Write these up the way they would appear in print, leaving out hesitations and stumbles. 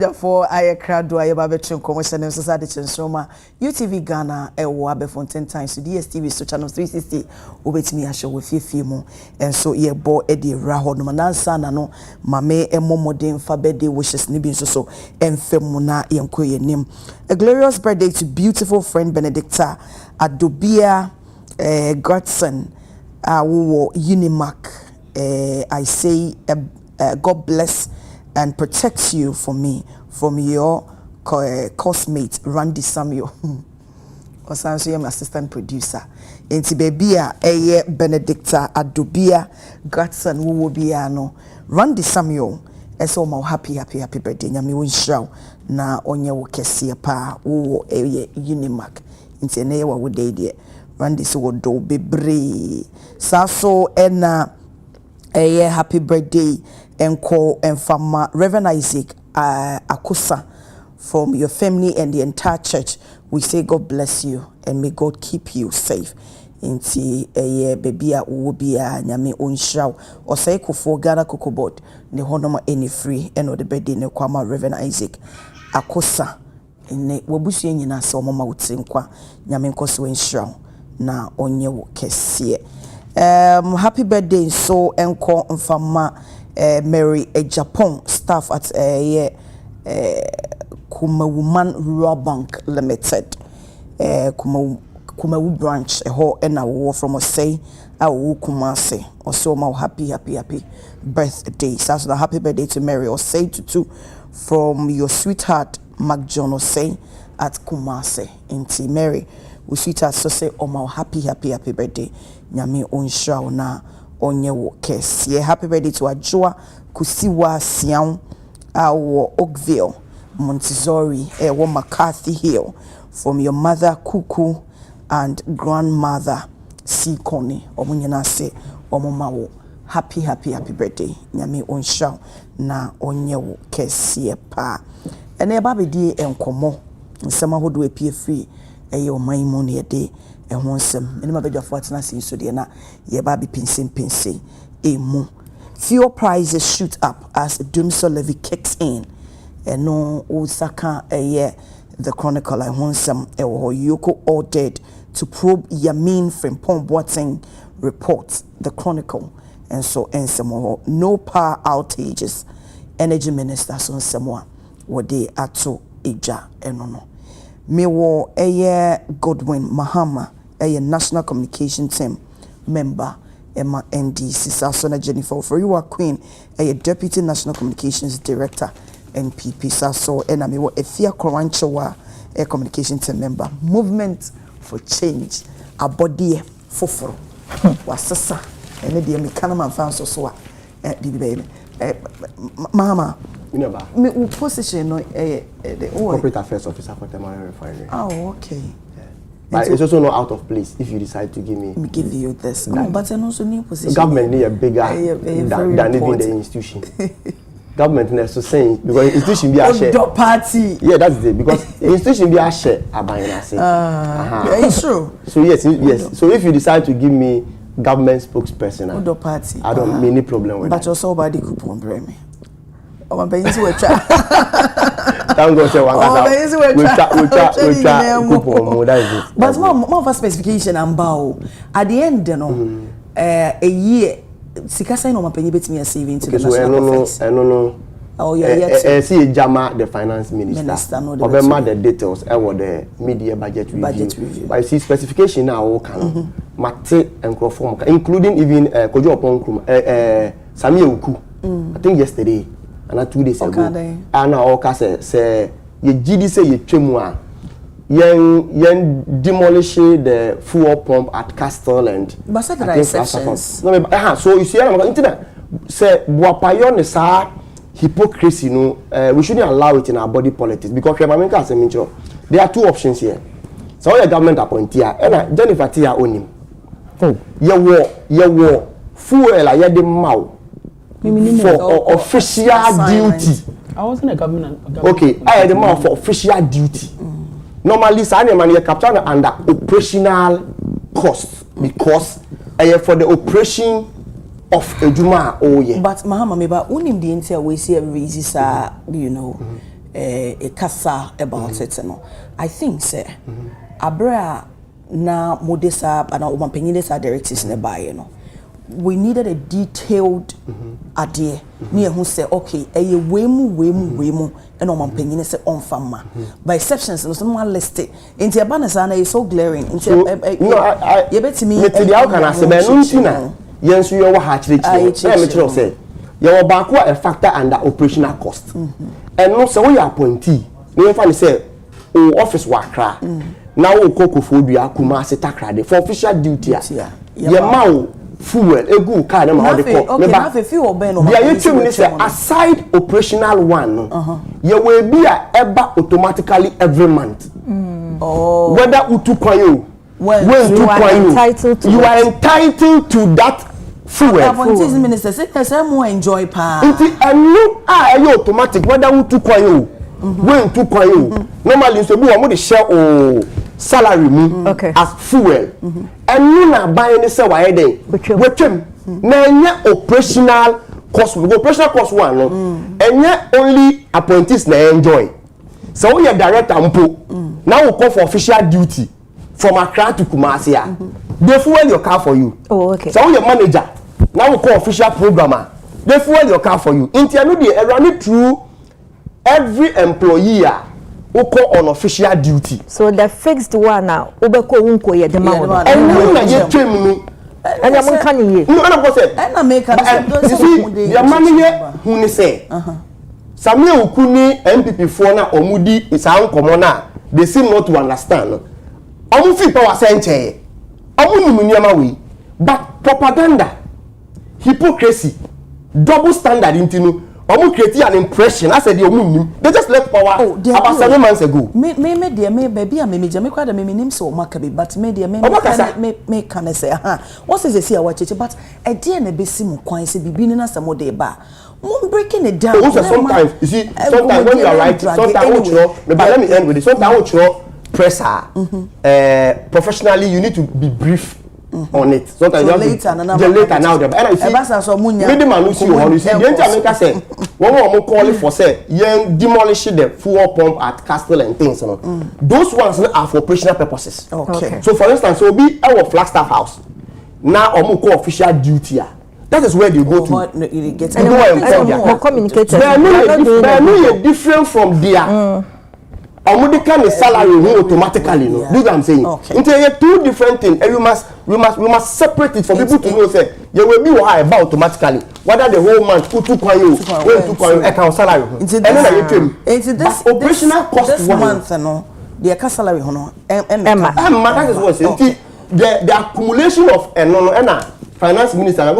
Therefore, I crowd do I ever between commotion and society Nsroma, UTV Ghana, Wabe for 10 times to DSTV, so channel 360, obey me a show with you, and so ye bo Eddie Raho, no manansa, no, mame, and momodin, fabede wishes nibin so, and femuna, yankoye name. A glorious birthday to beautiful friend Benedicta, Adobia, Godson, Unimac, I say, God bless and protects you from your cosmate Randy Samuel. Osanso my assistant producer. Enti baby a Benedicta Adobia Godson wo be no Randy Samuel eso ma happy birthday nyame won shraw na onye wo kese pa wo Unimac enti na ye wo dey de Randy so wo do bebre saso ena happy birthday Enko and Fama Reverend Isaac Akusa from your family and the entire church. We say God bless you and may God keep you safe. Inti baby will be a nyame unshaw or say kufo Ghana Kokobot ne honoma any free and the birthday ne kwama Reverend Isaac Akusa ne wabusu nyina so mama utinkwa nyame nkoso unshaw na onye wo kese. Happy birthday so enko mfama Mary a Japan staff at Kumawuman Rural Bank Limited Kumawu branch ho ena wo from Osei awu Kumase also my happy birthday. So the happy birthday to Mary Osei to from your sweetheart Mac John Osei at Kumase. Inti Mary we sweetheart so say my happy birthday nyame onshaw na onye wo kese. Happy birthday to Ajua Kusiwa Sian our Oakville Montessori wo McCarthy Hill from your mother Kuku and grandmother C Connie omunyana se omoma wo happy birthday nyame onshaw na onye wo kese pa. Ene ba bedi enkomo nsema hodo epie free oman mu ne de ehon nsem ene ma bedwafo atena se so de na ye ba be pinsin emu. Fuel prices shoot up as Dumso levy kicks in. No Osaka the Chronicle ehon nsem Yoko ordered to probe Yamin Frimpong Boateng reports the Chronicle and so ensemo no power outages. Energy Minister so nsemo wode ato eja enono. Mewo Godwin Mahama National Communication Team member Emma NDC Sasona Jennifer for you are Queen Deputy National Communications Director NPP Saso and Mewo Efia Koranchawa Communication Team member Movement for Change Abodie Foforo wasasa ene de mekana man fan so baby mama me position no the corporate affairs officer for Temari Refinery. Oh, okay. Yeah. But it's also not out of place if you decide to give me. Give you this. No, but and also new position. Government need a bigger than even the institution. Government needs to say because institution be a share. Party. Yeah, that's it. Because institution be a share. It's true. So yes. So if you decide to give me government spokesperson, party. I don't have any problem with that. But also about the coupon, me. Oh, my baby, we try. Thank God, say one. We try coupon. That is it. But more for specification and bow. At the end, you know, a year. Sikasa no mapenyi betimi a saving to the national affairs. No. Oh yeah. See Jama the finance minister. Obema the details and the media budget review. But see specification now all can. Mate and Crawford, including even Kojo Oponkum, Sami Uku. I think yesterday and 2 days ago. And now all say ye GD say ye tremwa. Yen demolish the fuel pump at Castle and but that are exceptions. No, so you see, I'm internet say Buapayon sa hypocrisy. No, we shouldn't allow it in our body politics because there are two options here. So all the government appointee and Jennifer Tia own him. Oh, ye war fuel like the mouth for official duty. I wasn't a government. Okay, I had the mouth for official duty. Normally, man, you capture under operational cost because for the operation of a Juma. Oh yeah. But Mahama, maybe unim the entire way see every easy, you know. a kasa about it no. I think say abra na modesa and our penines are directives nearby, we needed a detailed idea. Near who say, okay, a wemu, and on penines say on farmer. By exceptions, no someone listed. Into a banner is so glaring. Into you bet me, the outcome as a man, yes, you are hatched. Say, you are back a factor under operational cost. And no, so we are appointee. No one say, oh, office work. Now, Cocophobia, Kumasi Takrade for official duty. Your mouth. Fuel, a good car, and a few aside operational one, you will be a eba automatically every month. Whether Utukwayo, you are entitled to that fuel. Minister said, more enjoy pa. And you are automatic, whether Utukwayo, when Tukwayo, normally, so we want to share salary as fuel. And you na buy any say why dey with him na operational cost one no and only appointees na enjoy so we are director mpo now we call for official duty from Accra to Kumasi they fuel your car for you. So we are manager now we call official programmer they fuel your car for you intermediate run it through every employee who call on official duty. So the fixed one now, Ubeko unko ye demand. And you na ye train me. And you can ye. No, and I say. And I make a. You see, the money here who say. Samuel Ukuni MPP for na omudi is our common. They seem not to understand. Omu fi power center. Omu ni munyama we. But propaganda, hypocrisy, double standard intinu. Omu create an impression. I said they just left power about 7 months ago. Me baby me jame kwa da me nim so makabe but me dear me can say what is this here watch it but e dey na be sim kwan say bibi ni na samo dey ba mo breaking it down. Sometimes you see sometimes when you are right sometimes let me end with this sometimes presser professionally you need to be brief on it. Sometimes so later now and I see the man who see you see the America say when we call it for say you demolish the fuel pump at Castle and things those ones are for operational purposes. Okay. So for instance so be our Flagstaff house now call official duty that is where they go to they are different from there. Can the salary automatically, no. Do what I'm saying. Into two different things, and we must separate it for people to know. Say you will be high about automatically. Whether the whole month who took you, when took you, account salary. And then this operational cost this month, no, the account salary, no. That is what the accumulation of finance minister. I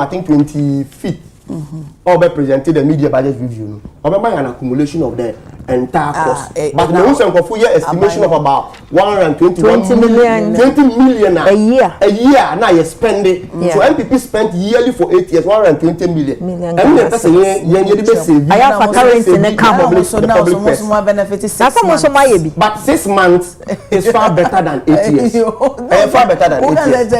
think 25th. Or be presented the media budget review. Or be an accumulation of the entire cost. But the most estimation of about 120 million a year. A year now you spend it. So MPP spent yearly for 8 years 120 million. And that's a year. I have a currency in the public. So now so more benefit is 6 months. But 6 months is far better than 8 years. Far better than 8 years.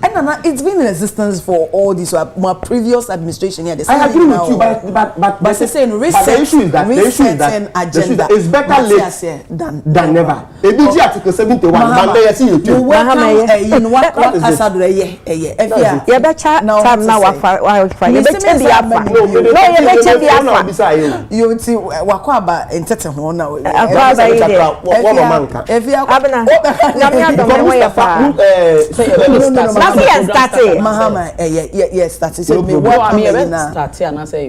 And it's been in existence for all this my previous administration here. I agree with you, but the issue is that agenda is better late than never. ABG Article 71.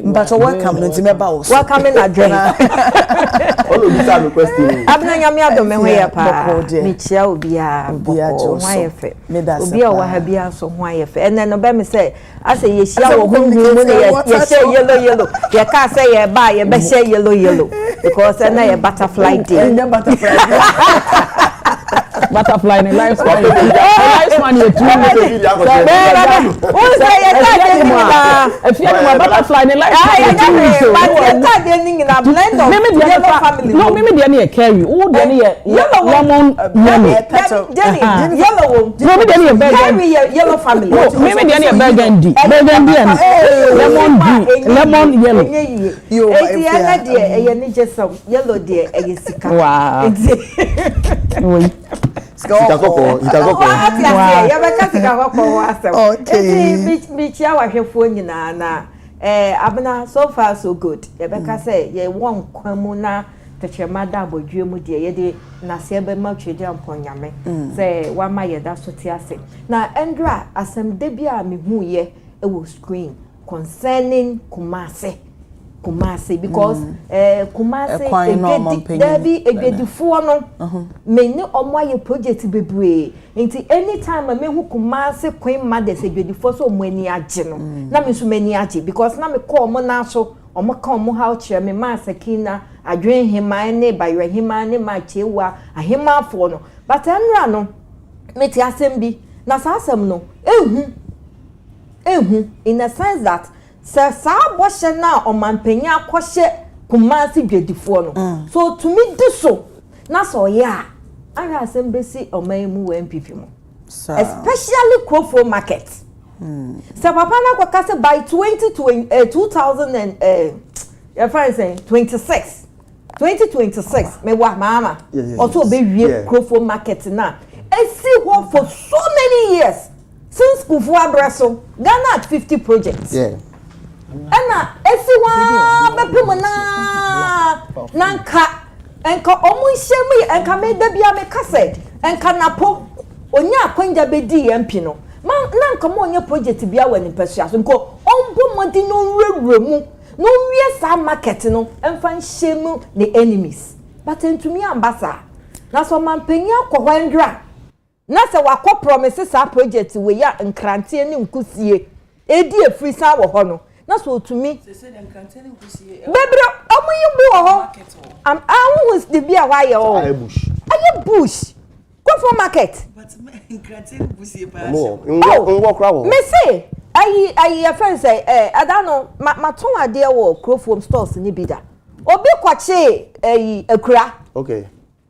But welcome to me about welcome in a drink. All this are requesting. Abna nyame adome ho ye pa. Me chia obi a ho ayefe. Obi a wa ha bia so ho ayefe. Ene no be me say ase ye hia wo hu mu ne ye share yellow. Ye ka say ye ba ye be share yellow because na ye butterfly day. butterfly in lifespan. Lifespan you too. Who say you can't if you are butterfly in lifespan you too. But you can't in a blend of yellow family. No, maybe they need a carry. Oh, they need yellow lemon yellow. No, maybe they need a burgundy yellow family. No, maybe they need a burgundy. Burgundy and lemon green, lemon yellow. You need just some yellow dear. Wow. Abna so far so good. Rebecca say ye won kwamuna techemada bodwemu de ye de na se be ma twede amponyame say wa ma ye da so ti ase na endra asem de bia me hu ye e wo screen concerning Kumasi because Kumasi egedifo no me ni omo aye project bebre nti anytime me hu Kumasi Queen Mothers egedifo so omo ani age no na me so mani age because na me call omo na so omo ka omo how chere me ma sakina adwen hima ne bayre hima ne ma chewa ahima fo no but enra no me ti asem bi na sa asem no ehu in a sense that sa boshe na omanpenya akwhye Kumasi dwedifo no so to me do so na so ya ara asembesi omanmu MPP mo especially Crofo market sa papa na kwakase by 2026 me wa mama also be wie Crofo market na esi ho for so many years since Kufu Abraso Ghana at 50 projects Ana esiwa bepem na enka omu hyemu enka me da bia me kase enka napo onya akwanja bedi MP no na nka mo onye project bia wani pesua so nko ombo modi no nwewure mu no wie sa market no emfa hyemu the enemies but entumi ambasa na so mampenya kwandra na se wakọ promises a project we ya nkrante ne nkusie edi efri sa wo ho no na so tumi se de nkrante ne nkusie bebre omuyi bu ho am was the bia wa ye o aye bush Crofo market but nkrante ne nkusie pa nwo kra wo me say ayi friend say adano maton ade wo Crofo stores ni bida obi kwache akura okay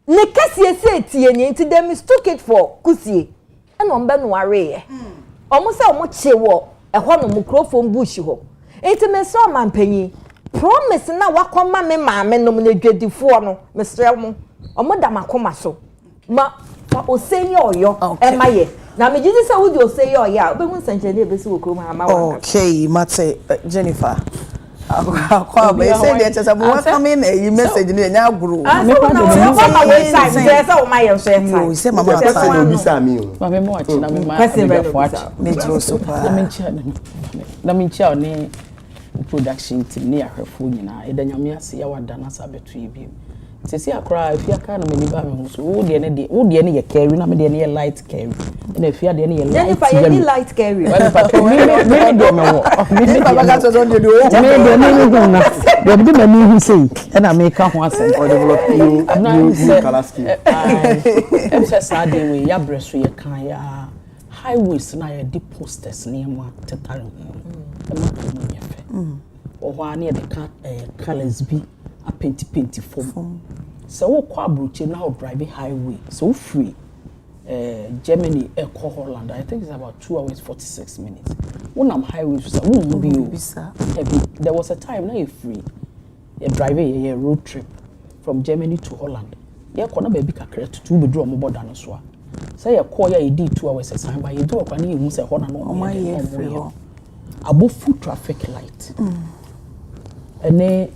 ne kasie se tie ni nti dem mistook it for kusie and on be no are omo se omo che wo ehọ no mu Crofo bush ho enti me so manpanyi promise na wakoma me maame no na dwedifo no me srel mo omo da makoma so ma osenye oyo e maye na me gidi se wudi osenye oya obe hu sanche na ebesi wo krom ama wa okay mate Jennifer akwa be say dey chesa mo wa come in a message ni nya aguru me pa do say o maye so time you say mama say no bi sa mi o ma me mo achi na me ma me dro so pa na me chia ni production team ni ahwefo nyina e da nyame ase ya wada na sa beto ebi sesi akra afia ka na mani ba me ho so wo de ne ye carry na me de ne ye light carry na afia de ne ye light carry ni light carry well pa me de me wo me baba ka so don de o me de ne go na de bi mani hu sei e na me ka ho asem or develop new color scheme em say sade we ya breso ye kan ya highways na ye di posters ne ma tetare ho e ma ko no ye fe o ho ani de colors bi a painti form so wo kwa bruche na o drive highway so free Germany Eco Holland I think it's about 2 hours 46 minutes when I'm highway so wo be there was a time na you free you drive a road trip from Germany to Holland you ko na ba bi kakra to be draw mo border no so say you call ya e di 2 hours time by you do kwa na you hu say ho na no free above foot traffic light ene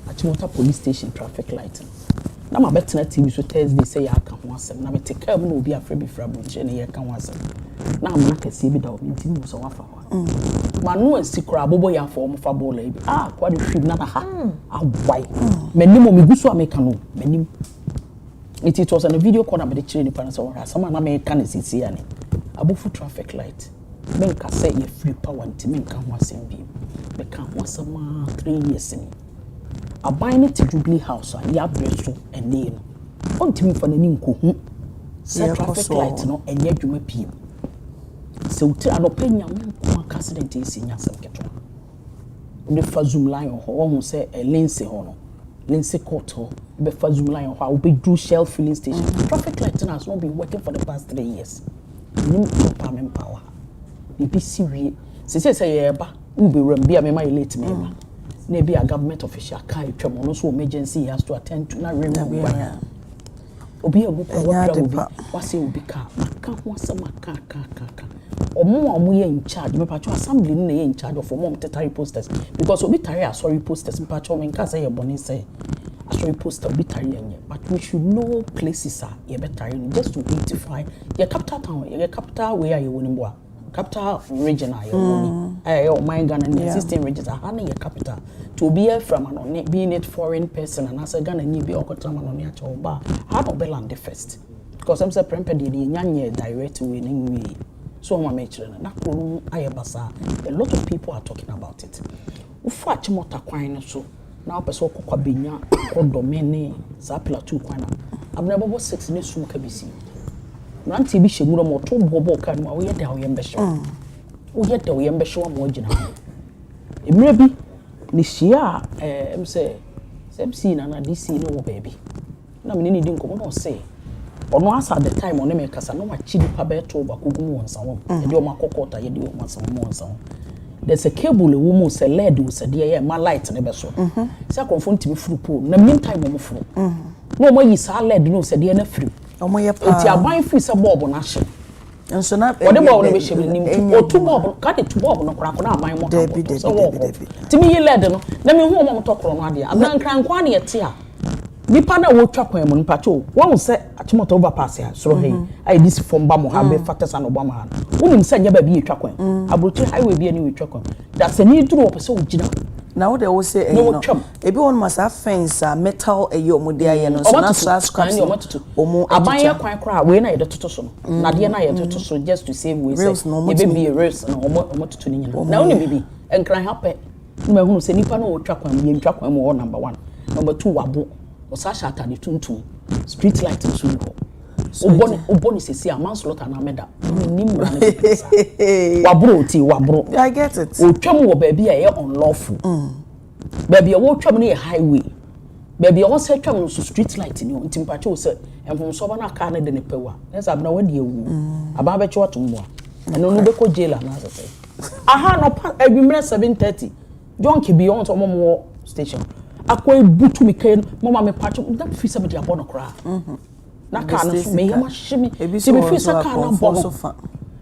Achimota police station traffic light na ma betena TV so Thursday say ya ka ho asem na me take am na obi afre bi fra bunche ne ya ka ho asem na amna kase bi da o minti mu so wafa ho ma no ansikura abobo ya fo mo fa bola bi kwa de hwim na ha awai menimo me guso ameka no menim it was on a video call na me de kire ni pa na so wa sama na me ka ne sisi ya ne abofu traffic light men ka say ye free power nti men ka ho asem bi me ka ho asem 3 years ni aban ne to Jubilee House ya breso ene no ontimi fa nani nkohu Say traffic light no enye adwuma piem. Se uti anopenya mo accident is in yasem keto. The fa zoom line ho won say Lindsay ho no. Lindsay court ho be fa zoom line ho will be do Shell filling station. Traffic light has not been working for the past 3 years. Nim empowerment power. Bibi siwie. Say yeba will be rembi am my late me. Na be a government official kai twem no so emergency has to attend to na remember. Obi abuko obi wase obi ka ho asema ka omo ye in charge me pacho assembly na ye in charge of omo tetari posters because obi tare sorry posters me pacho me nka say ye boni say sorry poster obi tare yenye but we should know places are ye better just to identify your capital town your capital where you woni boa capital region are you woni oh my Ghana and existing regions are na your capital to be from an being it foreign person and as a Ghana ni be okotama no ne acho ba how to be land first because I'm say prempe de nyanye direct way ni so my mature na kro ayebasa a lot of people are talking about it ufu achimota kwan so na opese okokwa benya kodomene za plateau kwan na abnabo 6 ne sum ka bisi nanti bi hemuro mo to bobo kan ma wo yeda wo yembehwe wo yeda wo yembehwe mo gina emre bi ni shia em say MC na DC no wo baby na me ni di nkomo no say ono asa the time on me kasa no wachi nipa beto ba kogu won sanwo e de o makokota ye de o masanwo won sanwo there's a cable wo mu say led wo say de ma light ne be so say confront me furu pole na meantime mo furu no mo yi sa led no say de na furu omo ye pa enti aban free say bob na hye enso na o de bob no be hye nim o tu bob ka de tu bob no kra ko na aban mo ka ti mi yi led no na me hu mo to kro no ade abran kran kwa na ye te a nipa na wo twa kwan mu nipa cho won se achimoto overpass ya soro hey ai this from ba mo ha be fatesa no ba ma ha wonim se nya ba bi twa kwan abrochi highway bi ani we twa kwan that's a need duro opese ogina na wo de wo say no ebi won masa fence metal eyo mo de aye no so na scratch omo abanye kwan kra we na ye de toto so na de na ye toto so just to save we say e be rails no omo toto ni nyina na wonim bibi enkran hape no ehunu se nipa na wo twa kwan mu ye twa kwan mu number 1 number 2 wabo osasha atade tuntum street light nso ho oboni sesi a manslaughter na meda nim na pesa wabro I get it otwam wo baabi a ye unlawful baabi a wo twam na ye highway baabi a wo se twam no street light ni on timpache wo se enfomso ba na aka na de ne pewa nesa abna wadi ewu aba be chwo tumbo eno no be ko jail na asese aha no pa adwumre 7:30 John Kibion to momo station akwa butu mi kan mama me pacho that fi se me dia bono kra na ka na me ma hye me se me fi se ka na bono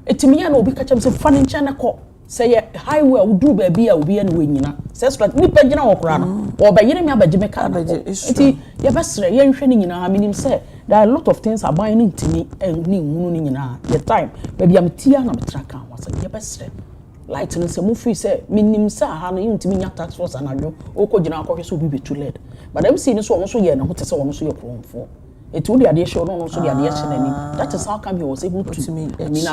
etimi ya na obi ka chem se fa ne nche na ko se ye highway udu ba bi a obi ya na wenyina se straight ni pa gina wo kra no wo ba yire me abaje me ka eti ye besre ye nhwe ni nyina minim se there are a lot of things about ni ntimi ni hunu ni nyina ye time ba bi am tia na me tra ka ho se ye besre light no se mu free say minim sa ha no yintimi nya tax force anadwo okogina akɔhwe so bi too late but am see no so so ye na ho te se wono so ye promfo etu de ade show no so de ade hye nani that is how come he was able to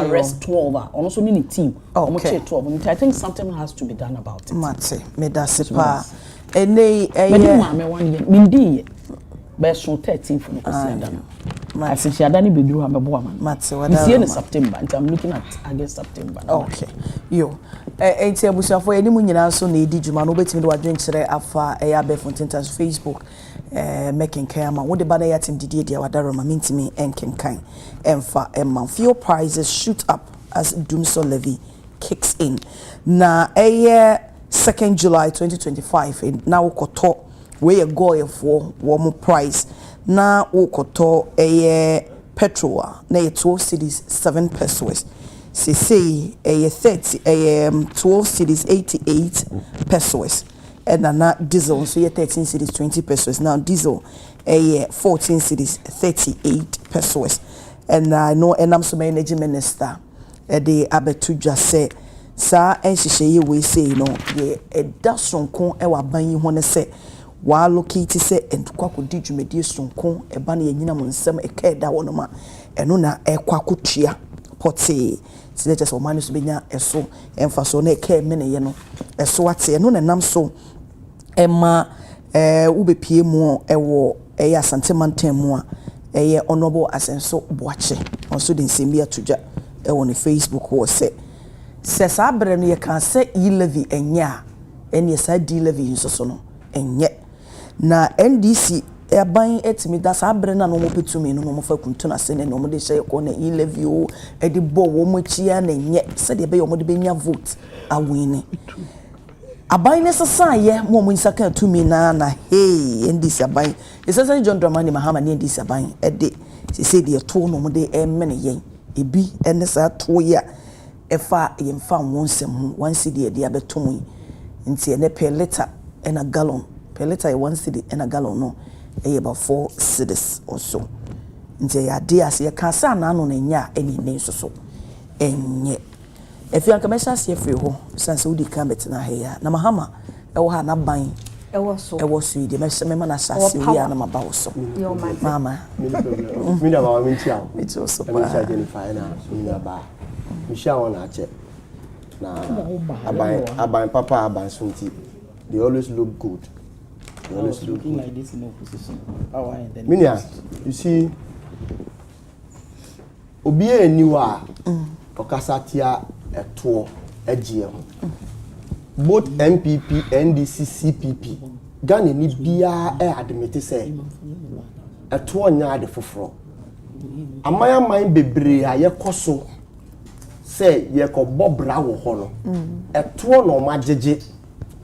arrest 12 ono so ni team omo che 12 I think something has to be done about it mate me da se pa ene me ma me wan ye mindi be so 13 for no kwasiada no I think Adani bedru ha mebo ama mate this year in September and I'm looking at against September okay yo enti abusuafo ye ni mu nyina so na edi djuma no betimi de wadwen kire afa eya be fontentas Facebook making kama wo de ba na yatim didie dia wadaroma mintimi enkenkan emfa fuel prices shoot up as doomsday levy kicks in na 2nd July 2025 na wokoto we go for warm price na wokoto petrol na 12 cities 7 pesos say 30 12 cities 88 pesos and na diesel so 13 cities 20 pesos now diesel 14 cities 38 pesos and I know enam so energy minister the abetuja say sa enhihye we say no ye edasonko e wa ban yi ho ne say wa locate say entukwa di dwumedi sonko e ba na yanyina mo nsem e ka da wono ma eno na ekwa kotua pote se just o manu so benya eso emfa so na e ka me ne ye no eso ate eno na nam so ema wo bepie mu e wo e ya santemantam mu a honorable Asenso Boache also the nsɛm atoja on Facebook or say sabre no ye kan say levy enya ene sa di levy nso no enye na NDC ban etimi da sabre na no mo petumi no mo fa kuntu na se ne no mo de hye ko na levy o e de bo wo mo chia na enye se de be yo mo de benya vote awini aban ne sesa ye mo nsaka tumi na hey NDC aban esesa John Dramani Mahama ne NDC aban e de se de to no mo de mene yen ebi ene sa to ya efa yemfa wonsem ho 1 cedi de abetom nti ene per liter and a gallon per liter 1 cedi and a gallon no about 4 cedis or so nti ya de ase ye kan sa na no na nya eni ne so enye efi an kamesha se free ho sanse udi kan betina he ya na Mahama e wo ha na ban e wo so de me ma na sase wi ya na maba wo so mama mi da ba mi tia mi to so pa mi sha Jennifer na mi na ba mi sha wona ache na aban papa aban sunti they always look good. They always look good. Like this in opposition. How I then Minia, you see obi eniwa okasatia eto agm both MPP NDC CPP Ghana ni bia admit say eto nya de foforo amaya man bebre aye koso say ye ko bobra wo ho no eto no magege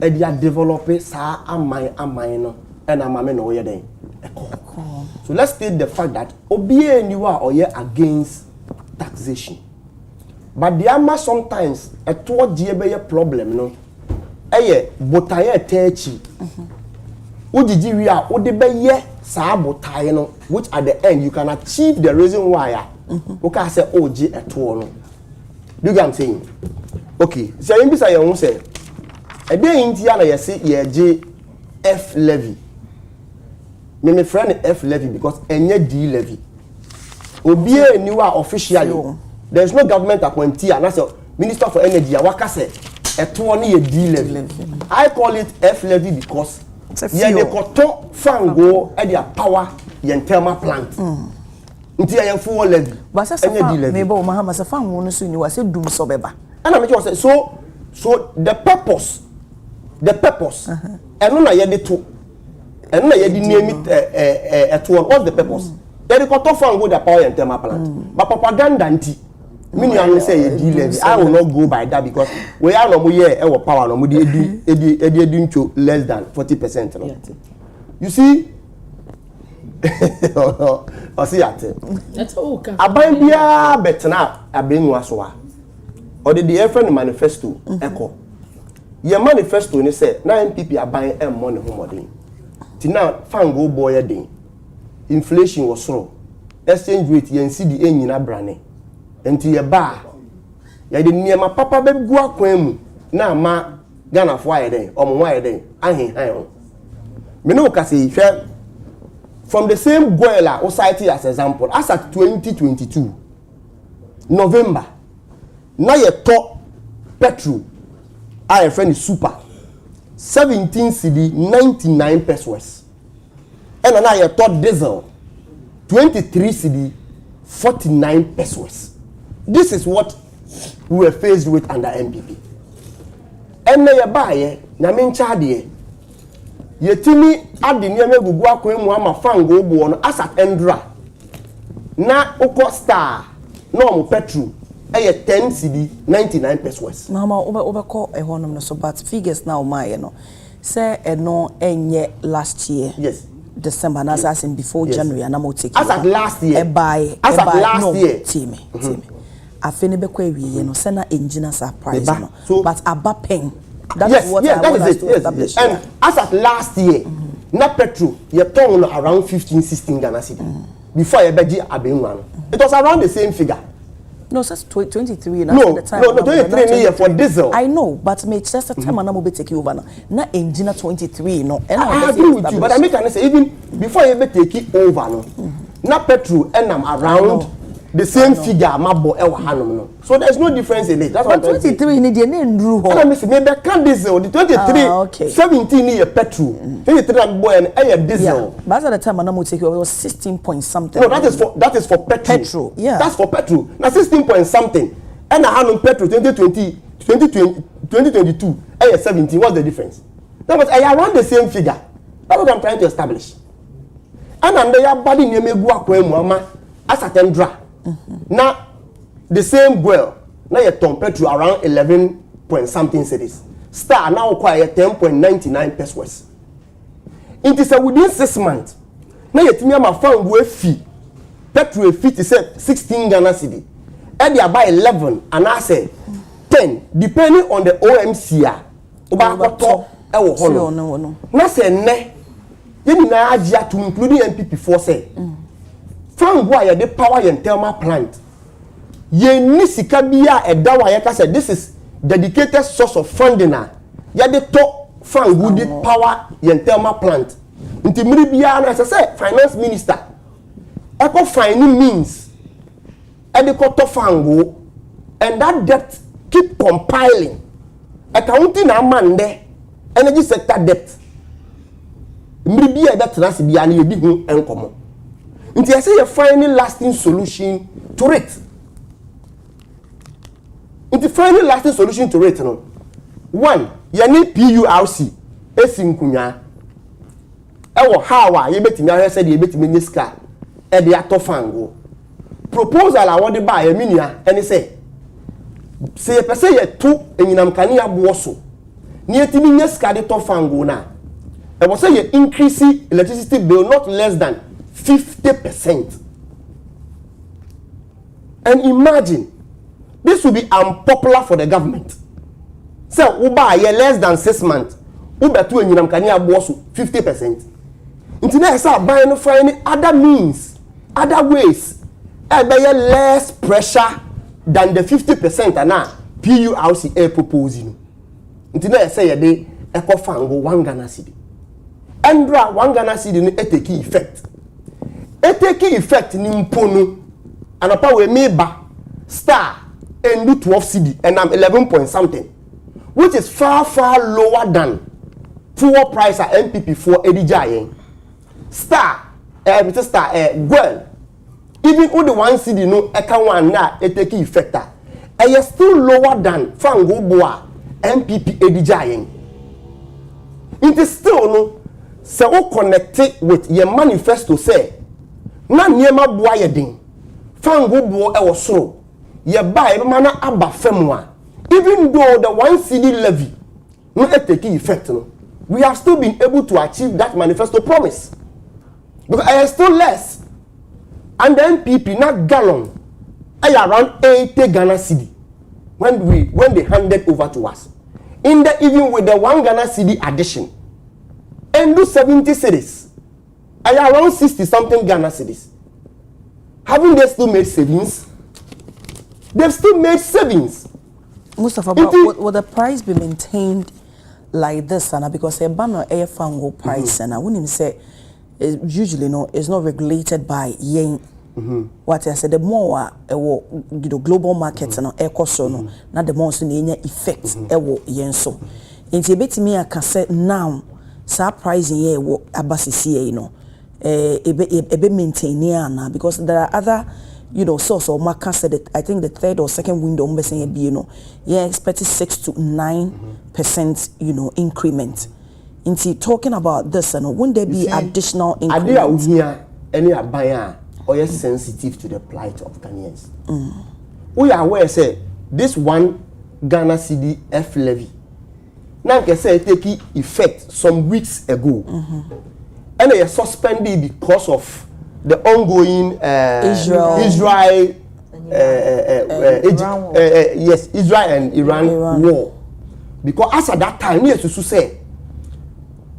e dia develop sa amai no and amame no ye den so let's state the fact that obi eniwa or ye against taxation but the ama sometimes eto die be ye problem no eye botaye techi ujiji wi a ode be ye sa botaye no which at the end you can achieve the reason why we can say oji eto no do you get what I'm saying okay so yin bi say you say e dey intia na ye say ye je F levy me friend F levy because enye D levy obi eniwa officially there is no government appointee and as a minister for energy waka say eto ni ye D levy I call it F levy because ye dey koto fango e dey power ye thermal plant nti ye full levy enye D levy me bo Mahama se fango no so ni wa se dum so beba and I say so the purpose eno na ye dey to eno na ye dey name it eto what's the purpose they dey koto fango the power ye thermal plant but propaganda nti mini anu say ye D levy I will not go by that because we are no mo here e wo power no mo dey edi ncho less than 40% no you see o see at that's all ka aban bia betna abenwa so a o dey the friend manifesto eko ye manifesto ni say na MPP aban emmo ne homodin ti na fango boy den inflation was so exchange rate yen si di enyina brane enti ye ba ya de niema papa be gu akwan mu na ma Ghana fo aye den omo aye den ahen han me no ka say from the same goela o cite as example as at 2022 November na ye to petrol I friend is super 17 cedi 99 pesos and na ye to diesel 23 cedi 49 pesos. This is what we were faced with under MPP. And na ye na me ncha de yetimi ade ne me gugu akwan mu ama fango bo no asat endra na uko star no mo petrol eye 10 cedi 99 pesos. Mama obeko ehonom no so but figures now my no say eno enye last year. Yes. December na assassin before yes. January na mo take as at last year as at last year team afeni be kwa wiye no se na engine surprise no so, but aba pen that yes, is what yes, I want us to yes, establish and as at last year na petrol ye turn around 15-16 Ghana cedi before ye beji abenwa no it was around the same figure. No, that's 23 no, the time. No, 23 year for diesel. I know, but me just the time and I will be taking over now. Na engine 23 no. I agree with you, but I make an say even before you be take it over no. Na petrol and I'm around the same figure mabo ewa hanom no. So there's no difference in it. That's what 23 in the ndru ho. And I say maybe can diesel the 23 17 year petrol. 23 and boy and air diesel. But at the time I take it was 16 point something. No, that is for petrol. Petrol, yeah. That's for petrol. Now 16 point something. And I hanom petrol 2022 air 17. What's the difference? That was around the same figure. That's what I'm trying to establish. And under your body near me go akwa as a tendra. Now the same girl now you turn petrol around 11 point something cities. Star now acquire 10.99 pesos. It is within 6 months. Now you tell me I'm a found way fee. Petrol fee is 16 Ghana cedi. And they buy 11 and I say 10 depending on the OMC. Now say ne. You na agia to including MPP for say. From why the power and thermal plant. Ye ni sika biya eda wa yeka say this is dedicated source of funding na. Ya de top fan would power and thermal plant. Nti miri biya na say finance minister. Eco finding means ediko fango and that debt keep compiling. Accounting a man there energy sector debt. Maybe that trans be an you encomo. Until I say you finding lasting solution to it. Until finding lasting solution to it, no. One, you need PURC. Esinkunya. Ewo how you bet me said you bet me niska. E de atofango. Proposal I want to buy a minia and say you say you two enyinam kania boso. Ni etimi niska de tofango na. I was saying increasing electricity bill not less than 50%. And imagine, this will be unpopular for the government. So, we buy less than 6 months. We buy 50%. Internet start buying for any other means, other ways. I buy less pressure than the 50% and now PURC proposing. Internet say they eco fango 1 Ghana cedi. Andra 1 Ghana cedi ni eteki effect. Eteki effect ni mponu. Anapa we meba star and do 12 cedi and I'm 11 point something, which is far lower than fuel price at MPP for Adekye. Star girl. Even all the 1 cedi no eka one na eteki effect. It is still lower than fango boa MPP Adekye. It is still no. So we connect it with your manifesto say na niema boa yedin fango bo e wo soro ye buy mana aba famwa even though the 1 cedi levy no take effect no, we have still been able to achieve that manifesto promise because I still less and the MPP na gallon around 80 Ghana cedi when they handed over to us in the even with the 1 Ghana cedi addition and do 70 cities. I around 60 something Ghana cities. Haven't they still made savings? They've still made savings. Mustafa, but would the price be maintained like this, Anna? Because a banner air fango price, and I wouldn't say usually no, it's not regulated by yen. What I said, the more global markets and air cost no, not the more so the effect yen so. In Tibet me I can say now. Surprising ye wo abasisi no ebe maintain na because there are other source of market said that I think the third or second window mbese be expected 6 to 9% increment. Into talking about this and wouldn't there be additional increment? Here any abaya or yes sensitive to the plight of Ghanaians. We are aware say this 1 Ghana cedi F levy now can say take effect some weeks ago, and they suspended because of the ongoing Israel and Iran war. Because as at that time, yes, to say,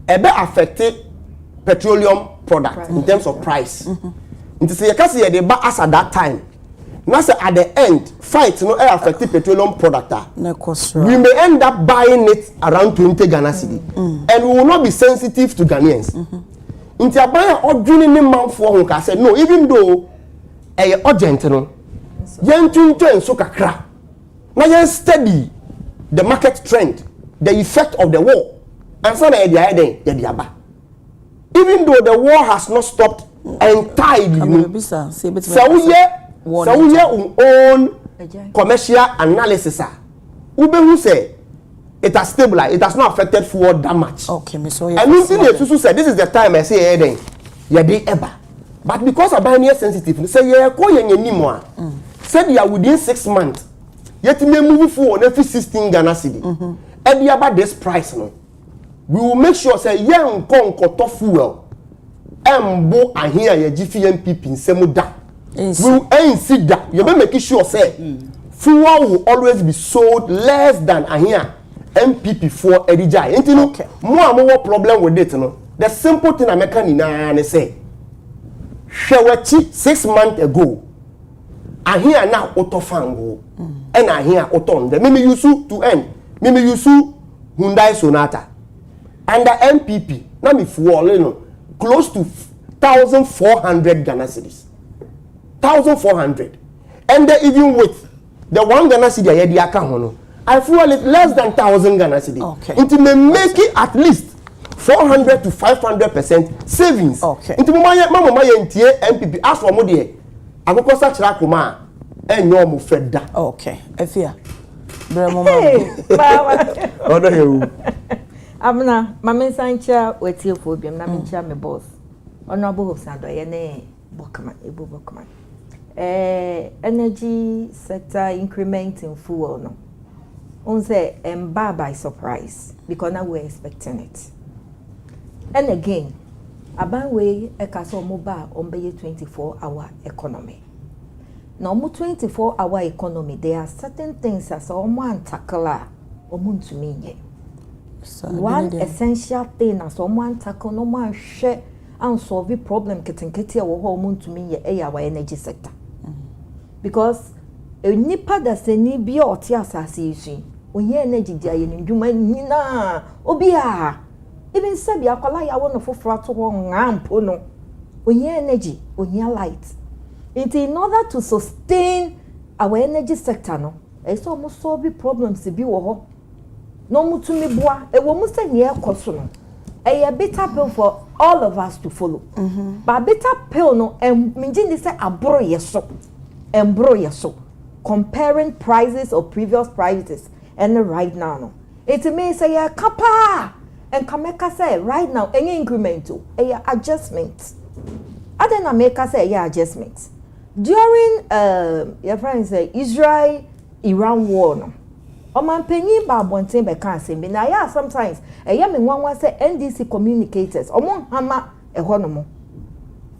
it affected petroleum product in terms of price. It is a case they as at that time. Now at the end, fight no affected petroleum product. We may end up buying it around 20 Ghana cedi, and we will not be sensitive to Ghanaians. Into a buyer or drilling the man for who can say no, even though urgent no, yen twintwen so kakra na yen study the market trend, the effect of the war, and so na e dey aba. Even though the war has not stopped entirely, so we own commercial analysis. Who say it has stabilized, it has not affected forward that much. Okay, me so yeah. And you say this is the time I say then yeah dey eba. But because I buy near sensitive, say yeah ko yen anymore. Said you are within 6 months. Yet me move forward every 16 Ghana cedi. And the about this price no. We will make sure say yeah nko fuel. Embo ahia ye gifi MPP nsemu da. We will see that. You better make sure say fuel will always be sold less than ahia MPP for Adekye. Enti no more problem with it no. The simple thing I make na say Shewachi 6 months ago ahia na otofango and ahia oton the mimi yusu to end mimi yusu Hyundai Sonata under MPP na me fuel no close to 1,400 Ghana cedis. 1,400. And even with the 1 Ghana cedi I had the I fuel it less than 1,000 Ghana cedi. Okay. It may make it at least 400 to 500% savings. Okay. Into mama ntie MPP as for modie. Akoko sa kira kuma enyo mu feda. Okay. Efia. Bra Mama. Odo hewu. Amna, mama sancha wetie fo biam na mencha me boss. Honorable Hobsando ye ne Bokman, Ebu Bokman. Energy sector increment in fuel no. On say by surprise because now we're expecting it. And again, Abanwe ekaso mobile on be 24-hour economy. Now, 24-hour economy, there are certain things as someone tackle to me. One essential thing as someone tackle no man share and solve the problem getting to me our energy sector. Because a nipa that's a ni be or tiasasi when ye energy dia nina obia even sabi akwala ya won for flat ngampo no onye energy onye light. In order to sustain our energy sector no e so mo solve problems bi wo ho no mutumi boa e wo mu se ne ekoso no a better pill for all of us to follow. But better pill no menjini say abro yeso embro yeso comparing prices of previous prices and right now no it may say ya kapa and kameka say right now any increment adjustment adena make say ya adjustment during your friends say Israel Iran war no omanpanyin ba bonten be kan say me na ya sometimes me nwanwa say NDC communicators omon hama no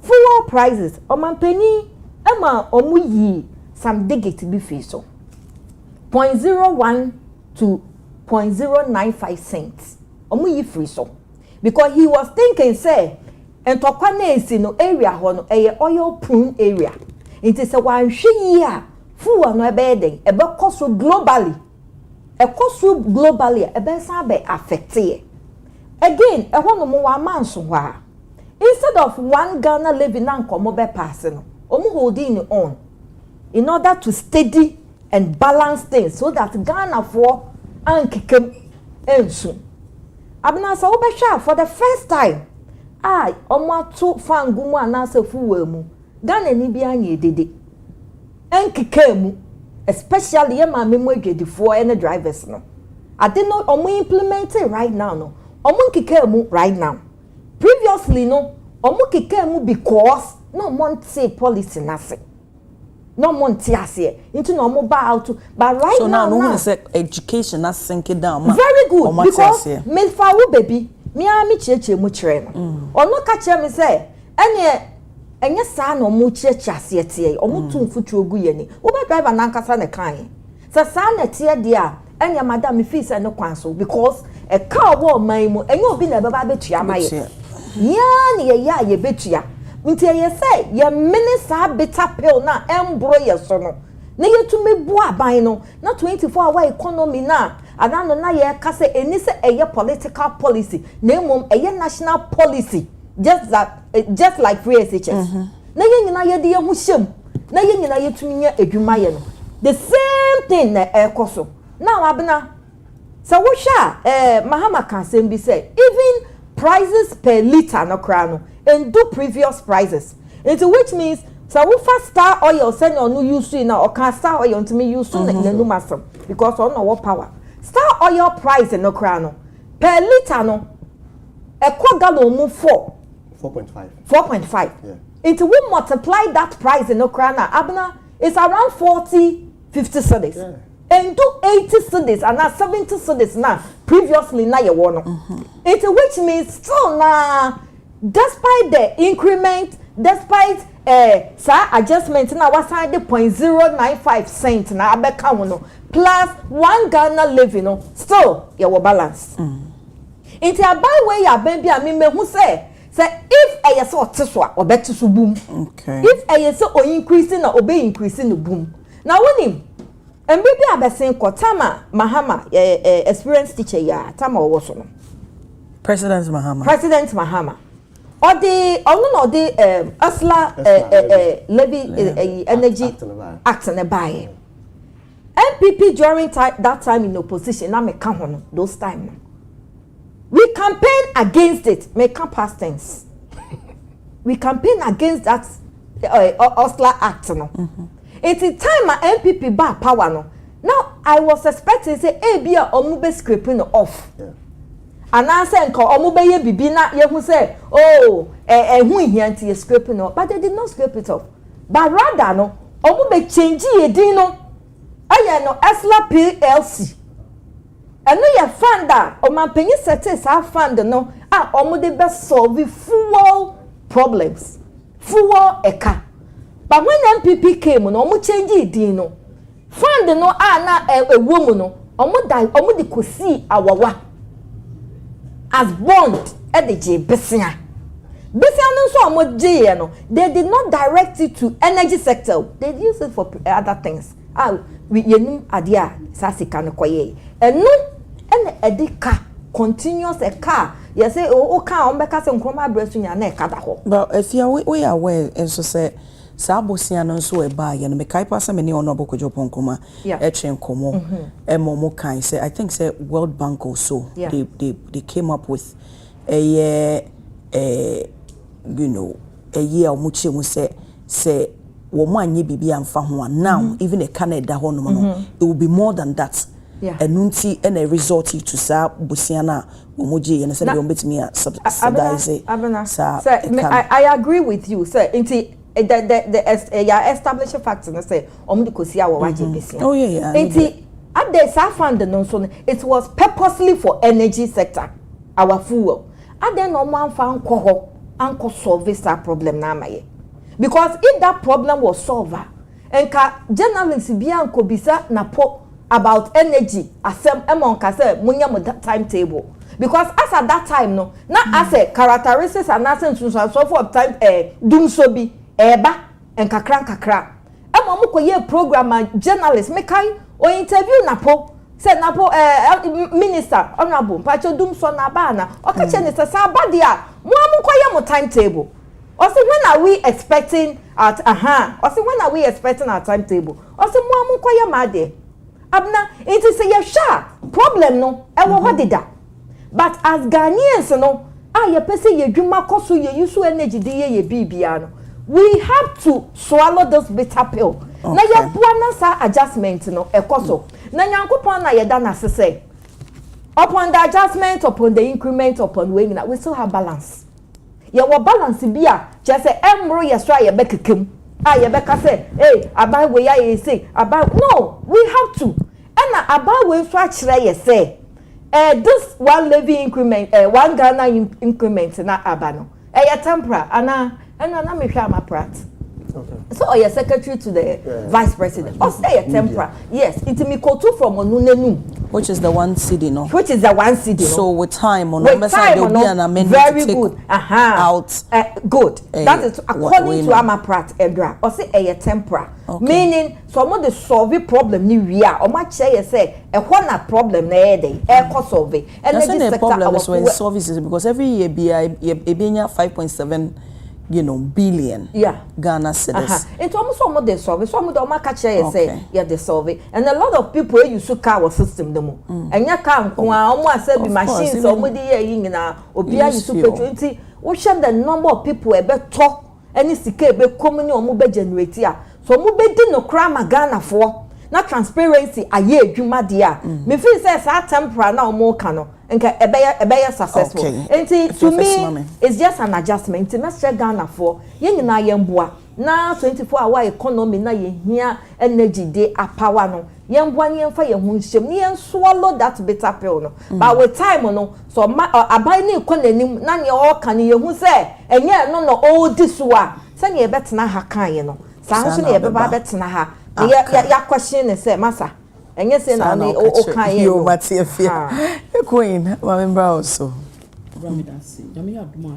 fuel prices omanpanyin ema omu yi some digit be free so 0.01 to 0.095 cents omu yi free so because he was thinking say entokwa na esi no area ho no oil prone area it is a wan hwe yi a fuel no ebe den ebe koso globally ebe san be affect ye again no mo wa manso ho instead of 1 Ghana levy na nkomo be pass no omu holding on in order to steady and balance things so that Ghana for ankekem ensu abna so obehwa for the first time omo to fangumu anase fuwa mu Ghana ni bia anya dede enkekemu especially ye ma memo adwedifo and drivers no ade no omo implement it right now no omo nkekemu right now previously no omo kekemu because no monte policy nase no monte ase into no omo ba out but right so now no say education na sink down very good because me fa wo baby me a me cheche mu kire no ono ka kire me say enye saa no mu cheche ase tie omo tumfutu ogu ye ni wo ba driver na nkasa ne kan sa saa na tie dia enye madam fees no kwanso because e car wo man mu enye obi na baba betua maye ya ni ya ye betua nti ye say ye minister better pill na embro ye so no na ye to me bu aban no na 24-hour economy na adano na ye ka say eni say eye political policy na mom eye national policy just like free SHS na ye nyina ye de ye hu hyem na ye nyina yetumi nya edwuma ye no the same thing na ekoso now abena so wo sha mahama kan sem bi say even prices per liter no kra no and do previous prices into which means so we first star oil send on no use na or can star oil ntimi use na numasam because on no power star oil price no kra no per liter no ekwa gallon mu 4.5 yeah into we multiply that price in Ukraine abna it's around 40-50 cedis yeah. And do 80 cedis and now 70 cedis now previously na ye wono into which means still na despite the increment despite adjustment na wasan the 0.095 cent na abeka wono plus 1 Ghana levy no still ye wo balance into buy way ya ben bia me hu say if a yes or tiswa or better to boom. Okay. If a yes or increasing or obey increasing the boom. Now when him and baby abesin Kotama Mahama experienced teacher ya Tama Wasono. President Mahama. Or the Asla levy energy act and a buy. MPP during that time in opposition, now me come those time. We campaign against it. Make past tense. We campaign against that Osler Act. No. It's a time my MPP bar power. No. Now I was expecting say, "Hey, be a omube scraping off." Yeah. And I said, "Call omube ye bibina ye who say, oh, who here anti scraping off?" But they did not scrape it off. But rather, no, omube change ye dino. I no Osler PLC. And no ya fund that or my penny setters have fund no omude be solve full problems full eka but when MPP came no omu change it no fund no na a woman no omu di kosi awawa as bond Adekye besia no so omu je no they did not direct it to energy sector they use it for other things we yenum adia sasika no koye and no and edika continuous a car you say oh car on beka se nkroma bresu nya na e kada ho but if you we are aware and so say sabosia no so e ba ye no me kai pass me ne ono bokojo ponkoma e twen komo e momo kan say I think say World Bank also they came up with a you know a year omuche mu say wo mo anye bibia mfa ho now even a Canada ho no it will be more than that. Yeah. Enunti and a resort to sa busiana umuji and said betimi subsidize I agree with you sir inti the established facts and say omudi kosia wo waje besia oh yeah inti at the fund no so it was purposely for energy sector our fuel at the no man fan ko anko solve that problem na amaye because if that problem was solved enka journalists bia anko bisa na po about energy asem emon ka say munya mo timetable because as at that time no na as a characteristics and nothing so for time doom so bi eba enkakra emon mo koye program journalist me kai o interview napo say napo minister honorable pacho doom so na ba na o ka che ni say ba dia mo koye mo timetable o say when are we expecting at o say when are we expecting our timetable o say mo koye ma de abna it is a sha problem no e wo hodida but as Ghanaians no ye pese ye dwuma koso ye use energy de ye bibia no we have to swallow this bitter pill na ye buana sa adjustment no e koso na nyankopon na ye da na sese upon the adjustment upon the increment upon we we still have balance ye wo balance bia je say emro ye so ye bekekem you better say, hey, about where you say about no, we have to. And about where you say, this one levy increment, 1 Ghana increment na abano. Tempera, and me share my prat. So your secretary to the vice president. Or say a tempera. Yes, it's me kotu from Onunenu. Which is the one city, no? Which is the one city, no? So with time, on the side, there will be an amendment very to take good. Out. Good. That is according to Amaprat Edra. Or say a tempera. Meaning, some of the solve problem ni we are. Or my chair say, a one problem na day, cost solve. And that's the problem is when services because every year be a 5.7 billion. Ghana cedis. It's almost some of the solve. Some of the catch say, they solve it. And a lot of people use car system demo. And ya can't almost say machines or media in Obia super 20. What shall the number of people ever talk any CK coming or mobile generator? So mobile no crime Ghana for. Not transparency aye dwuma dia me feel say sa temporary na omo ka no nka ebeya successful to me it's just an adjustment to let's check Ghana for ye nyina ye mboa na 24-hour economy na ye hia energy dey power no ye mboa ne yemfa ye hu nhyem ne yen swallow that bitter pill no but with time no so abai ne ikonanim na ne o ka ne ye hu say enye no all this wa say ne betena ha kan ye no sa so ne ye beba betena ha ya question is say masa enye say na o kan you Matiafia queen remember also Ramadansi nyame adoma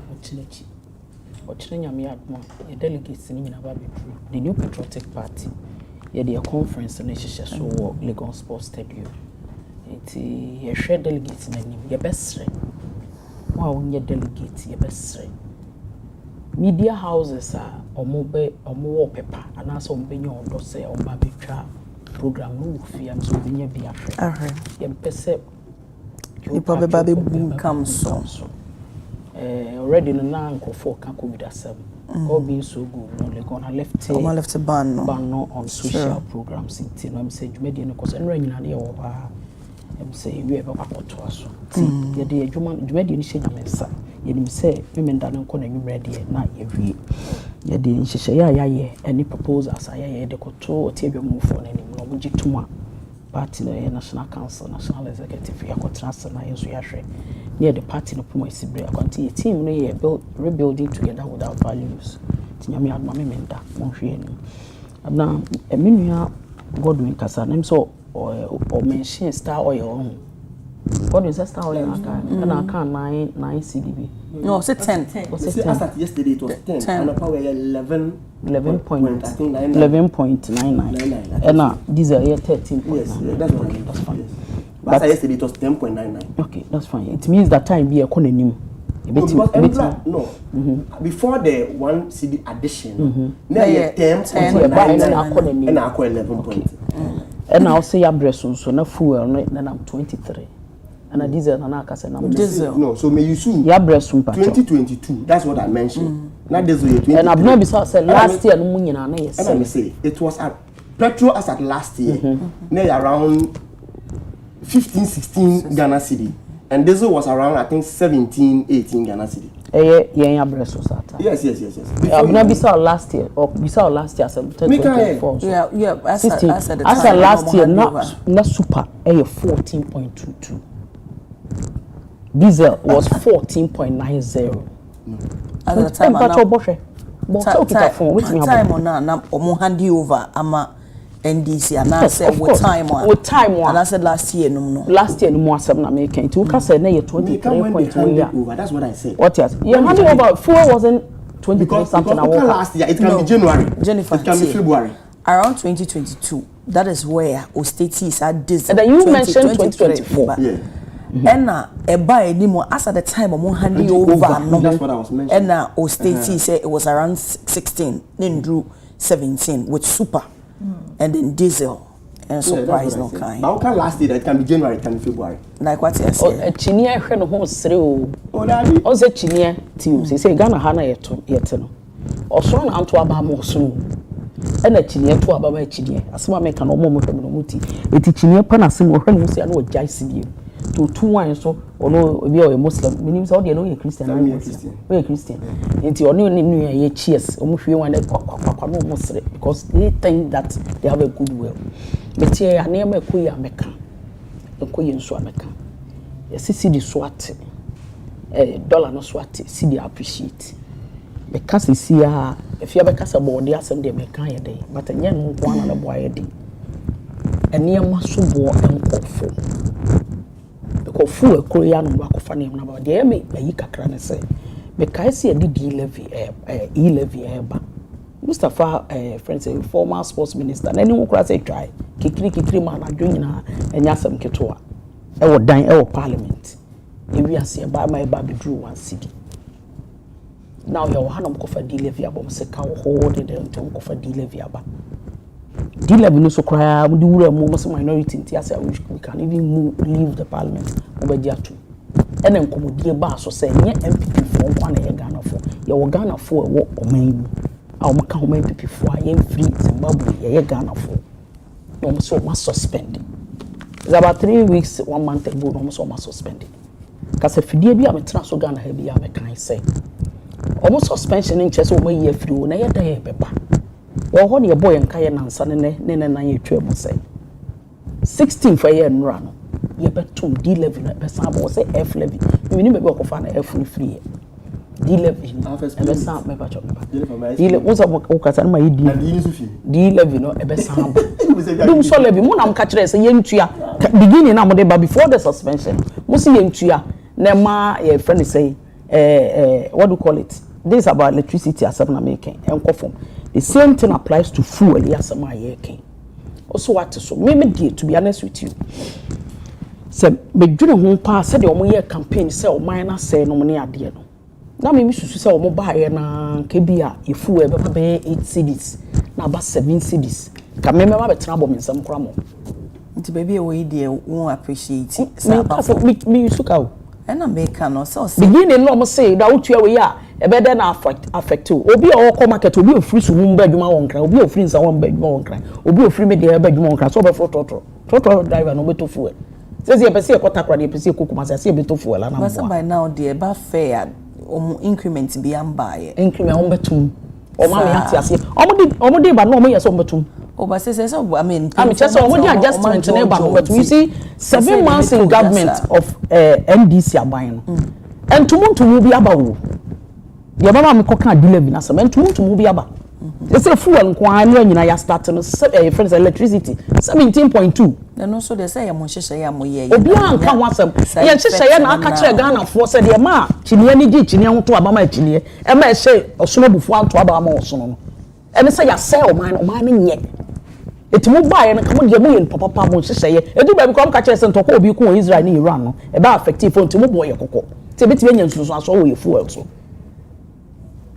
ochine nyame adoma e delegates ni nyina ba betru the new patriotic party ye the conference na hihye so Lagos Sports Stadium enti ye share delegates na nim ye besre wa wonye delegate ye besre media houses are omo paper and also omo ondo say omo betwa program no fiam so binya bi ahwe ye pese you probably baby boom comes so already na nkofo ka covid asem all being so good no le gonna left ban no on social programs it no say jumedi no cause enra nyina de wo ba say we ebe kwakoto aso ye de jumedi ni hye nyamesa yenim say memenda no nkɔ na nwumre de na yewie ye de nhyehyɛ ya ye any proposals ya de koto otiebemufo na nim no mugituma party na national council national executive ya kotrasa na yeso ya hwɛ near the party no pomo isibre akwanti ye team no ye rebuilding together with our values tinyame adma memenda monhwe ni na emenua Godwin kasa nem so o mention star oil what is star oil and I can 9 CDB no say 10 was it as yesterday it was 10 and power 11 point I think 11.99 and now these are 13. Yes, that's fine. But yesterday it was 10.99. Okay, that's fine. It means that time be a economy. Before the 1 CD addition, now you 10.99 and I call 11. And I'll say your breast so na fuel then I'm 23. And a diesel na ka say na diesel. No, so may you soon. Your breast 2022. That's what I mentioned. Not this way 20. And I've not been say last year no nyina na yes. And I say it was at petrol as at last year. Now around 15-16 Ghana cedi. And diesel was around I think 17-18 Ghana cedi. Your breast was at. Yes. I've not been last year or before last year 2024. Yeah. As last year not super 14.22. Diesel was 14.90. At the time on now hand you over ama NDC and I said with time and I said last year no more some na make it you can say na 23.1 that's what I said. What yes you handing over fuel wasn't 23 something last year it can be January, Jennifer, it can be February around 2022 that is where Ostate is at this and then you mentioned 2024 and eba anymore as at the time of handing over no that's what I was mentioning and Ostate said it was around 16 then drew 17 with super and then diesel and surprise no kind. But okay last year it can be January, it can be February. Like what you say? Oh, chinia hwe no ho sere o. Oh daddy. O se chinia ti say Ghana ha na yete no. Oso na anto aba ma oso no. E na chinia to aba ma chinia. Asema me ka no mo hwe no muti. Eti chinia pa na asem hwe no se na o jai sibie. To 2 so ono obi o Muslim. Meaning say o de no ye Christian na ye Christian. Enti ono ni ye cheers. O mo hwe wan na kwakwa no mo sere because they think that they have a good will. But ya na me ko ya meka. Ko ye nso ameka. Yes cedi swat. Dollar no swat cedi appreciate. Because see ya if you beka say board asem de meka ye dey but nya no kwa na bo aye dey. Ene ma so bo enkofo. Because full Korea no bakofa na na ba de me ayi kakra ne say because see the levy eba Mustafa friends former sports minister na ni wo kura say try kikiri man adwen na enya asem keto a e wo dan e wo parliament e wi ase ba ma e ba bedru 1 cedi now you will have for D-levy about say cow hold it until for D-levy about D-levy no so cry we do a moment minority in Tiasa we can even leave the parliament over there too. And then come dear boss or say yeah MPP for one a Ghana for your Ghana for what or main our Macau MPP for I am free Zimbabwe a Ghana for no so must suspend. It's about 3 weeks 1 month ago no so must suspend. Because if you be a transfer Ghana heavy I can say almost suspension in chess over year free na ya day beba. Well when your boy and Kaya Nansa ne na ye twem say 16 for year run. You better D-levy na besa abo say F levy. You need me go for na F free. D-levy. Besa me ba chop me ba. D-levy wo say wo kasa na ma yi D-levy no besa abo. Dum so levy mo na am ka kire say yentua beginning na mo de ba before the suspension. Mo say yentua na ma your friend say what do you call it? This is about electricity as na making enko form. The same thing applies to fuel as ma yeke. Also what so me to be honest with you. Se me dwene ho pa se de omo ye campaign se o man na se no ne ade no na me susu se omo ba ye na ke bia efu e be ba be 8 cedis na ba 7 cedis ka me ma be tena bo me nsam kra mo nti baby e wo yi de won appreciate sa ba me suka o na me ka no so beginning no mo say da otua we ya e be de na affect obi o ko market obi o free so mu ba adwuma won kra obi o free nsa won ba adwuma won kra obi o free me de ba adwuma won kra so be for toto driver no beto fuel. Says you pese ekota kra de pese kokuma say be to fuel na mo. By now the ba fair increment bi am buy. Increment on betum. O ma me ati ase. Omo de ba no mo yes on betum. O ba say so I mean just omo de adjustment na ba no betum. You see 7 months in government of NDC aban no. Entumuntu bi aba wo. De ba ma me koka D-levy na so entumuntu bi aba. They say fuel nkwanya nyina ya start no friends electricity 17.2. Then also they say am hyehyɛ am ye. Obi anka ho asem. Ye hyehyɛ na aka kire Ghana fo say de ma chinie ni gi chinie ho to aba ma chinie. E ma hye osono bufu anto aba ma osono no. Ene say ya say o man ne nye. Etimu ba ye no kamo de mu ye papa mo hyehyɛ. Edu ba bi kom ka kire se ntoko obi ku Israel ni Iran no. E ba affect fo ntemu bo ye kokko. Te beti enya nsusu aso wo ye fuel so.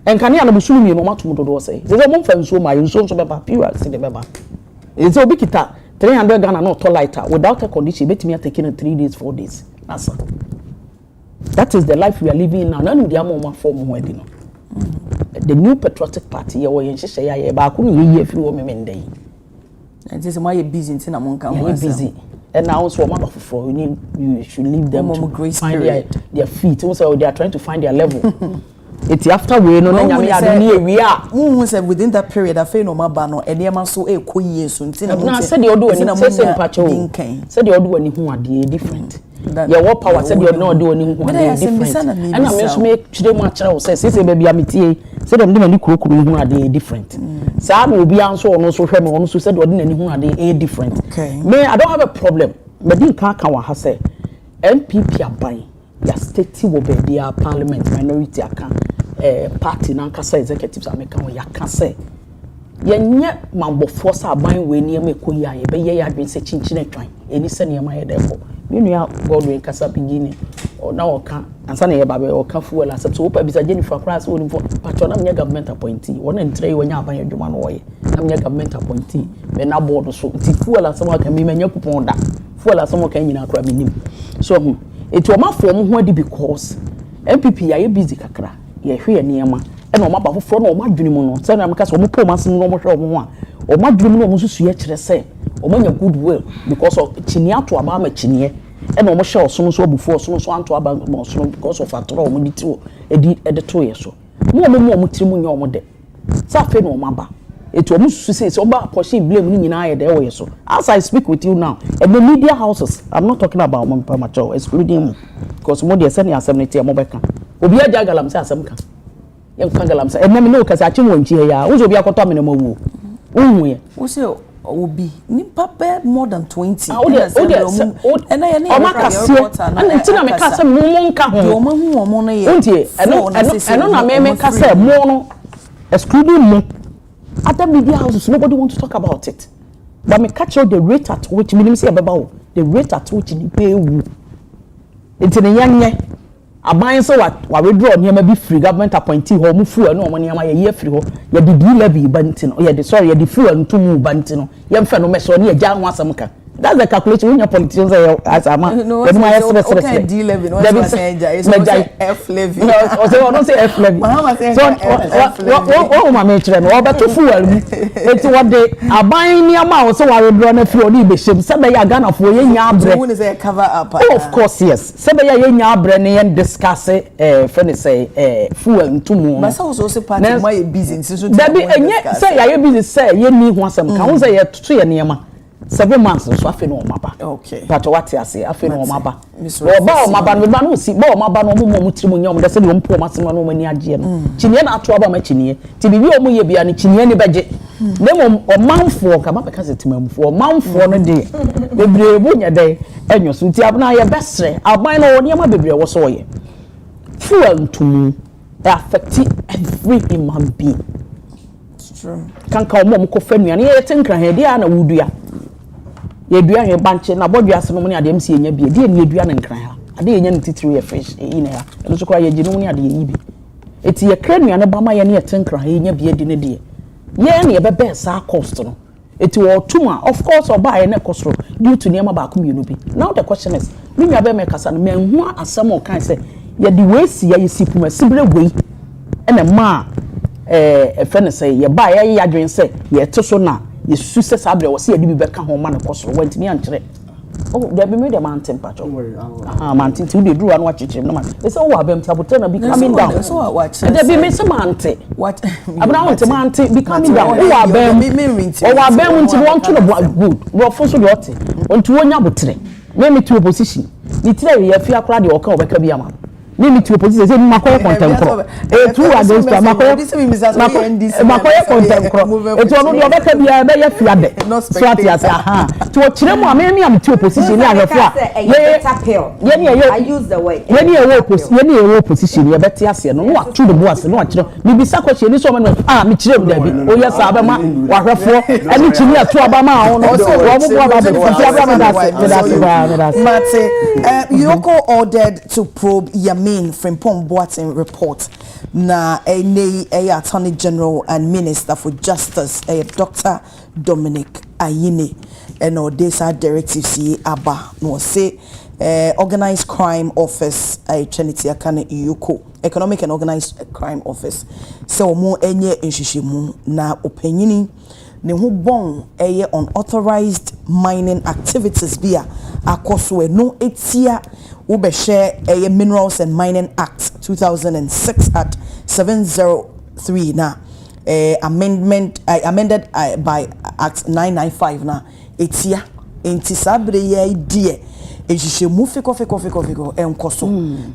Enkania na busulu mi no matum dodo say. Ze mo mfa nsuo ma ye nsuo so beba pure se de beba. Eze obi kita 300 Ghana no to lighter without a condition betimi taking 3 days 4 days. That is the life we are living now. Nanu dia mo ma form ho adi no. The new patriotic party ye wo ye nhyehyɛ ya ba ko ni ye firi wo memende yi. And say my busy nti na mo nka ho busy. And now so ma bafoforo you should leave them to find their feet. So they are trying to find their level. It's after we no na nyame adu we are who say within that period afa no maba no enema so e koyie so ntina na say the odo ani say mpacho say the odo ani hu ade different your what power say the odo ani hu ade different and am so me chire mu akere say baby ametie say dem dem ani kurokuru hu ade different say na obi an so ono so hwe me ono so say the odo ani hu ade different me I don't have a problem me din kan wa ha say MPP aban ya state wo be dia parliament minority aka party na nkasa executives ameka wo yaka say yenye mambofo sa aban we ni em ekoyi aye be ye adwen se chinchine atwan eni se ne ma ye defo menua Godwin kasa beginning na oka ansa na ye ba be oka fuel accept so opa bisa Jennifer Cross woni for patron na me government appointee wona ntre wonya aban adwuma no wo ye na me government appointee me na board so ti fuel asem aka me manya kupon da fuel asem aka nyina kra me nim so it will ma form ho adi because MPP ya ye busy kakra ye hwe niema e na o ma ba foforo na o ma dwene mu no say na meka so o mo pom asem no o mo hwe o mo a o ma dwene mu no o mo susu ye kire say o ma nya good will because of chinie ato aba ma chinie e na o mo hwe osono so obufu osono so anto aba ma osono because of atoro o mo diti o edi to ye so mo tiri mu nya o mo de sa fe na o ma ba eto o mo susu say o ba portion blame ni nyina ye de o ye so as I speak with you now and the media houses I'm not talking about my premature excluding me because mo de say na assemblity mo beka obi aja galam say asem ka ye kan galam say enna me no kasa achi mo nchi ya wo obi akoto me no mo wu wo ye wo say obi ni papa more than 20 and I o makase and ntina me ka say mo nka ho o ma hu o mo no ye untie eno na me ka say mo no excluding mo other media houses nobody want to talk about it but me catch out the rate at which me say ababa the rate at which ni pay wu enti ne yanye aban so wa withdraw niam bi free government appointee ho mu fuel no niam ye free ho ye di levy banti no ye di sorry ye di fuel ntumu banti no ye mfa no meso ne ye ja ho asem ka. That's the calculation when your politicians say as a man. No, okay, D levy. No, it's F levy. No, don't say F levy. So what my mention? What about fuel? It's what they are buying near mouse. So I will run a few only bishop. Somebody are gonna for ye yabre. When is a cover up? Oh, of course, yes. Somebody are ye yabre and discuss friend say fuel to moon. But also part of my business. That be and yet say I business say ye need one some. Can say ye 3 near 7 months so afi no maba. Okay. But what you say afi no maba. Ba o maba no ba no si ba o maba no mo tiri mo nyom de se de mpo masema no mani agye no. Chinie na ato aba ma chinie. Ti bibi o mo ye bia no chinie ni beje. Dem o manfo ka ma peka se timamfo. O manfo no de bebre bu nya de enyo so ti abna ye besre. Aban no oni ma bebre wo so ye. Fuel ntumu affect every human being. It's true. Kan ka o mo ko fanuan ye tenkra he dia na wudua. Yedua he banche na bodua asem mu ne ade msi enya bie de ne yedua ne nkran ha ade enya ne titiri ye fresh ina ha no so kwa ye ginu ne ade yi bi eti ye kranua ne bama ye ne yetenkran ha enya bie de ne de ye ne ye bebe sa cost no eti wo tuma of course oba ye ne kosoro due to niam ba akomienu bi. Now the question is me nua be me kasa no me hu asem o kan say ye de we si ye sipuma sibre we ene ma friend say ye ba ye adwen say ye to so na Yesu se sabre wo se yedi bi beka ho ma ne kosoro wantimi ankere. Oh, there be me the mountain patch. Mountain ti dey duru anu achichim no man. They say wo abem ti abotre na be coming down. So what? There be me se mountain. What? Abna want mountain be coming down. Wo abem. Wo abem nti won to no good. Wo fo so de ote. Onti wonya abotre. Me to opposition. Ni tire ye fi akra de o ka obeka bi ama. Me to opposition say makoye contemporary. True against makoye contemporary. Eto no de obeka bia be ye fiade. So ati ase aha. To kire mu amemi am to opposition ni ahefo a. I use the way. Ye ni ewo opposition ye beti ase no wa to the boss no wa kire. Bi bisa question ni so me me kire mu da bi. O yes abema wa hwefo. Ani chini ato abama ho no. Wo mo aba be fiti abama da se. Mate, Yoko ordered to probe Yamin Frimpong Boateng report. Na Attorney General and Minister for Justice, Dr. Dominic Ayine, and Odessa Directive C Aba no say Organized Crime Office, Trinity Akane Yoko, Economic and Organized Crime Office. So mo enye nshishimu na opinioni ne ho bon unauthorized mining activities bia akoso no etia wo be share Minerals and Mining Act 2006 at 703 na amended by Act 995 na etia enti sabre ye die ehihye mu fiko enkoso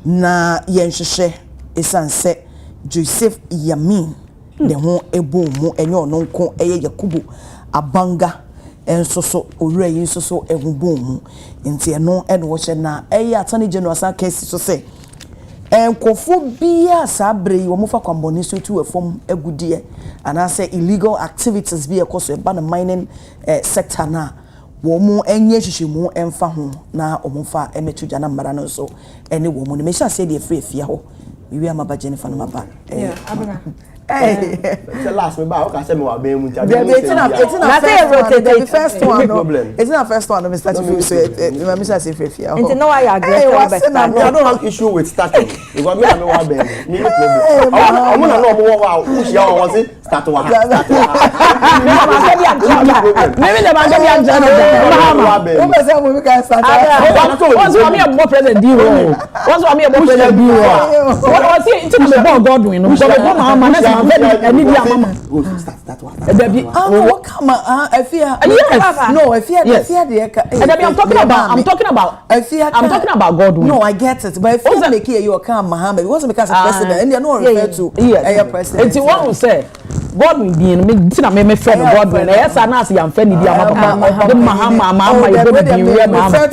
na ye nhihye esanse Joseph Yamin ne ho ebo mu enyo no nko Yakubu Abanga ensoso owura yi nsoso ehubon mu enti eno wo hye na Attorney General sa case so say enkofo bia sabre yi wo mufa kwamboni so tu efom agudie ana say illegal activities bia ekoso eba na mining sector na wo mu enye hwehwemu emfa ho na omfa emetuja na mara no so ene wo mu ne me sha say de free ho wi ama ba Jennifer no maba abana. Hey, the last me ba o ka say me wa be mu ntia. It's the first one. It's not first one. Mr. Chifu say Mr. Sefefia. Into no I agree. I don't have issue with starting. Because me na me wa be. Me no problem. I want to know more wa who share wa say start wa. Maybe the man dey anja. Who be say we can start. What's for me about president D. What's for me about president D. What was it to the board Godwin? No. So go mama I need your mama. That one. What come I fear. No, I fear I'm talking about Godwin. No, I get it. But if you make here you are calm Muhammad, it wasn't because of president and you're not referred to president. It's what we say. Godwin being me tina me friend Godwin. Yes, I know see am friend di mama. Mama you go be where mama.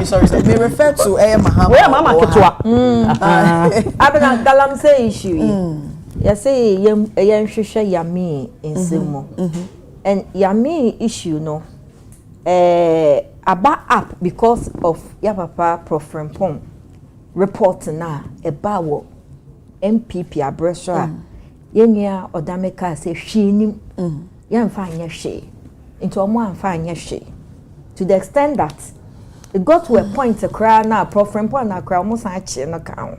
Sorry. Me refer to Muhammad. Where mama ketwa. Abena dalam say issue. You say yam hwehwe Yami Nsroma. And Yami issue no about up because of ya papa Prof Frimpong report na eba wo MPP abreso a yenua odameka say hwenim yemfa anya hwe into omo amfa anya hwe to the extent that it got to a point to cry na profempo na cry almost achi no kan.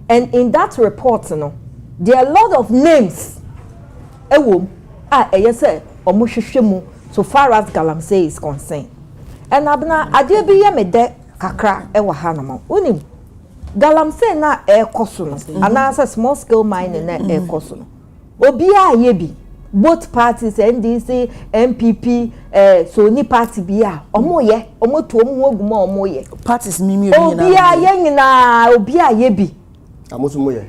And in that report no there are a lot of names ewo say omo hwehwe mu so far as Galamsey is concerned. And abna ade bi ye me de kakra ewa ha no unim Galamsey na ekoso no anasa small scale mining na ekoso no obi a ye bi both parties NDC MPP so ni party bi a omo ye omo to omo oguma omo ye parties mimi obi na obi a ye nyina obi a ye bi amoso mo ye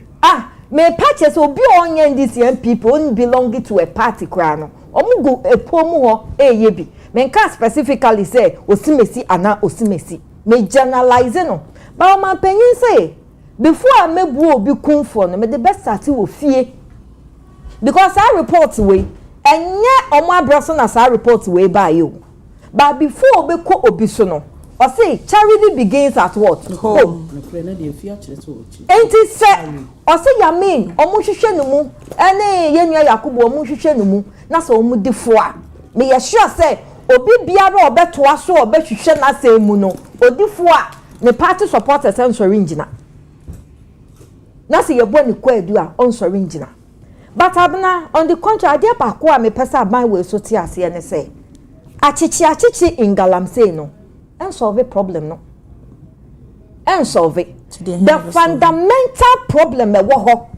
me parties obi onye NDC MPP on belong to a party kra no omo go epomu ho ye bi me can specifically say osimesi ana osimesi me generalize no but my penyin say before I mebu obi kunfo no me the best start wo fie because I report we enye omo abroso na sa report we by you but before obi ko obi so no o say charity begins at what home enti say o say ya mean omo hwehwe no mu ene yenua yakubu omo hwehwe no mu na so omo difo a me ye sure say obi biara obetoa so obehwehwe na say mu no odifo a ne party supporters and sorry ngina na say ye bo ni kwadu a on sorry ngina but abna on the contrary dia ba ko a me pesa ban we so ti ase ne say achichi in Galamsey no and solve a problem no and solve it the fundamental problem e wo ho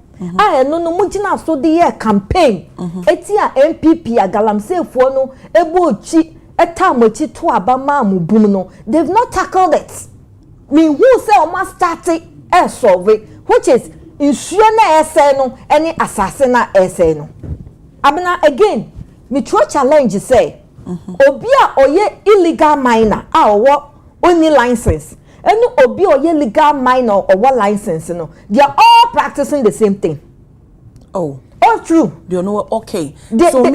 no mu gina so the year campaign eti a MPP a Galamsey fo no ebo chi etamochi to abama mu bum no they've not tackled it me who say o must start it and solve it which is insuo na ese no any assassin na ese no abna again me true challenge say obi a oye illegal miner a owo only license and obi oye legal miner or what license no they are all practicing the same thing. Oh true. You know okay. They are all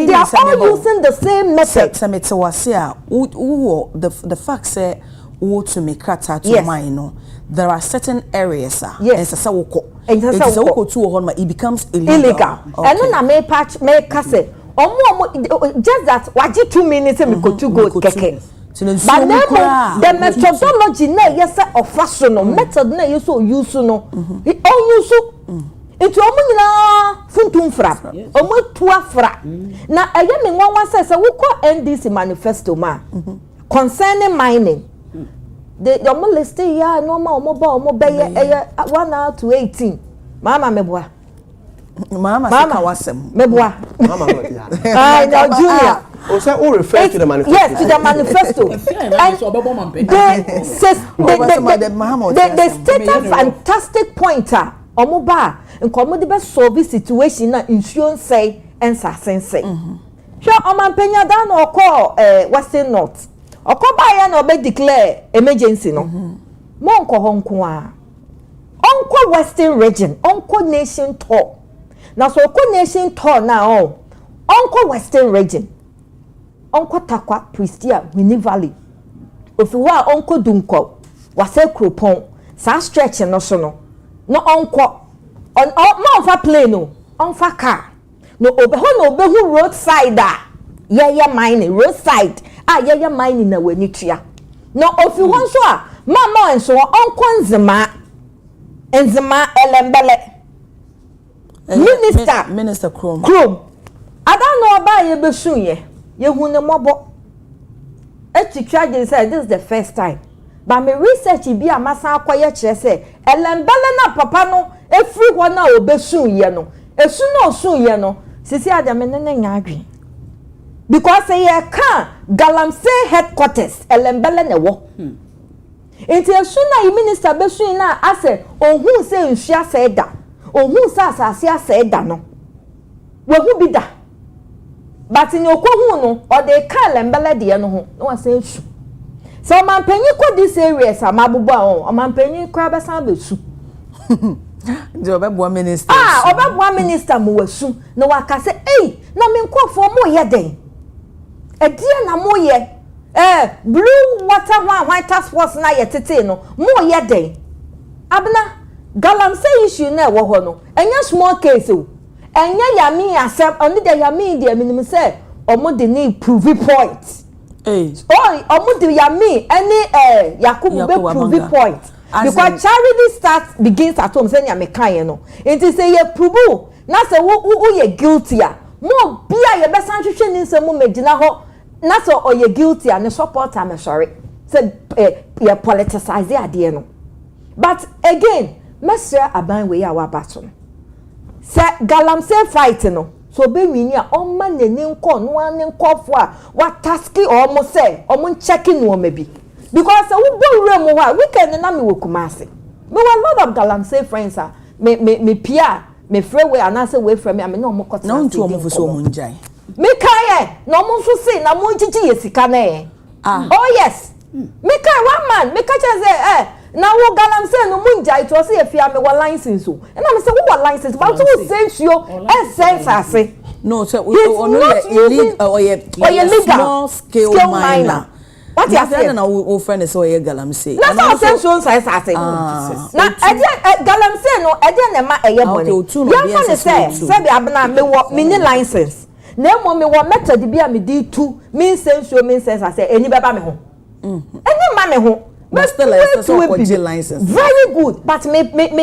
using the same method. The fact say to make kata to mine no there are certain areas yes it becomes illegal. And na me patch me kase just that waji 2 minutes me go to go keke but the methodology na yes of fashion no method na you so use no use into omo nyina funtum fra omo tua fra na eye me nwanwa say we call NDC manifesto ma concerning mining the omo list ya no ma omo ba omo be 1 to 18 mama meboa mama wasem meboa mama no junior o say o refer to the manifesto yes to the manifesto they state a fantastic pointer omo ba nkomo de be solve situation na insurance say ensa sense sure omampenya dan okọ Western North okọ ba ya na obe declare emergency no mo nko honko a onko Western region onko nation tour na so onko nation tour na onko Western region onko Takwa Pristia Winnie Valley ofiwa onko Dunko wase Kropon sa stretch no so no onko on fa plane no on fa car no obehu roadside yeah mining roadside yeah mining na wani tua no ofi won so a mama enso onko nzema elembele minister Chrome I don't know about ye besun ye hu ne mobo etitwa je say this is the first time but me research bi amasa akoye kire say elembele na papa no efri ho na obesun ye no esu na osun ye no sisi adame ne nya adwen because ye can Galamsey headquarters elembele ne wo enti esu na minister besun na ase ohun se nhua se da ohun sa asase ase da no we hu bi da but ni okohu no o de kan elembele de no ho no ase esu so mampanyi ko this areas amabubu a mampanyi kra besan besu the obeboa minister obeboa minister mo wasu na waka say na me nkofo mo ye den edie na mo ye blue water white task force na ye tete no mo ye den abna galamsey issue na wo ho no enya small case o enya yami asem oni de yami de minim say omo de ne prove point omo de yami any Yakubu be prove point because charity begins at home say nyame kan no enti say ye prove na say wo ye guilty a mo bia ye be san hwehwe ni nsem mo magina ho na say o ye guilty a ne support am sorry say ye politicize ade no but again mesra aban we ya wa bato se galamsey fight no so be wini a on ma nani nko no an nkofo a wa taski o mo say o mo check no ma bi because we bo rem ho weekend na me wokumase me a lot of galamsey friends are me pia me free we anase we free me am no mo kota na ntu o mo fo so mo njai me kai no mo so say na mo gigi yesika na oh yes me kai one man me ka say na wo galamsey no munja it was e fia me wa license so and am say wo license but wo sense yo sense ase no so illegal small scale miner what you say na wo friend is so galamsey na so sense so sense ase na galamsey no na ma boni ya fa ne say be abna me ni license na mo me wo method bia me di tu me sense ase eni beba me ho eni ma me ho but still license very good but me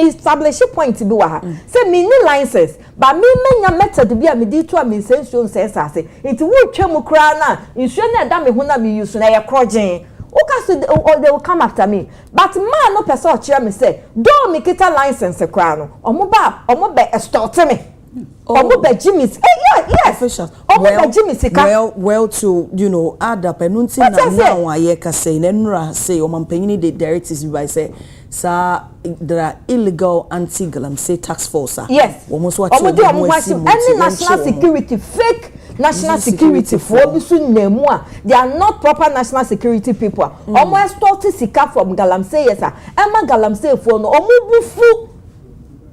establish a point to be wa say me ni license but me menya method bia me di to am sense ase it wo twam kra na insure na da me ho na me use na ye krogen they will come after me but man no person kire me say do me kita license kra no omo be extort me omo be jimis yes officials omo be jimis ka well to add up enunti na now aye ka say na nura say omampanyini the directives by say sa there are illegal anti-galamsey tax force yes omo so omo do omo any national security fake national security for bisu nemu a they are not proper national security people omo extort sika from galamsey yes ema galamsey for no omo bufu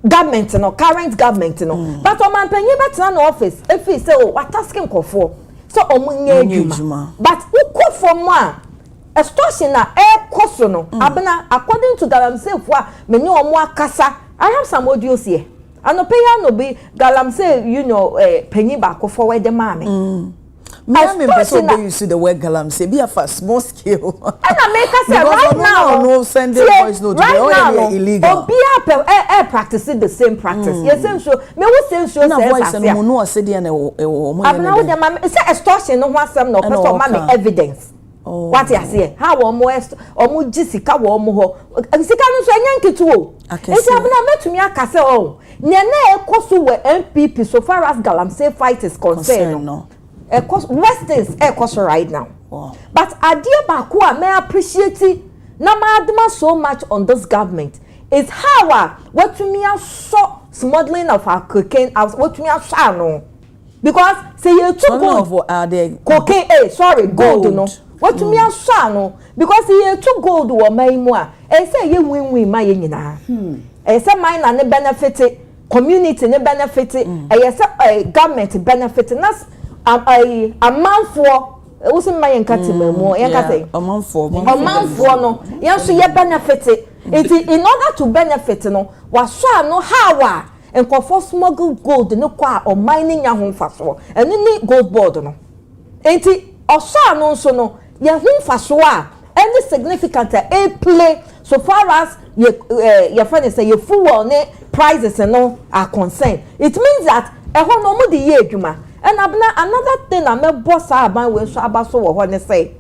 government no current government no but oman panyin betra no office if he say what asking kofo so omunye adwuma but ukofo mo a extortion na koso no abena according to galamsey fo a meni omo akasa I have some audios here anopeya no be galamsey panyin ba kofo we de mame me person dey use the word galamsey be a for small scale and I make us say right now no send the voice note they all illegal obi practicing the same practice yes so me wo sense so na voice no no say dey na o mo abna wo dem say extortion no ho asem no person ma evidence what you say how omo jisika wo omo ho sika no so enya nkitu o esi abna metumi akase o ne na ekoso we MPP so far as galamsey fight is concerned no Western's right now. Wow. But idea baku may appreciate na madma so much on this government is how what to me so smuggling of our cocaine out what to me no because say you took gold cocaine gold no what to me no because you took gold or my more and say you win my nyina and say mine and the benefit community ne benefit and government benefit nas a man for also my encatement no yes so you benefit it in order to benefit no was no how and for smuggle gold no kwa or mining ya home faso and ni gold board no enti oso no so no ya home faso any significant a play so far as your friend say your full ne prices no are concerned it means that e ho no mo de ye adwuma. And another thing I me boss aban we so abaso wo ho ne say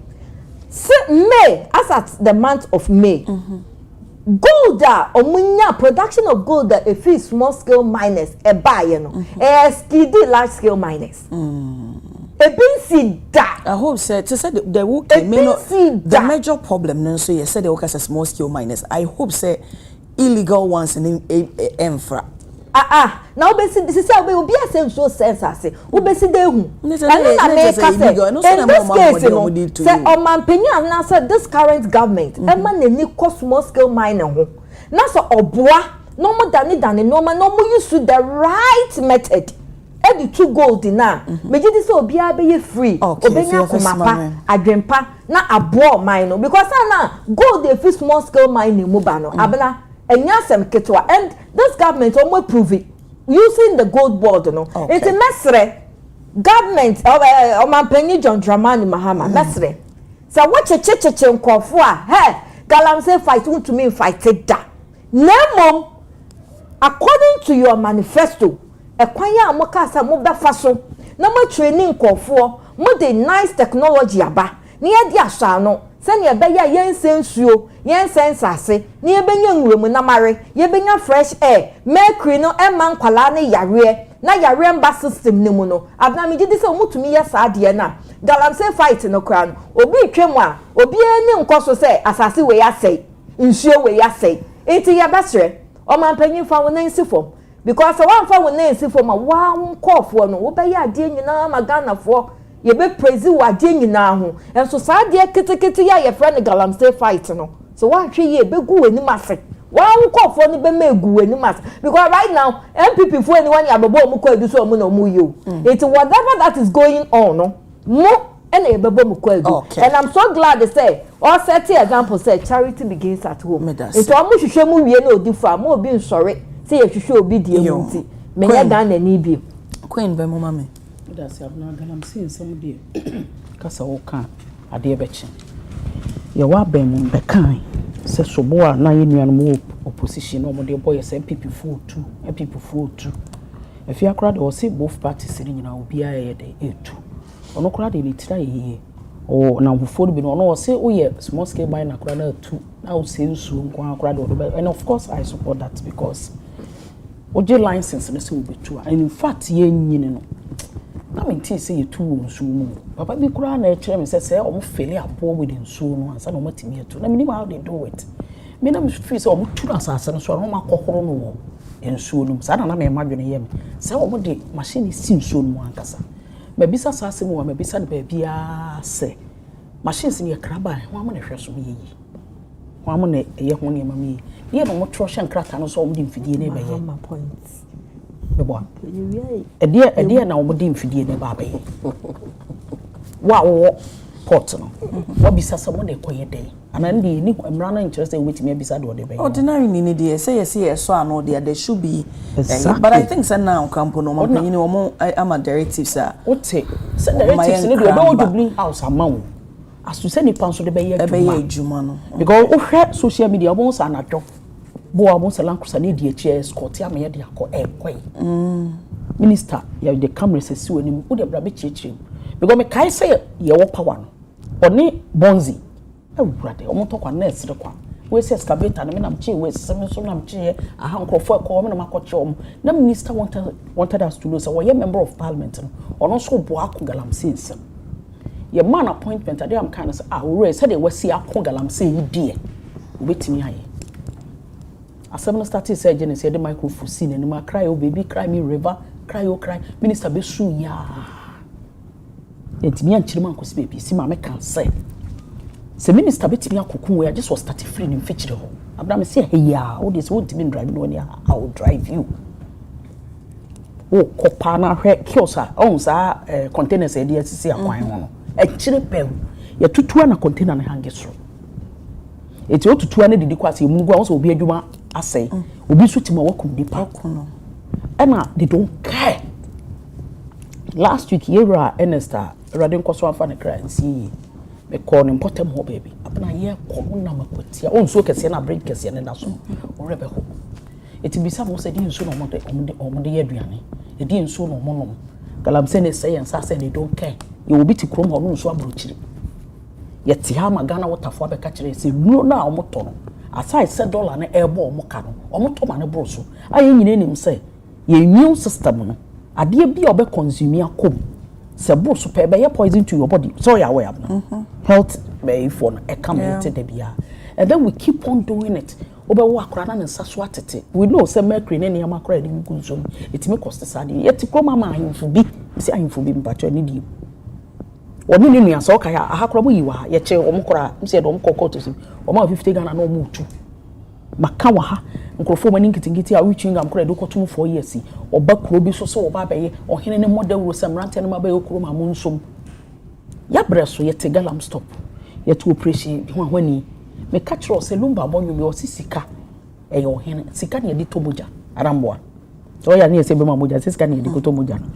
May as at the month of May gold omunya production of gold a few small scale miners e buy no skd large scale miners e bin see that I hope said to say the work the major problem no so you said the workers small scale miners I hope say illegal ones in infra now be see this is how we be a sense so sense ase we be see dey hu and na make us say in this case no say o man penya na say this current government e ma na ni small scale mining ho na so oboa no mo dane no ma no mo use the right method e di to gold na me ji di say obi a be free obenya komapa adwempa na aboa mine no because na gold dey fit small scale mining mo ba no abena enyasem ketwa, and this government almost prove it using the gold board no. It's a mesre government Omampenyi John Dramani Mahama mesre. So what checheche nkofo a hey galamsey fight want to mean fight it da. Nemo according to your manifesto ekwanya amoka sa mo befa so na mo training nkofo mo de nice technology aba na ye di asa no se ne be ya yensensuo yensensase na ye benya nwuremu na mare ye benya fresh air mercury no e man kwala ne yare na yare mba system ne mu no abna me gidi se omutumi ye sa de na galamsey fight no kra no obi twemu a obi eni nkoso se asase we ya sei nsuo we ya sei enti ya besre Omampenyi fa wo nansi fom because one fa wo nansi fom a wa nkofo no wo be ya de nyina magana fo ye be praise wa de nyina ho enso sa de ketekete ya ye friend galamsey fight no so wa hwe ye be gu wani mase wa nkofo no be megu wani mase because right now MPP fo anyone ya bebo mu kwa eduso mu na mu yo it whatever that is going on no mo and a bebo kwa edu and I'm so glad to say or set example say charity begins at home it's almost hwehwe mu wie na odifa mo obi nsore say ye hwehwe obi die mu nti menya dan na ni bi Queen be mo mame that's abna galamsey nsam die kasa wo kan ade beche ye wa ben mu be kan se sobo a na ye nuan mu opposition no mo de boy say people 42 if you akra de o say both parties ni nyina obi a ye de etu ono kra de ni tira ye o na mfofo bi no ono say o ye small scale buy na kra na tu na o say nsu nko akra de o and of course I support that because oje license no say obetu and in fact ye nyine no na me tin say ye tu nsu mu papa bi kra na e kire me say o mo fele abo with nsu no ansa na o matimi etu na me ni how they do it me na me feel say o mo tu asase no so no makohoro no wo nsu no sa na me madwene ye me say o mo de machine si nsu no ankasa mabisa sase mu wa mabisa de bia se machines ni kraba ho am na hweso ye yi ho am na ye ho ne mama yi ye no mo tro hye nkrata no so o mo di mfidie ne be ye points bebo ede na o mo di mfidie ne ba be ye wa wo pot no wa bisa se mo de koye den ana ndi ni emra na interest e wetimi bisa de o de be ordinary ni dey say yes so ano there should be but I think say now campo no Omampenyi no mo am directives a ote say directives ni do be dubli house amawo asu say ni panso de be ye adwuma no because o hwe social media mo sa na do bo a mo sa lankusa na di echi escort ya me ye de akọ ekoi minister ya de camera se si wani o de bra be chichiri because me kai say ye wo power no oni bonzi ewurade o mo to kwa nurse de kwa we say excavator na me na mchi we se me so na mchi aha nkrofo ekọ me na makoche om na minister wanted us to know say we member of parliament no ono so bo akọ galamsey nsem ye man appointment ade am kind say we say they wasi akọ galamsey yi die obetimi aye asem no started say Genesis the microphone scene and ma cry oh baby cry me river cry oh cry minister be su ya etimi anchiri man ko se baby si ma me kan say se minister betimi akokun we just was start free in feature ho Abraham say hey ya all this won't be drive no I will drive you o kopa na hwe kiosa on sa containers e dey sisi akwan ho no e kire pew ya tutua na container na hange so eti o tutua na didi kwase mungu a so obi adwuma asai obi so tima wakum dipa no ena they don't care last week yera Ernesta radin kwaso afa na kransi me call him potem ho baby abna ye ko na makotia on so kese na break kese na so o rebe ho eti bisa mo se di nso no omode ye aduane e di nso no mo no galamsey ne say ensa say they don't care ye obi ti krom ho no nso abrochiri ye ti ha magana waterfo abeka kire se nuo na omoto no aside say dollar na ebo omoka no omoto ma ne bro so aye nyine nim say ye immune system no ade bi obe consume akom se bro so pe be ye poison to your body so you aware health be for no e come into the bia and then we keep on doing it obe wo akora na nsa so atete we know say mercury na ne amakora de gugu no it me cost sade ye ti kroma ma ahimfo bi si ahimfo bi mpacho ni di oni ni nua so kaya ahakora bo yiwa ye che omkora mse de omkoko to sim oma 50 Ghana na omutu maka wa ha nkrofo mani nkitingiti a wichinga mkora de kotum 4 years oba kuro bi so oba beye ohene ne model wo samrante ne mabaye okuro ma munsom ya breso ye te galam stop ye to operation hwani me catch ro se lumba bonyo me osisika e yo hen sika ne de to moja aramboa so ya ne se be ma moja sika ne de to moja no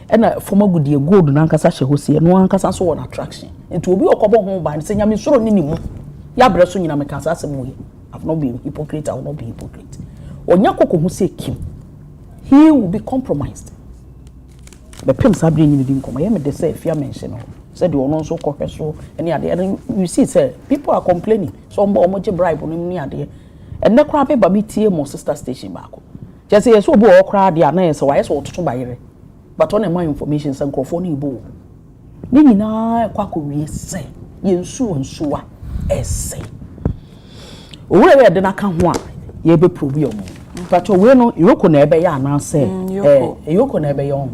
e na foma gudie gold na nkasa hye hosie no ankasa so won attraction enti obi okobo ho ba ne se nyame soro ne nimu ya bre so nyina me kasa asem wo I've not been hypocrite, I will not be hypocrite. Onyakoko who say Kim, he will be compromised. The pimp sabri ni di nkoma. Ye me de say if you mention said you no so so any ade. And you see say people are complaining. So omo bribe no ni ade. And na kra be ba me tie mo sister station back. Just say so bo okra ade na say why so toto bayere. But on my information say nkrofo ni bo. Ni nyina kwako wi say ye nsu a essay. Owura we de na ka ho a ye be probi omo but we no yoko na ebe ya na say yoko na ebe yo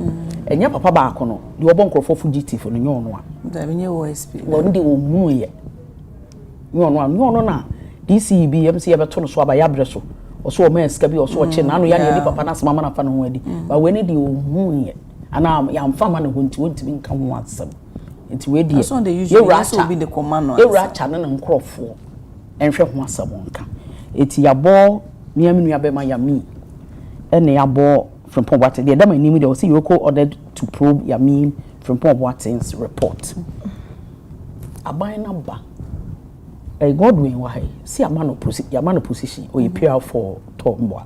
enya papa ba ko no de obo nkrofo fugiti fo no nyo no a da menye wo SP won de omu ye nyo no na DCB MC ye beto no so aba ya bre so oso o ma ska bi oso o che na no ya ne papa na asema na fa no ho adi but we ne de omu ye ana ya mfa ma no wonti bi nka ho asem enti we di so they usually also be the command e racha na nkrofo enhwe ho asabonka eti yabo miaminu abema yami ene yabo from Pombwate the dem animi they say Yoko ordered to probe Yami from Pombwate's report aban na ba Godwin wa hai see amano position o prepare for Tombwa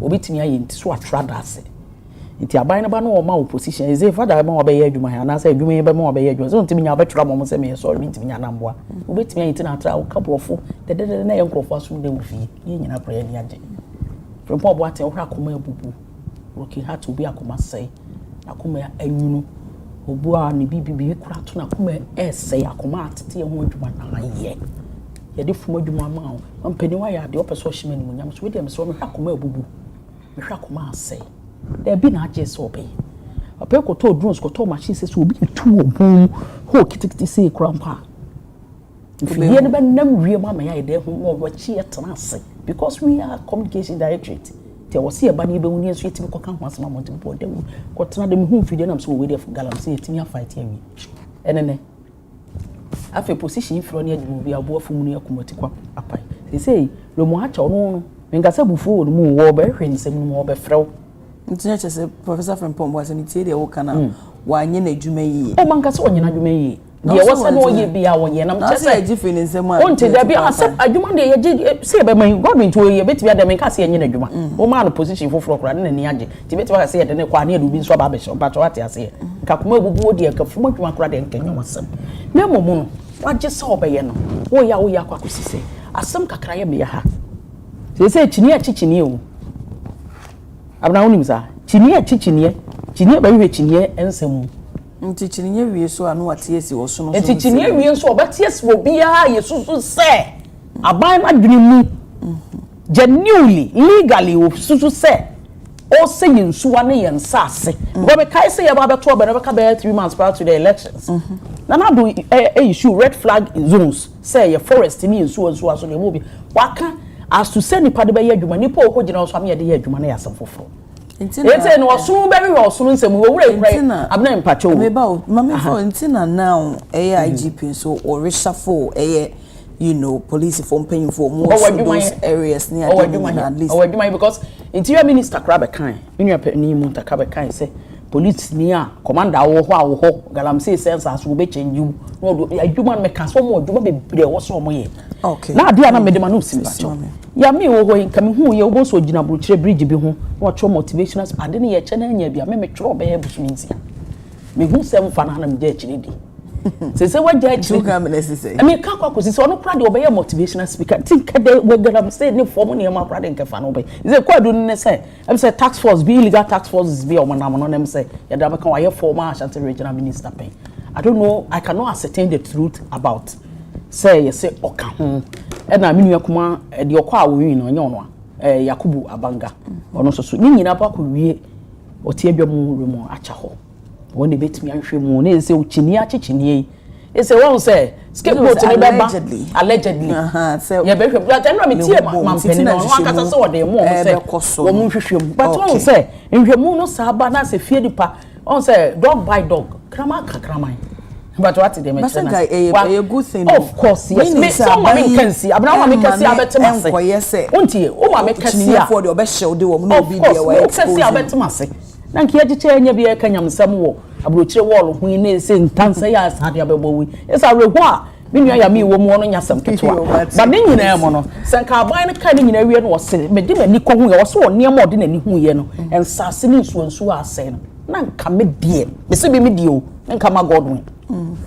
obitimi aye ntiso atrada ase nti aban na ba no ma opposition is if father ma obeya adwuma ha na say adwuma ye ba ma obeya adwuma so ntimi nya betwra mo se me sorry ntimi nya na mboa obetimi ayi tina atra kabrofo de na ye nkrofo asum de ofie ye nyina prayer ni age from Paul Boate ohra akoma abubu working hard to be akoma sei akoma anwunu obu a ne bibibi kura to na akoma sei akoma atete ho adwuma na ye ye de fuma adwuma ma o mpani wa ya de opeso hye mani munyam so we de me so me akoma abubu me hwa akoma sei there be na age so be ope ko to drones ko to machine se so obi tu obun ho kitikiti se krampa fie ne ben nam wie ma ya ide ho mo wachi etana ase because we are communication directorate te wose e ba ne be woni enso yetimi ko kan ho asema mo tempo de ko tena de me hu fie nam so we dey for galam se yetimi fight ya wi enene afi position fro ne adwuma bi abo afu mu ne akomati kwa apai they say lo mo acha no menga se bufu no mu wo be hwe nsem no mo be frew ntinya chese professor from Pombwate ni tie de wo kana wa nye na adwuma yi o manka se onye na adwuma yi de wo se no ye bia wo ye nam chese agi fi ne nsem a onte da bia asep adwuma de ye se be man government wo ye betibia de menka se ye na adwuma o ma no position foforo kora na ni age ti betibia se ye de ne kwa na edu bi nso ba be so ba to ate ase nka kuma bubu odi ka fuma adwuma kora de nkenyo wasem na momu no waje se obeye no wo ya kwa kosise asem kakra ye me ya ha se chini o abna wonim sa chinie ba hwe chinie ensem nti chinie wie so anu atiesi wo so no nti chinie wie so obatiesi wo bia yesusu se aban madwene mu genuinely legally wo susu se o se yinsuwa ne yensase go be kai se ye ba beto be be ka be 3 months prior to the elections na do issue red flag zones say ye forest ni yinsuwa so ne mo bi waka as to say nipa de be ye adwuma nipa o ko gina so am ye de ye adwuma na ya sam foforo enti no osunu be we osunu nsem wo wura ikra abna mpacho me ba o mama for ntina now IGP so or reshuffle police for paying for more those areas near at least because interior minister krabe kan ni mu takabe kan say police near commander wo ho galamsey sense as wo be change you no adwuma me kan so mo adwuma be bre wo so mo ye okay na ade ana me de manu simbacho ya me wo ho nka me hu ye wo so gina buruchire bridge bi ho wo tro motivational ade ne ye che na anya bia me tro be busumintia me hu sem fa na na me je chire di se waja chire I mean ka kwa kusi so no kra de obeye motivational speaker think de we galamsey ne form ne ma kra de nka fa no be ze kwa do ne say em say tax force be illegal tax force be o manam no nem say ya da ka wa ye former Ashanti regional minister pen I don't know I cannot ascertain the truth about say you say oka ho e na menu akuma de okwa awowi no onye ono Yakubu Abanga ono so ni nyina ba ko wie otie dwom remo acha ho won betimi anhwe mu na ese uchini achichini ese won say scapegoat ni be ba allegedly say ye be hwe but enra me tie mampeni no akasa say ode mu say wo mu hwehwem but won say nhwemu no sa ba na say fie dipa on say dog by dog krama kakraman but what did they make? A good thing. Of course, yes. Me some me can see. Abna me can see abetema say. Unti, o ma me can see for the obesho de wo no be there we can see abetema say. Na nkia giche nya bia ka nyamsam wo abrochire wall hu ne say ntansa ya asade abebo wi. Esa rehu a me nua ya me wo mu no nyasam ketwa. Ba ne nyina mo no senka aban ne ka ne nyina wie no wo se me di mani ko hu ye wo so ne ma odi nani hu ye no ensase ne nsuansu ase no na nka me die me se bi me die o nka ma Godwin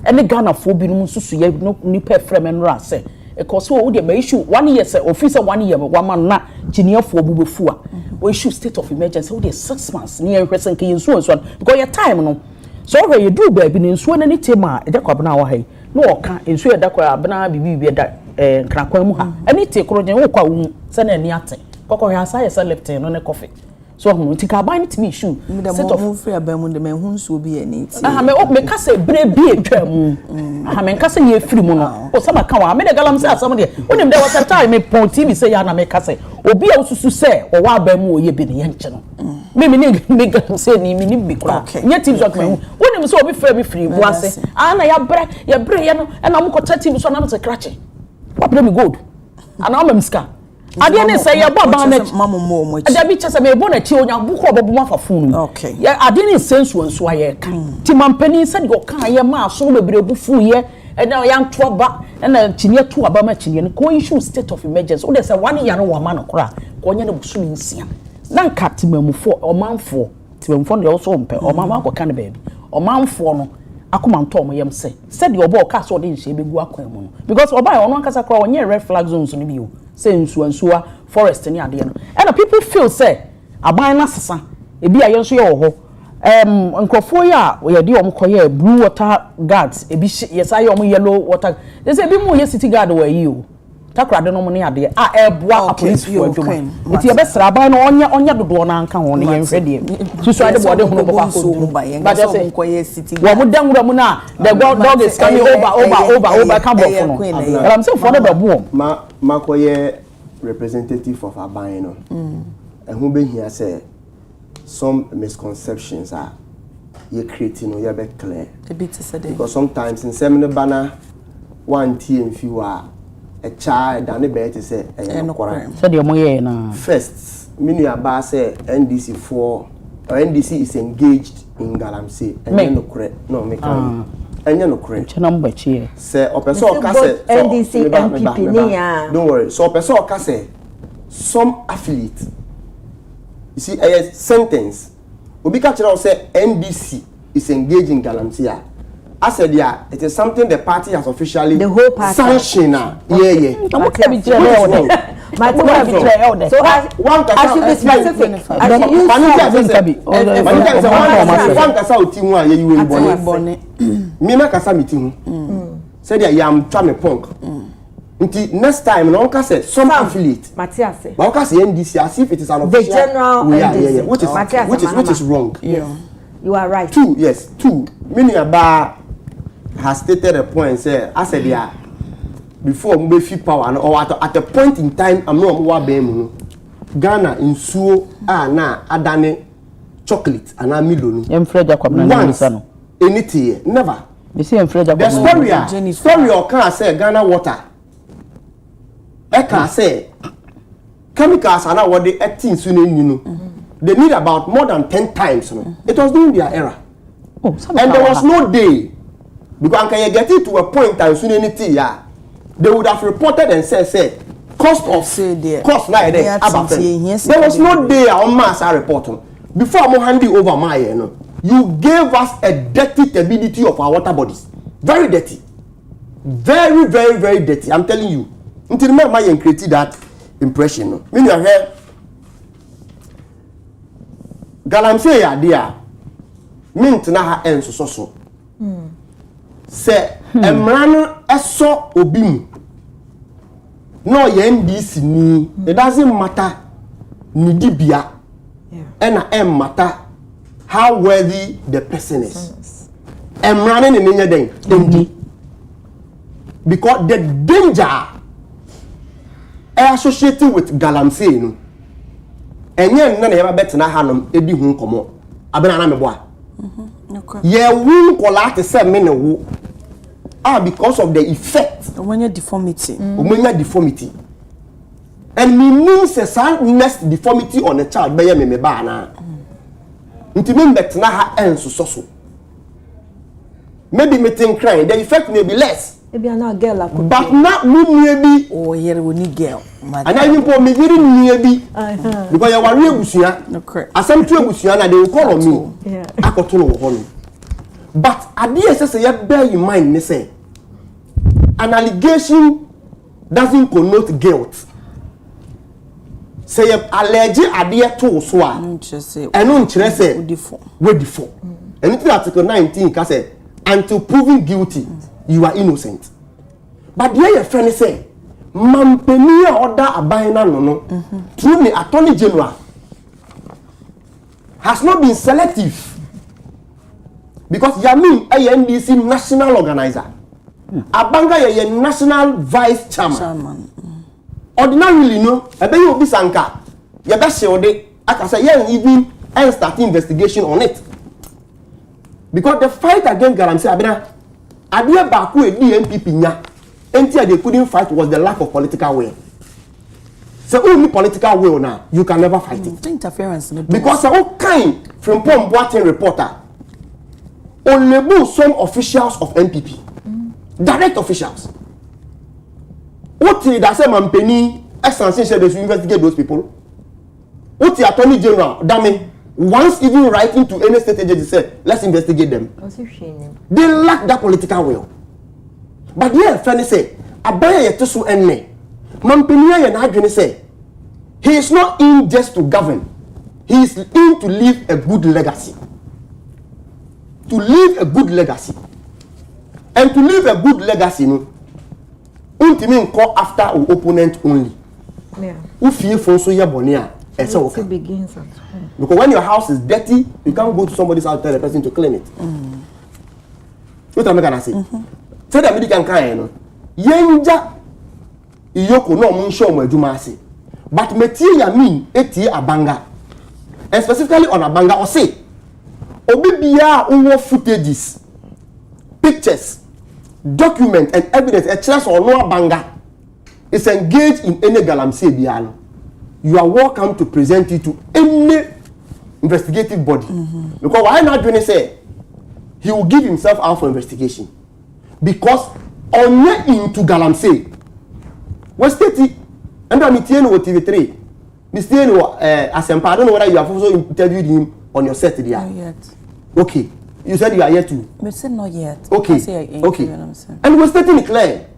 any Ghana for bi no susu ye no nipa frem no ase e ko so wo de ma issue 1 year say officer 1 year wa ma na chineafo bubefu a we issue state of emergency wo de 6 months ne ye hwese nka yensuansu because your time no so where you do baby ne nsuo na ni tema e de kwa bana wa hai no oka nsuo e da kwa bana bibi da nkrakwan mu ha ani te krojen wo kwa wu se na ani ate kokko hwe asa ye se leptin no ne coffee so hu ti ka ban it me issue set of free abamu de men hu nsuo bi ani ti me ka se bre bi etwa mu me ka se ye free mu no o sama ka wa me de galam se asam de onim de was time me pon tv se ya na me ka se obi a ususu se o wa abamu o ye bi ne ye nche no me me galam se ni me ni bi kra nye tv so ka hu onim se obi free bi free bu ase ana ya bre ye no e na mo ko tv so na no se krache wa bre me gold ana o memska ade ne say ya baba na mamomo mo ade bi chese me bo na chi onya bu ko bobo ma fafunu okay ya ade ne sensu nso aye ka ti mampani se de ka ye ma so bebre bufu ye e na ya nto ba na chinie to aba ma chinie ko issue state of emergency o de say 1 year no wa ma no kora ko nya ne busu nsia na nka timamufo omanfo timamufo no so mpe omama ko kan baby omanfo no akoma nto mo yem se de obo ka so de nhye begu akwan mu no because oba ono akasa kora onye red flag zones no bi o say nsuansuwa forest ni ade no and people feel say aban na sesa ebi aye nso ye wo ho nkrofo ya we de omkoye blue water guards ebi yes aye om yellow water they say ebi mu ye city guard wa yi o takra de no mo ne ade eboa police for adwuma enti ye be sra aban no onya dodo na anka ho ne ye nhwe de susu ade bode ho no baba ko but just omkoye city wa mu dangura mu na the dog is coming over come back no and I'm saying for the babu makoye representative of aban no ehun be hia say some misconceptions are you creating no you be clear a bit said because sometimes in seminar banner one team fewer a child than the better say said your moye na first minu aba say NDC4 or NDC is engaged in galamsey and no correct no make enya no correct number chi say opeso ka say NDC MPP ni ya don't worry so opeso ka say some affiliate you see a sentence obi ka kira say NDC is engaged in galamsey. I said, yeah, it is something the party has officially the whole party sanctioned. Yeah. So one should be specific. Next time, no one say some affiliate. Matthias. But one say NDC as if it is an official. The general NDC. Which is wrong. Yes. You are right. Two. Meaning about has stated a point say I said yeah before we feel power or at a point in time I'm not wa bem Ghana nsuo na adane chocolate and amilo emfreja kwa na anything never you see emfreja kwa story or can say Ghana water e can say chemicals are now what they 18 they need about more than 10 times it was during their era and there was no day because can you get it to a point and soon anything they would have reported and said cost of cost now there was no day on mass report before I'm handing over my you gave us a dirty stability of our water bodies very dirty very very very dirty I'm telling you until my created that impression mean you here galamsey ya dia mint na ha enso so se emrano eso obi mu no ye NDC ni it doesn't matter ni dibia and matter how worthy the person is emrano ni nya den ndi because the danger associated with galamsey no enye nna na ye ba betena hanom edi hu nkomo abena na meboa ye wu kola te se me ne wo are because of the effect. Omanya deformity. Omanya deformity. And me means a next deformity on a child by me bana. Intimate betna ha enso so. Maybe me think crying, the effect may be less. Maybe I'm girl but not maybe oh here we need girl. And I even for me very maybe because you are real busia. Correct. Asem tu busia na they will call on me. Yeah. Akoto no ho. But idea say you bear in mind me say an allegation doesn't connote guilt. Say you allege idea to so a and no nkyere say we defo. And in article 19 ka say until proven guilty you are innocent. But there your friend say mampeni order abina no through the attorney general has not been selective. Because Yamin a NDC national organizer. Abanga ye national vice chairman. Ordinarily no, ebe you obi sanka. Ye be se ode aka say ye even start investigation on it. Because the fight against Galamsey abena adie ba ku edi NPP nya. Enti they couldn't fight was the lack of political will. So only political will now, you can never fight it. Interference. Because all kind from Pom Boateng reporter only some officials of NPP. Direct officials. What that say Mampeni Excellency said they should investigate those people. What the Attorney General Dami once even writing to any state agency said, let's investigate them. They lack that political will. But yeah, Fanny say, Abaya Yetusu enne. Mampeni ya na adwene say, he is not in just to govern. He is in to leave a good legacy. To leave a good legacy. And to leave a good legacy, no, ultimately call after our opponent only. Yeah. If you for so your bonia, it's okay. Begins at home. Because when your house is dirty, you can't go to somebody's house and tell the person to clean it. What am I gonna say? Say the American kind, no. Yenja iyoko no mun show mo adwuma ase. But material mean eti abanga. And specifically on abanga or say obi bia unwo footages, pictures, document and evidence a chance or no abanga is engaged in any Galamsey biano. You are welcome to present it to any investigative body. Because why not doing say he will give himself out for investigation. Because on into Galamsey what state and I'm TV3 Mr. Asempa, I don't know whether you have also interviewed him on your set there. Not yet. Okay. You said you are yet to. But said not yet. Okay. Okay. And we're stating it clear.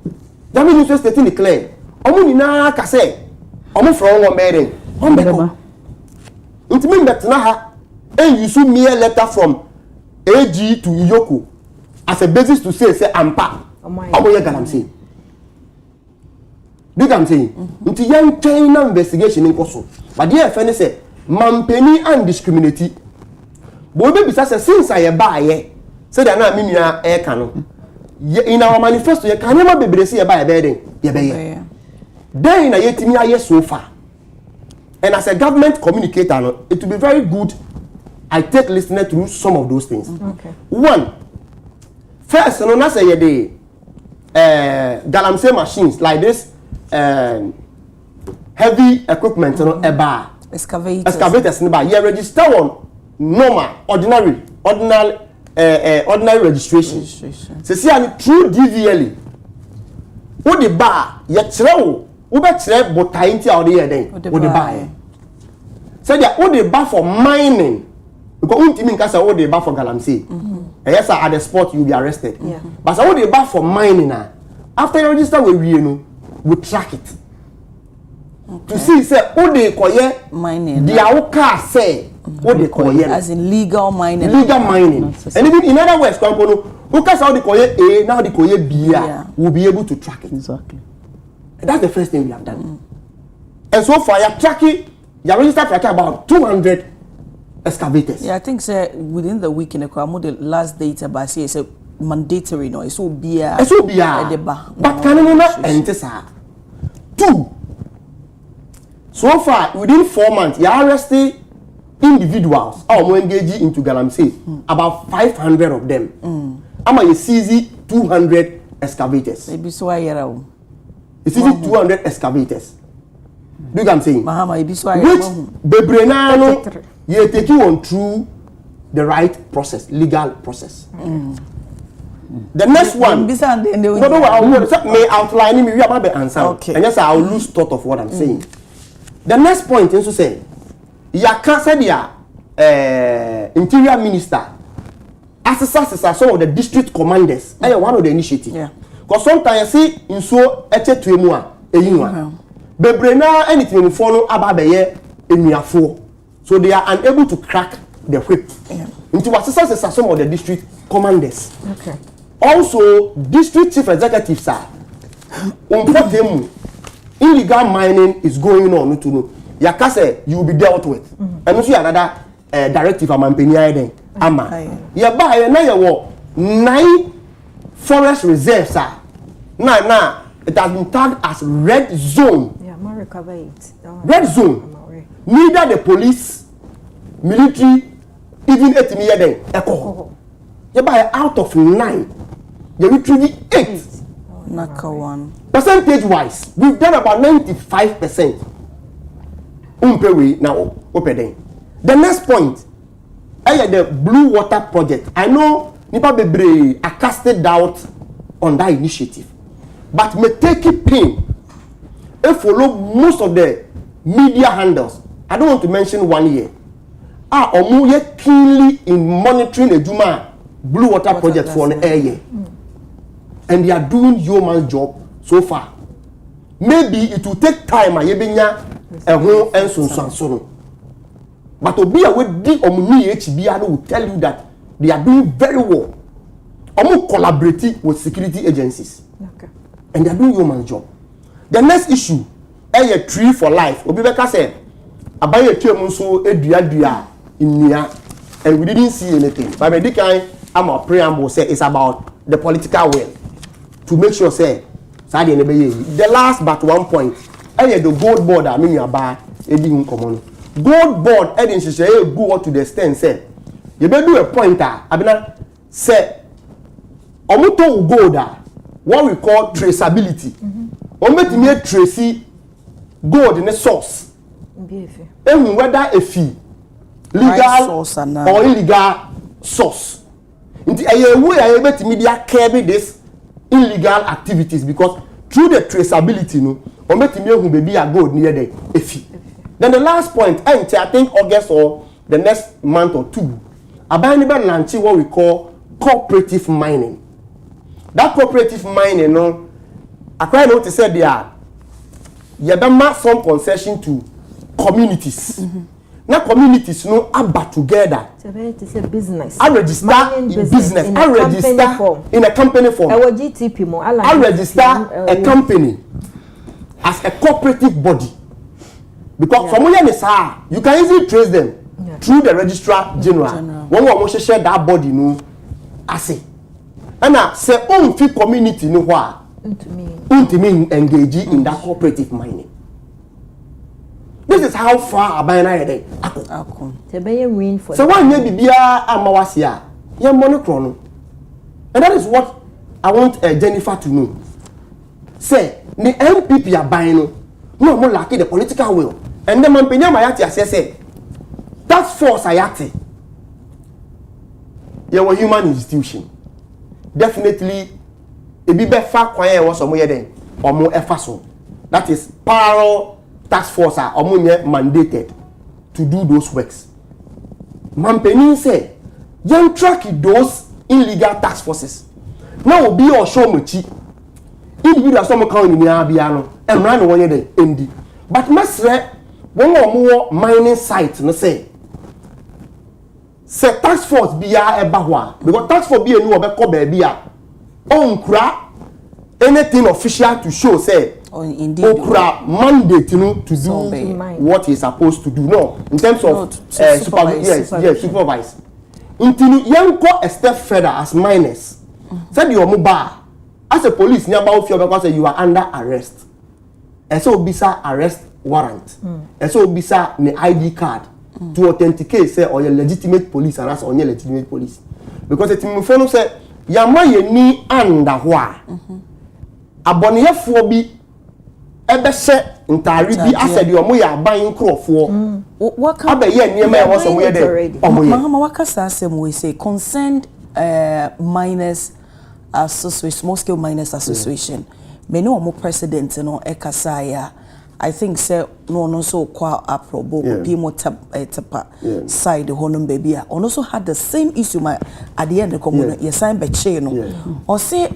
That means you're stating it clear. Omo nina ka say, omo from one bedding. One bedding. It means that now, and you should me a letter from AG to Iyoko as a basis to say ampa. Omo ye Galamsey. Do you know what I'm saying? Until young China investigation in Koso. But dear friend say, Mampeni and discriminate. But baby say since I buy say that na me nua e ka no. In our manifesto you can never be say buy bedding. Ye be ye. Then na yetimi aye so far. And as a government communicator no, it will be very good I take listener through some of those things. Okay. One, first no na say ye dey Galamsey machines like this heavy equipment no eba excavators no ba you register on normal ordinary registration say see am through DVL wo de ba ye kire wo be kire botai nti a wo de ye den wo de ba say dia wo de ba for mining because untimi nka say wo de ba for Galamsey yes at the spot you be arrested but say wo de ba for mining na after you register we no we track it. To see say who they koye mining. The car say who they koye as in legal mining. Legal mining. And even in other words, who can say how they koye A now they koye B will be able to track it. Exactly. And that's the first thing we have done. And so far you're tracking, you're registered tracking about 200 excavators. Yeah, I think say within the week in the the last data by say it's mandatory no it's will be but can you not enter sir? Two, so far within 4 months you arrested individuals or engaging into Galamsey about 500 of them. Ama you seize 200 excavators. Maybe so I hear. It's even 200 excavators. Do you get what I'm saying? Mahama, maybe so I which Bebrenano you take you on through the right process, legal process. The next one, may outline me, we have the answer. Okay. And yes, I'll lose thought of what I'm saying. The next point is to say, Yaka said Interior Minister, assessors some of the district commanders, one of the initiatives. Yeah. Because sometimes you see in so Bebrena anything follow ababeye enuafo. So they are unable to crack the whip. Yeah. Into assessors some of the district commanders. Okay. Also, district chief executives are illegal mining is going on. Yaka say you will be dealt with. And also another directive amampenia ama. Yeah, by now 9 forest reserves are now it has been tagged as red zone. Yeah, I'm recover it. Red zone. Neither the police, military, even etimi echo. Yeah, by out of 9. You retrieve 8. Naka one. Percentage wise, we've done about 95%. Umpewe now open. The next point, the Blue Water Project. I know Nipa Bebre are casted doubt on that initiative, but may take it pain. And follow most of the media handles. I don't want to mention one here. Omu keenly in monitoring the Juma Blue Water Project for an air. And they are doing yeoman's job so far. Maybe it will take time and so. But to be away the Omuni HBR will tell you that they are doing very well. Omu collaborating with security agencies. Okay. And they are doing yeoman's job. The next issue, a tree for life. Obibeka said, "Abaye Chemunso edua in Nia," and we didn't see anything. But the kind I'm a preamble say it's about the political will to make sure say the last but one point. The gold board I mean you buy common. Gold board edin say go to the extent say you better do a pointer. Abina say omuto gold what we call traceability. Ometimi trace gold in the source. Even whether a fee legal or illegal source. Inti way I able to media curb this illegal activities because through the traceability no ometimi ehun baby a gold near the a fee. Then the last point, I think August or the next month or two, Abaniba launching what we call cooperative mining. That cooperative mining, no, I quite know to say they are. You have some concession to communities. Now communities no are together. It's a business. I register in business. I register in a company form. I register a company as a cooperative body. Because from where they are, you can easily trace them through the registrar general. When we share that body, no, I say, and now say, own free community, no, why? Ultimately engage in that cooperative mining. This is how far Abana day. So one may be Amawasia, young monochrono, and that is what I want Jennifer to know. Say, the MPP are buying. No more lucky the political will. And then Mampenya Mayati say task force ayati. You were human institution. Definitely a be far quiet was somewhere then or more effaso. That is parallel task force are or more mandated to do those works. Mampenya say young track those illegal task forces. Now be or show muchi. Individual some account in Yabiano and run one day ending. But Masre, one or more mining sites, no say tax force be a bahwa because tax force be a new obeko baby on cra anything official to show say okra mandate to do what he's supposed to do. No, in terms of supervise. Until young go a step further as minors. Said you are mobile. As a police, because you are under arrest. And so bisa arrest warrant. And so bisa the ID card to authenticate say or your legitimate police and as on your legitimate police. Because the team follow say yama ye ni anda ho a aboneyefo bi ebehye ntari bi asede omo ya aban nkrofo waka abeye niema ya woso mo ye de mama waka sa asem we say concerned miners association, small scale miners association me no omo president no ekasaya I think say no so kwa aprobo be more tapa side honum baby on also had the same issue my at the end the community you sign be chain no or say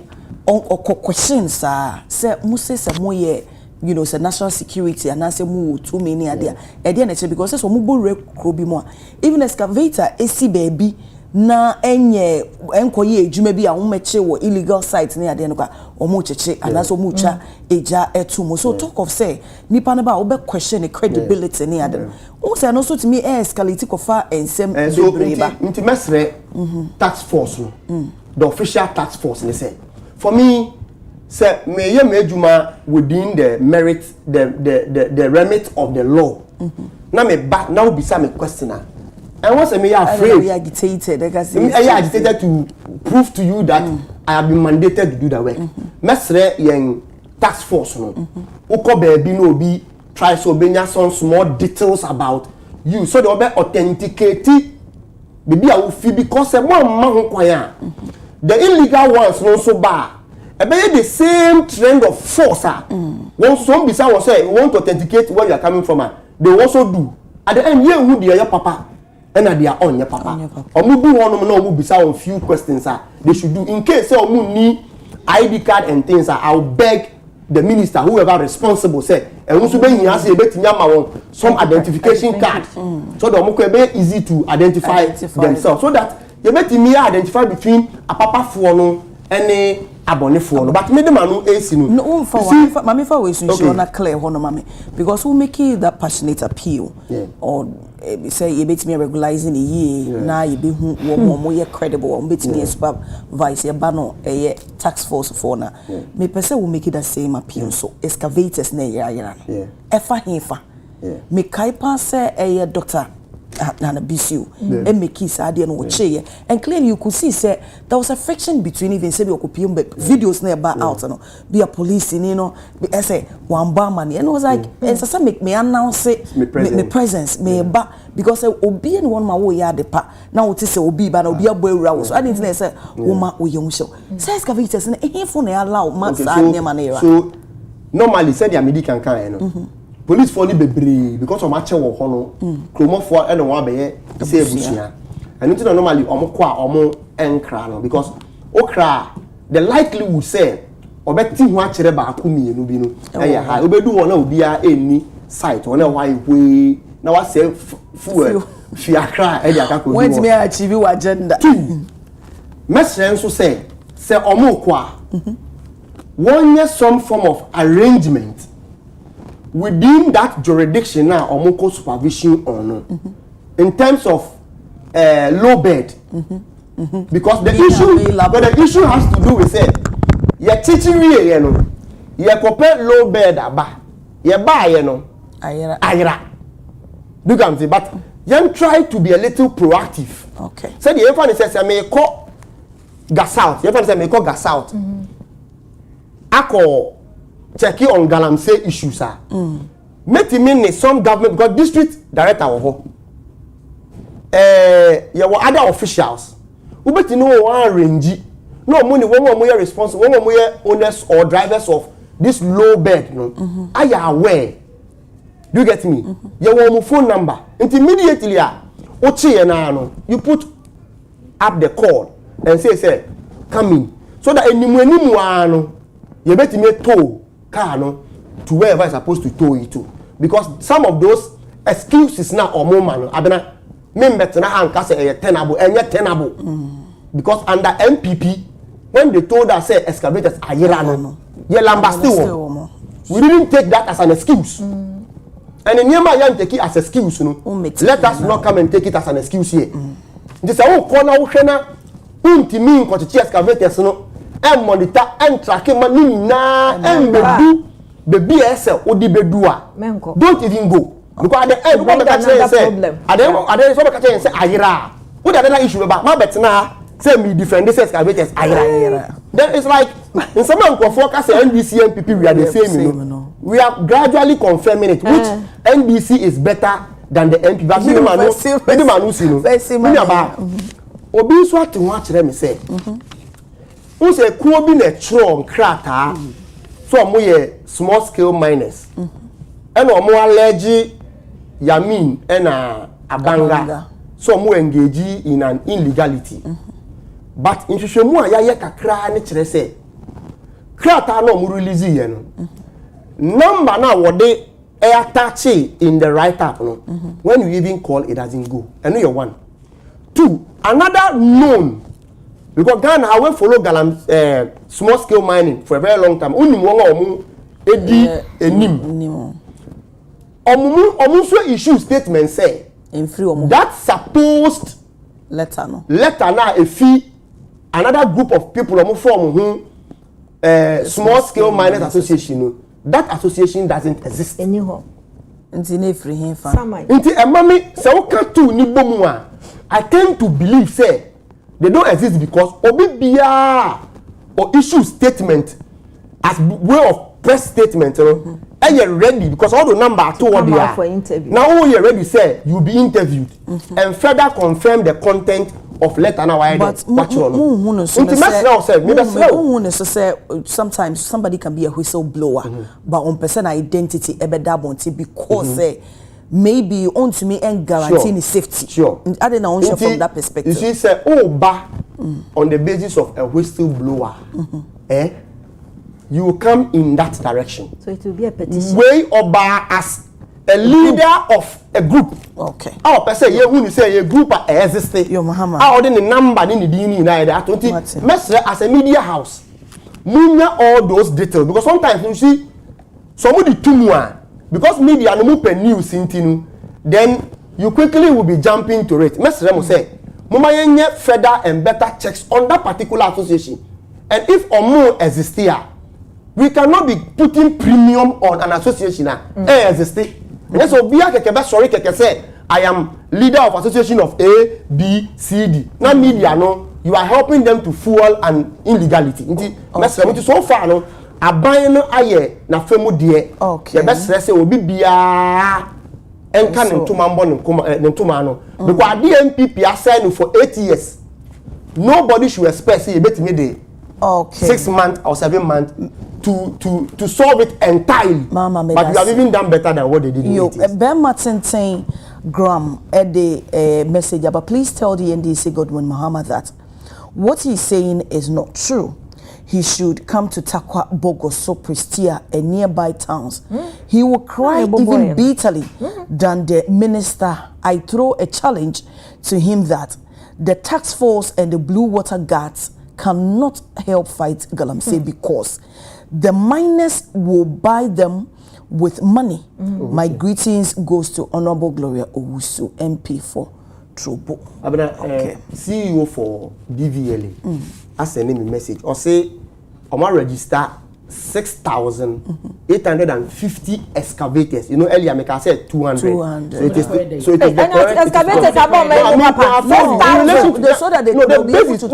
on questions say must say moye you know say national security and say mu too many there e dey na because say so mu bo bi mo even excavator esi baby na enye enkoye ejuma bi a wo meche wo illegal site na ade no kwa omo cheche anaso omo twa eja etumo so talk of say nipa na ba wo be question the credibility na ade wo say no so to me escalate kofa ensem bebreba nti mesre tax force the official tax force they say for me say me ye ejuma within the merit the remit of the law na me back now be some questioner. And once me afraid, we agitated. I agitated to prove to you that I have been mandated to do that work. Mesre yen task force no. Uko baby no be try so benya some small details about you so they will be authenticate baby I will feel because one man kwaya. The illegal ones no so bad. Ebe the same trend of force once some be say we want to authenticate where you are coming from they also do. At the end you who your papa and they are on your papa. Omu do one no omu bisa on few questions they should do in case say omu need ID card and things I'll beg the minister whoever responsible say and once be yin say betimi ama some identification card so that omu ko be easy to identify themselves so that you betimi identify between a papa for no any abonefo no but me dem anu AC no for mama for we so sure na clear hono mama because we make that passionate appeal or say you bet me regularizing a year na you be hu wo mo credible or bet me supervise e ba no tax force for na me pese we make that same appeal so excavators na yira no efa hefa me kai pa say doctor na BCU and make kiss ade no che and clearly you could see say there was a friction between even say occupying videos na about out no be a police you know be say one bar man and it was like and make me announce me presence me ba because obi and one ma wo ya de pa na wo say obi ba na obi abo awura so I didn't say wo ma wo yom show say excavators na ehefo na allow ma sa ne ma na era so normally said the medical kan no police for bebre because of match wo ho no kromo for and one be say ebusia and until normally omko a omo enkra no because okra the likelihood say obeti hu a kire ba akomienu bi no high obedu ho na obi a eni site ho na why we na wa say fuel fiakra e dia akako when me achieve your agenda message so say omko a one some form of arrangement within that jurisdiction now omoko supervision or no in terms of low bed because the issue has to do with say you teaching we you know you compare low bed aba you buy you know ayra do come say but you try to be a little proactive okay say the info says me call gas out you say me call gas out ako check on galamsey issues make me some government because district director wo you were other officials who bet no one range no money one more responsible one more owners or drivers of this low bed no are you aware do you get me you want phone number immediately you put up the call and say come in so that anyone no you bet me tow car no to wherever it's supposed to tow it to because some of those excuses now or more man abena me better na anka say tenable because under MPP when they told us say excavators ayira no ye lamba still we didn't take that as an excuse and the nyama yan take it as excuse no let us not come and take it as an excuse here this say corner wo hwena untimi nkochichi excavators no and monitor and tracking money na and bedu SL odi bedu don't even go because at the end what catch say at the so catch say ayira what the issue about ma bet na say me defend this excavators ayira. Then it's like in some focus NBC and NPP we are the same, you know. We are gradually confirming it, which NBC is better than the NPP. But obi so ati ho akere me say who say kuo bi na tro nkrata so mo ye small scale miners and omo allege yamin na abanga so mo engage in an illegality but in hwehwemu a yaye kakra ne kire say krata na omo release ye no number na wode attach in the write up no when you even call it doesn't go and you one. Two, another known, because Ghana I went follow Galam small scale mining for a very long time. Only one edi enim. So issue statement say that supposed letter na a fee another group of people form small scale miners association. That association doesn't exist anymore. Inti free him fa. Inti emami se o ka tu ni bomu a I tend to believe say they don't exist because obi bia or issue statement as way of press statement and you're ready because all the number to what they are for interview. Now you're ready say you'll be interviewed and further confirm the content of letter now I but sometimes somebody can be a whistleblower but on person identity ebedabonti because maybe on to me and guarantee the safety. Sure. I don't know from that perspective. You see, say, on the basis of a whistleblower, you will come in that direction. So it will be a petition. Way Oba as a leader of a group. Okay. Our person, you say a group exists. Yo, Muhammad. Our the number in the DNA as a media house. Munya all those details because sometimes you see somebody too much. Because media no move news intinu, then you quickly will be jumping to it. Mr. Remo say, Mama yenye further and better checks on that particular association. And if Omo exists here, we cannot be putting premium on an association exists. And so be a sorry say I am leader of association of A, B, C, D. Now media no, you are helping them to fuel an illegality. Mr. Remo so far no. Aban no aye na femu de okay. The best say obi bia enka ne ntoma mbo ne ntoma no because the MPP assign for 8 years nobody should expect say betimi dey 6 months or 7 months to solve it entirely. Mama, but you have even done better than what they did in 8 years. Ben Martin Graham at the message but please tell the NDC Godwin Muhammad that what he's saying is not true. He should come to Takwa, Bogoso, Prestia, and nearby towns. He will cry even bitterly than the minister. I throw a challenge to him that the tax force and the Blue Water Guards cannot help fight Galamsey because the miners will buy them with money. My greetings goes to Honorable Gloria Owusu, MP for Trobo. CEO for DVLA. I send him a message or say I'ma register 6,850 excavators. You know earlier I said 200. So it is the excavators about so that they will be able to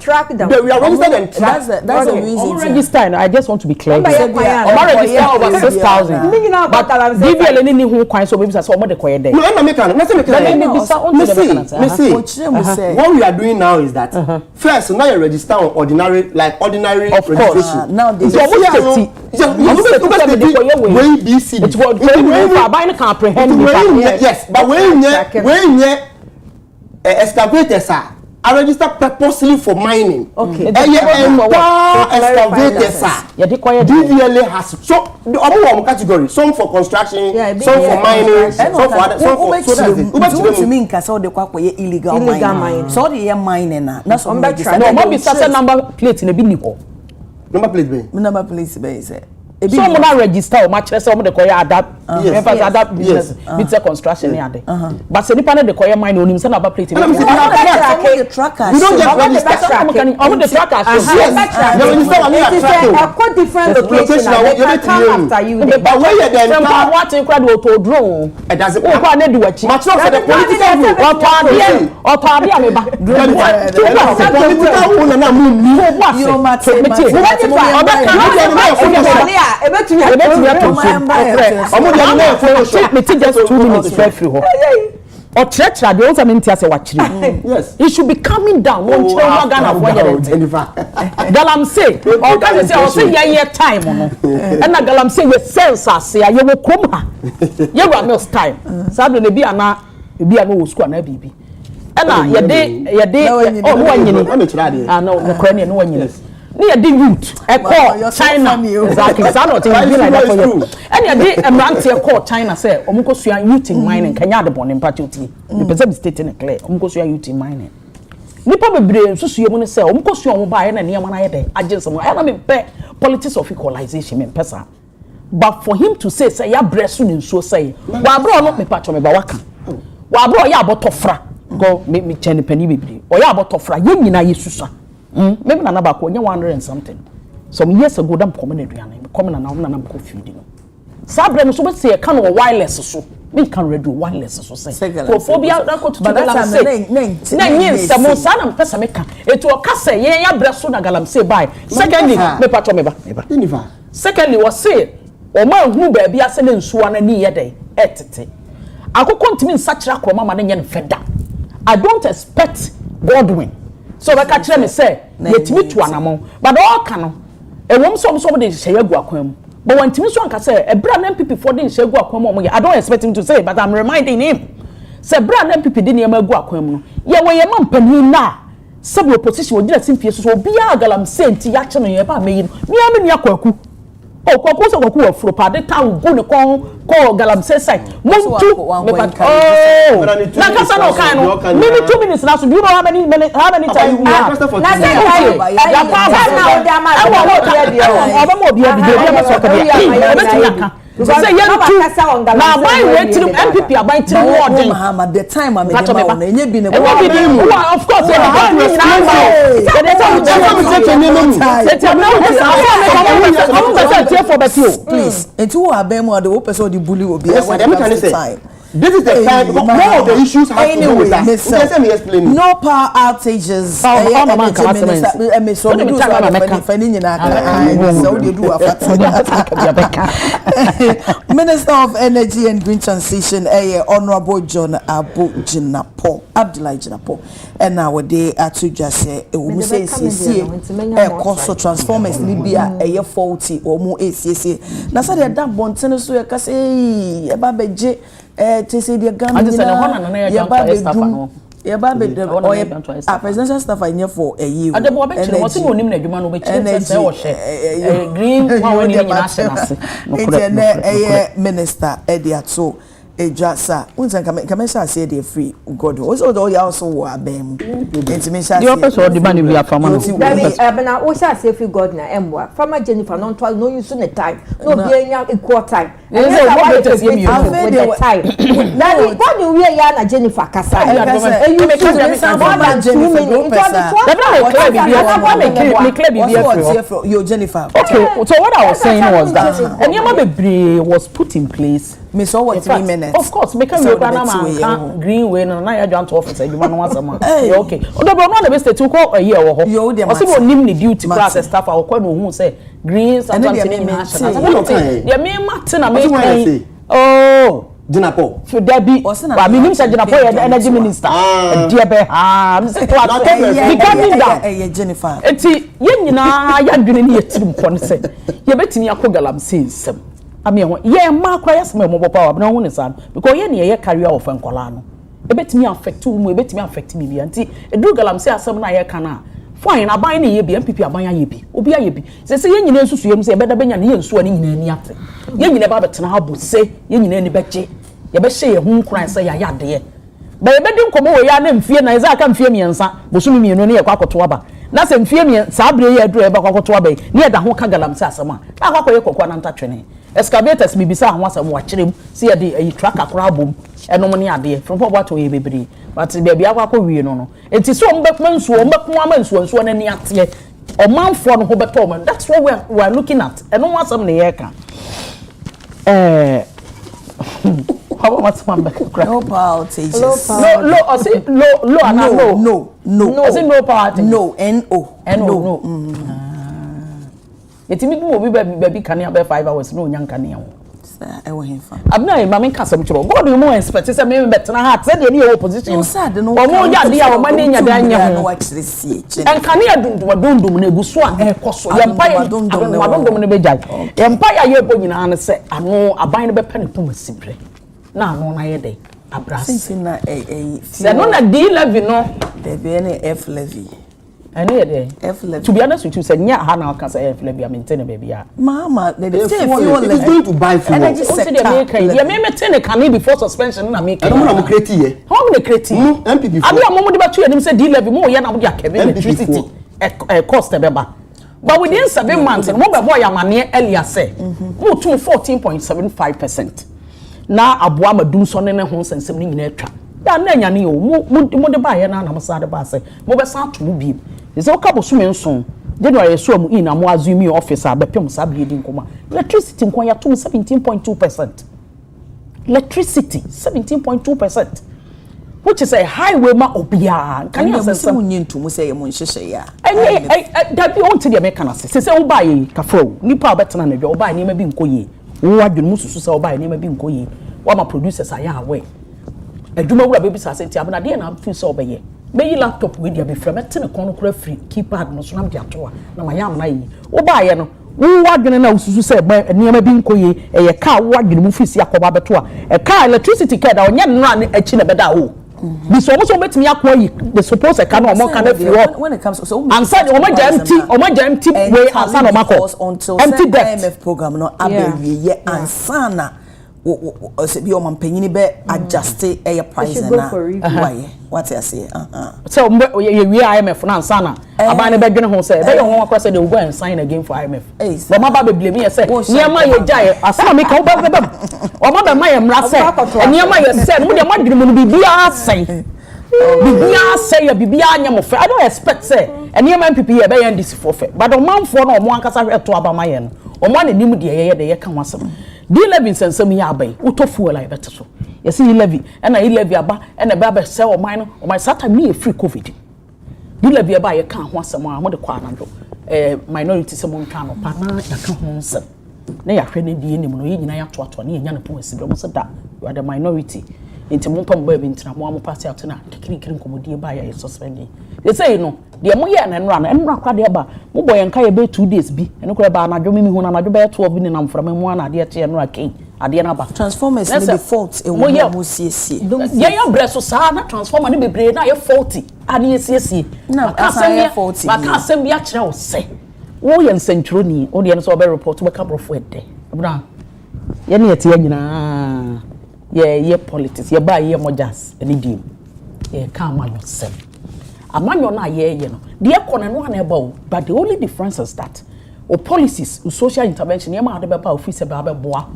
track them. We are registered and track. That's the reason. Register. I just want to be clear. I'ma register over 6,000. But DVL any who coin so maybe say omo de koye there. No, I'm not what we are doing now is that first now you register on ordinary registration. Now they way BC. It's what buying comprehend. Yes, but when excavators are registered purposely for mining. Okay. Excavators DVLA has so the category. Some for construction, some for mining, some for other. Some for so that's it. To me, so they call illegal mining. So they mining na. That's what register. No, maybe such number plate in a bini ho. Number plate be. Number plate be say. So mo na register o ma kire say o mo de koye adapt in fact that business it's a construction here but say nipa na de koye mine onim say na ba plate we don't get registered the trackers the register on your track different location after you but where you then what in crowd to drone it doesn't o kwa na di wachi much of the political rule o to ade ameba political rule na mu ni you matter me just 2 minutes free ho or church the ones mean tia say wachiri yes it should be coming down one children Ghana for galam say or can say o say year time no and na galam say we sense ase ya ye wo krom ha ye wa meals time sabe na bi ana wo school na bibi na ye de oh no anyini no no no anyini near the youth China exactly so not like that for you and ya dey emrantie call China say omukosua youth in mining Kenya de bonin patrioti the person state in clear omukosua youth in mining nipa bebre susue mu ne say omukosua omo ba ye na niam na ye dey agensem I na me be politics of equalization me pesa but for him to say ya bresu ni nsuo say wa bro no me patcho me ba waka wa bro ya abotofra go me cheni pani bebre o ya abotofra ye nyina yesusa maybe na ba ko nya 100 and something some years ago dam come na aduane come na na ko feed no sabre no so be say kan o wireless so me kan radio wireless so say phobia da ko to galam say na nyin samo sa na pesa me kan etu o ka say ye ya breso na galam say bye secondly me patcho me ba secondly was say o ma hu ba bia se na nsuwa na ni ye dey etete akoko ntimi nsakira kroma ma na nye feda I don't expect Godwin so we catch them say yetimi to anamon but all can e wom so de hye agu akwam but when timi so anka say e bra na MPP for de hye agu akwam I don't expect him to say but I'm reminding him say bra na MPP de ne agu akwam no ye we ye mampani na sabi opposition odira simfie so obi a galam senti ya che no ye ba meyi mi am ni akwaku o kwaku so kwaku afro pa de town go ne ko galam say muntu me pa na kasa no kan no maybe 2 minutes now so do you know how many time you have na say ya pa na o da ma o bi e so ka bi say you na buy waiting MPP abuy 3 word Muhammad the time am na enye bi ne of course please and you are be more the person the bully will be time. This is the time because more of the issues have to do with that. Let me explain. No power outages. Minister of Energy and Green Transition, Honorable John Abdullahi Jinapo, and now they are to just say, we say, cost transformers Libya a faulty or more ACC. Now, so that one tennis to a case, a baby. To say the gun, presidential staff are here for a year. Minister Eddie so a jasa. Unsa say they free God. Also, you also were bem. The office or the money we are from. Abena Osha say free God na emwa. Farmer Jennifer non twelve no use no time. No be equal time. What do we na Jennifer Kasa? You Jennifer. Okay, so what I was saying was that Onyema was put in place. Me so what 3 minutes. Of course, make a Greenway and I adjourned to office. You want one okay. Although not the best to call a year or also name the duty class staff or who say greens and the main Martin I oh Jinapo. For Debbie, but me name said Jinapo, the energy minister. Dear Bear, Jennifer. It's you're doing here to say. You bet me a cogalam says. I mean, yeah, Mark requires me mobile power, no one is on because ye carry off and colano. A bet me affect too, a bet me affect me, auntie. A dugalam says some na cana. Fine, I buy any yebi, and people are buying yebi. Obia yebi. Say, you know, so you say better be and so any yet. You never better how say, you any betche. You better say a home cry, say, ya dear. But I bet you come over your name, fear, and I can fear me and son, but soon me no near Quacotuaba. That's in fear me, Sabri, a driver Quacotuabe, near the whole Kagalam Sassama. I walk away Coquananta training. excavators bibisa ho asem wa kyerem se ye de ayi tracker kora bom enom ne ade from what to ye bebre but baby akwa wie no enti so mbekuma nsuo mbekuma nsuo na ni ate omanfo no ho beto man that's what we are looking at enom asem ne ye ka how much man back no power tages no I say low and no I say no power tages no no etimi bi obi baby kan ya be 5 hours no nyan kan ya wo I want him fa abna ma men kasam chiro god you more expect say me betena heart say de your position no sad no o ya de ya o ma ne nya da nya no actually see en kan ya dundum na eguso a ekoso yempa ya dundum ne bejai yempa ya ye bo nyina ne se ano aban ne be pene pom sibre na ano na ye de abras na se no na D levy no de be na F levy ani ye de F levy to be honest with you say nya ha na ka say F levy I maintain baby ya mama they say fuel is going to buy fuel energy sector ya me maintain can before suspension na make no na mo create here how me create MPP abi amomo de ba tu enim say D levy mo ya na mo dia kebe electricity cost beba but within 7 months mo be boy amane earlier say mo tu 14.75% na aboa madum so ne ho sensem ni nyina atwa da na nya ne o mo de ba ye na na mo sa de ba say mo be sa to bi is o ka bo so me nson January so am in am azumi officer be pem sa bi din koma electricity nkon ya to 17.2%. Electricity 17.2%, which is a highway ma obia can you say some nyintu mo say mo nhehye ya that be on to the American say wo buy kafo nipa betena na dwa wo buy ni ma bi nkoye wo adwun mususu say wo buy ni ma bi nkoye wo ma producers aya awe adwuma wura bebi sa senti abna de na fi so obeye meyi laptop we dia be from etene kon kura free keypad no so na dia to na ma yam na yi wo buy no wo adwene na ususu say niam bi nkoye eye car wo adwene mu fisi akoba beto a car electricity card a onye no an achi na beda wo this almost betimi akwa yi the suppose e can no can free up when it comes to so and said o ma empty way answer no mako empty debt IMF program no abewie ye ansana o se bi o man panyini be adjust a price na why what you say so we IMF na ansana aban ne be dwene ho say be ho akwa say they will go and sign again for IMF but ma ba be blame me say niam ye jai asana me ka o ba o ma be ma ye mra say niam ye say no de ma dwene mu bibia say bibia say ya bibia anya mo fe I don't expect say niam MPP ye be yan this for fe but o manfo na o mo ankasa hweto abama ye no o ma ne nim de ye de ye ka wasem D levy sensem ya abai utofu wala ibete so yesi levy na levy aba na ba be se o man no o man sata me free covid D levy aba ye kan ho asem a mo de kwa anadwo minority se mo ntwa no pa na ya ka ho nsem na ya hwe ne die nim no ye nyina ya to ato na ye nya no po asibe mo se da you are the minority enti mo pam ba bi ntina mo party out na kikiri nkomodie ba ya suspending they say no de mo ye na enra kwa de ba mo boy nka ye be 2 days bi eno kura ba anadwo mimi hu na anadwo be 12 bi ni na mframa mu na de che enra ken ade na ba transformers ni be fault e wo mo siesie ye ya breso sa na transformer ni bebre na ye faulty ani siesie na asem faulty ba ka asem bi a kire wo se wo ye nsentro ni o de no so be report be ka brofo ede bra ye ne ye te nyina ye politics ye ba ye mojas ani dim ye ka ma yourself amanyo na ye no de ekona no na eba o but the only difference is that o policies o social intervention ye ma de beba office be boa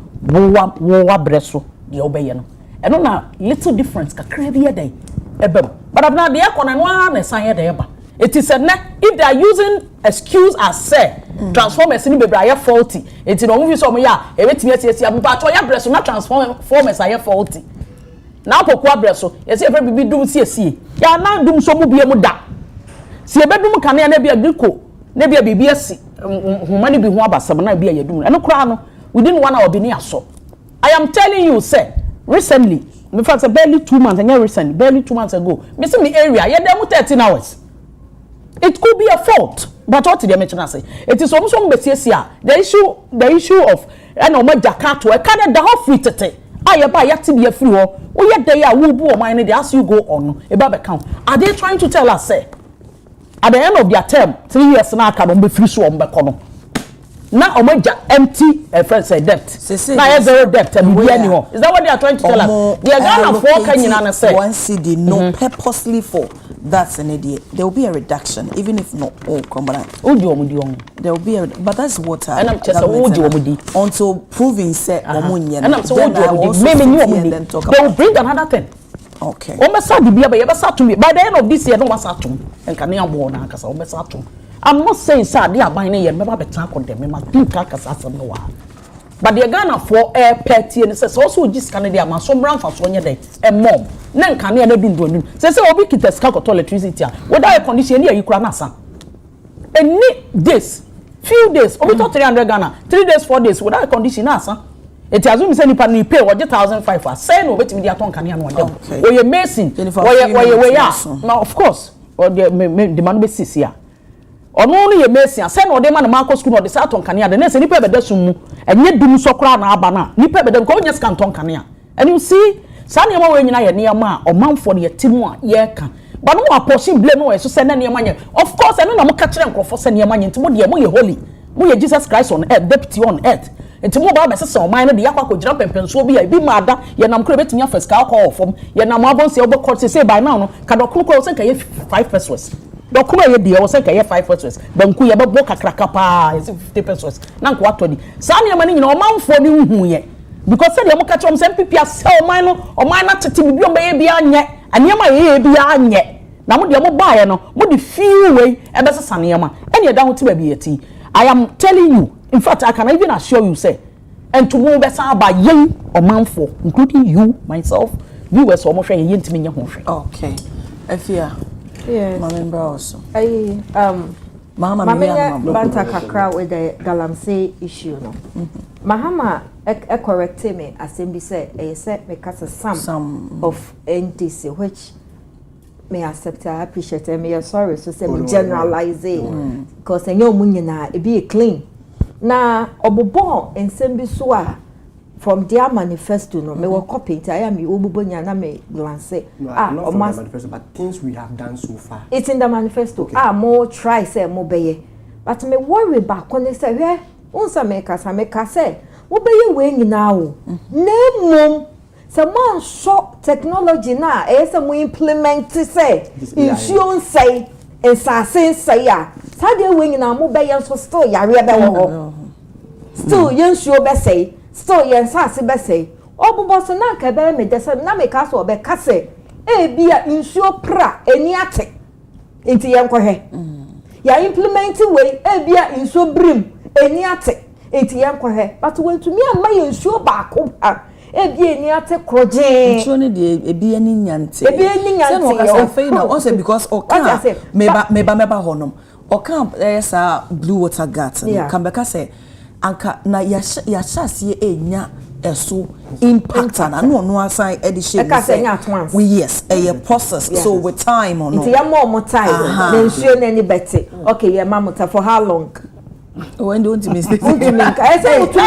wo breso de obeye no eno na little difference kakra bi ye dey ebem but abna de ekona no na san ye dey eba it is a if they are using excuse as say transformers ni bebre aye faulty it no move so mo ya e betimi asiesia mpa to ya breso na transformers aye faulty na akokwa breso yesi efre bibi dum siesie ya na dum so mu bie mu da si ebedum kane na bia diko na bia bibi asi huma ni bi hu abasam na bia yadum eno kra no within 1 hour bi ni aso I am telling you say recently in fact barely 2 months and recently barely 2 months ago me see me area ye dem 13 hours it could be a fault but what did you mention say it is almost on besiesia the issue of eno ma jakato e ka da ho free tete aye ba yati be free ho wo ye dey a wo bu o man dey as you go on e ba be count are they trying to tell us say at the end of their term 3 years na aka no be free so on be kono na omoja empty friend say debt na zero debt and be anyone is that what they are trying to tell us they are Ghana for Kenya na say one city no purposely for that's an idea there will be a reduction even if not all come on there will be but that's what and I'm just until proving say and I'm so they will bring another thing. Okay. Omesa di bia ba yebesa to me by the end of this year no wasa to enka ne abo na akasa omesa to I'm not saying sir dey aban ne ye me ba betan akode me ma think akasa asem no wa but the Ghana for air petty and says also just can dey am so bran fa so nye dey e mom na enka ne na bi ndonu say obi kita ska ko electricity whether air condition ne yikura na sa any days few days obi to 300 Ghana 3 days 4 days without air condition na sa it assume say nipa ni pay 1,500 say no betimi dia ton kania no dem oye mason oye ya now of course or the man be sisi ya ono no ye mason say no dey man ma school no dey say ton kania de na say nipa be da sum mu enye dum so kra na aba na nipa be dem ko nya scan ton kania and you see sa ne ma we nyina ye ne ma o manfo ne ye timu a ye ka but no apportion blame no so say na ne ma nye of course eno na mo ka kire nkrofo say ne ma nye ntimo de mo ye holy mo ye Jesus Christ on earth deputy on earth enti mo ba be sese o man no de yakwa ko gira pempenso bi ya bi ma da ye nam kro betimi afes ka call from ye nam abonse obo court say by now no ka dokro ko say ka ye 5 pesos dokro ye de o say ka ye 5 pesos banku ye be bo kakraka pa ye 50 pesos na nko atodi sa ne ma ni nyina o manfo ni hu ye because say de mo ka chom say pipia say o man na tete bi o be ye bi anye aniema ye bi anye na mo de mo ba ye no mo de feel way e be sesa ne ma ene da ho ti ba bi yeti I am telling you, in fact, I can even assure you, say, and to move better by young or manful, including you, myself, viewers almost saying yin to me. Okay. I fear. Yeah. My member also. Mama Banta Kakra with the Galamsey issue. No. Mahama corrected me, as Simbi said, I said because some of NTC, which may accept, I appreciate it. Me sorry, so say generalizing because I know munyina it be clean. Na obobo ensembi soa from their manifesto no me work copy I am you obobonya na me glance not from the manifesto but things we have done so far. It's in the manifesto. Okay. More try say more beye. But me worry back when they say where unsa make say wo beye we nyina o. Nemom someone shop technology na say we implement say insurance say ensase say ya sade we nyina mo be yen so still yare be wo still yen suo be say still yen sase be say obobo so na ka be me de say na me ka so be ka say e bia insuo pra eni ate enti yen ko he ya implement we e bia insuo brim eni ate enti yen ko he but we to me am yen insuo ba ko ebi eni ate kroje nso ne de ebi eni nyante se no ka say fe na on say because o kan meba honom o kan esa blue water gut kan be ka say anka na ya chase enya eso impact na no assign edition we yes a process so with time or no nti ya more time then sure any better okay ya mamuta for how long when don't you mistake I say to the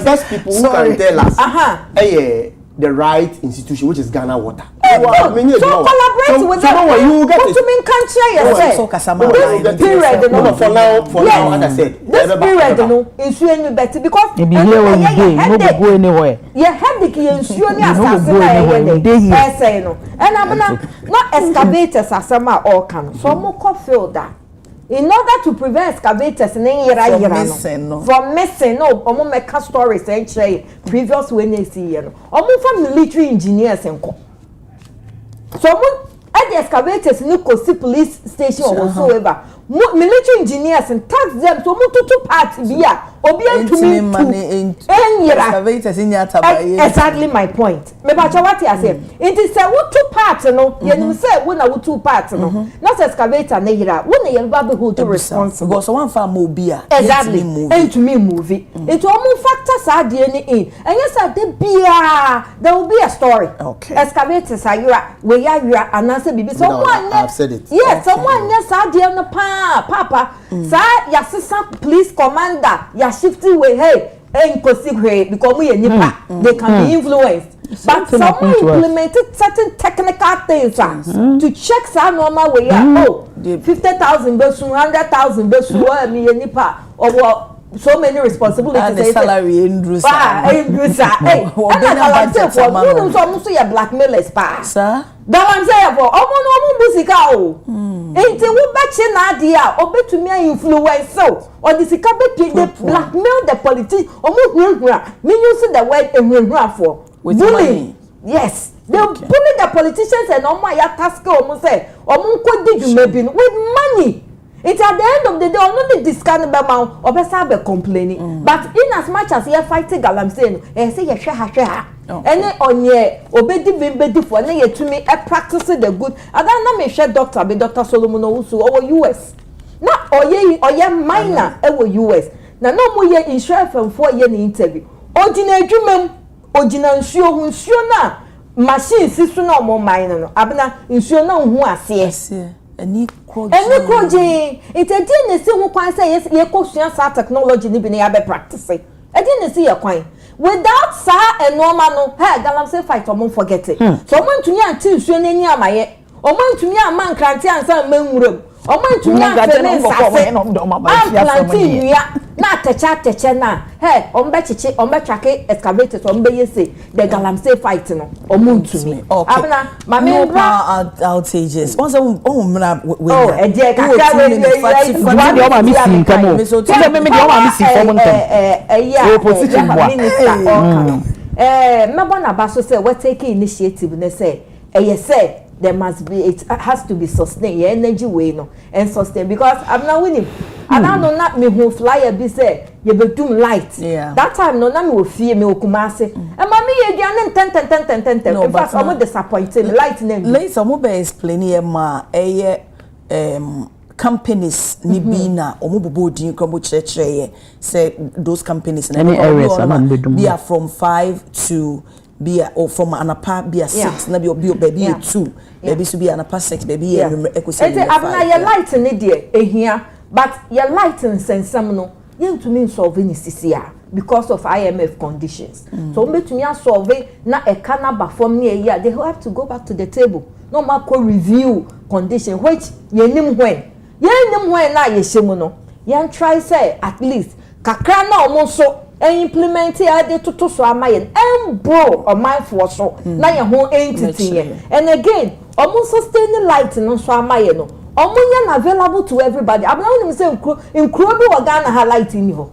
best people who can tell us the right institution which is Ghana Water. So collaborate with them. You get it. You can share this period, for now, as I said, this period, is really better because you go anywhere. Yeah, headache, you sure no. And I'm not excavators as some are all can. So more field that. In order to prevent excavators from missing, no, omo make stories and share previous when they see you. Omo from military engineers and co. So omo at the excavators no go see police station or whatsoever. Military engineers and tax them so omo to part biya obi antumi to excavators in your taba. Exactly my point. Me ba chawati ase. It is say what two parts no. You say when na two parts no. Not excavator na yira. When you ba be hold responsible. Because one farm mobile. Exactly. And to me movie. It all factors are DNA in. And yes there will be a story. Okay. Excavators are yira. We are yira and answer bibi. Someone I've said it. Yes, someone yes DNA papa. Sa ya assistant police commander ya shifting way hey because we nipa they can be influenced but someone implemented certain technical things to check some normal way. 50,000 besu, 100,000 besu, nipa or so many responsibilities. And the salary in Drusa. Hey, and blackmailers, pa. Sir? I'm saying for almost musica. Ain't a batching idea, or bet to me influence so, or this blackmail the politician, or me using the word and for bullying. Yes, they're bullying the politicians and all my task almost say, or did you maybe with money. It's at the end of the day, only discount about or best complaining. But in as much as you're fighting Galamsen, and say you share. And on ye obedi bimbe for na ye to me practice the good. And then na me share doctor be Dr. Solomon Owusu over US. Na oye minor over US. Na no mo ye insurance from 4 year interview. Ojina adwumam, ojina nsuo na machine sisu na mo minor no. Abena nsuo na hu ase. Any croje. It a didn't see who can say yes, ye question technology ni be na be practice. I didn't see your coin. Without sa and normal no, hey, Galamsey fight or won't forget it. So man to me and two soon any of my or man to me a man cranty and some men room. Or man to me and planting ya not a chat na. Hey, on betchiche, on betchake, excavators, on bay say the Galamsey fighting or moon to me. Okay, my main outages. Also, a dear Mabana Basso said, we're taking initiative and they say, yes, say there must be, it has to be sustained, your energy way, no, and sustain because I'm not winning. And I know not me who fly a bit say, you be too light. Yeah. That time, no, none will fear me, Okumase. And mommy, again, 10. In fact, I'm disappointed. Light name. Later, I'm going to explain ma companies nibina omububu din krombo church say those companies in any areas be are from 5 to be or from anapa be 6 na be baby 2 baby so be anapa 6 baby ekusi abna your light in there ehia but your light in sensam no yentumi solve ni sisia because of IMF conditions so mbetumi solve na e kana ba form ne year they have to go back to the table no ma ko review condition which yenim when na yeshemu no yan try say at least kakra na omo so implement ade toto so amaye bro or mindful so na ye ho entity and again omo sustain light no so amaye no omo yan available to everybody abna woni say nkro bi Ghana ha light ni ho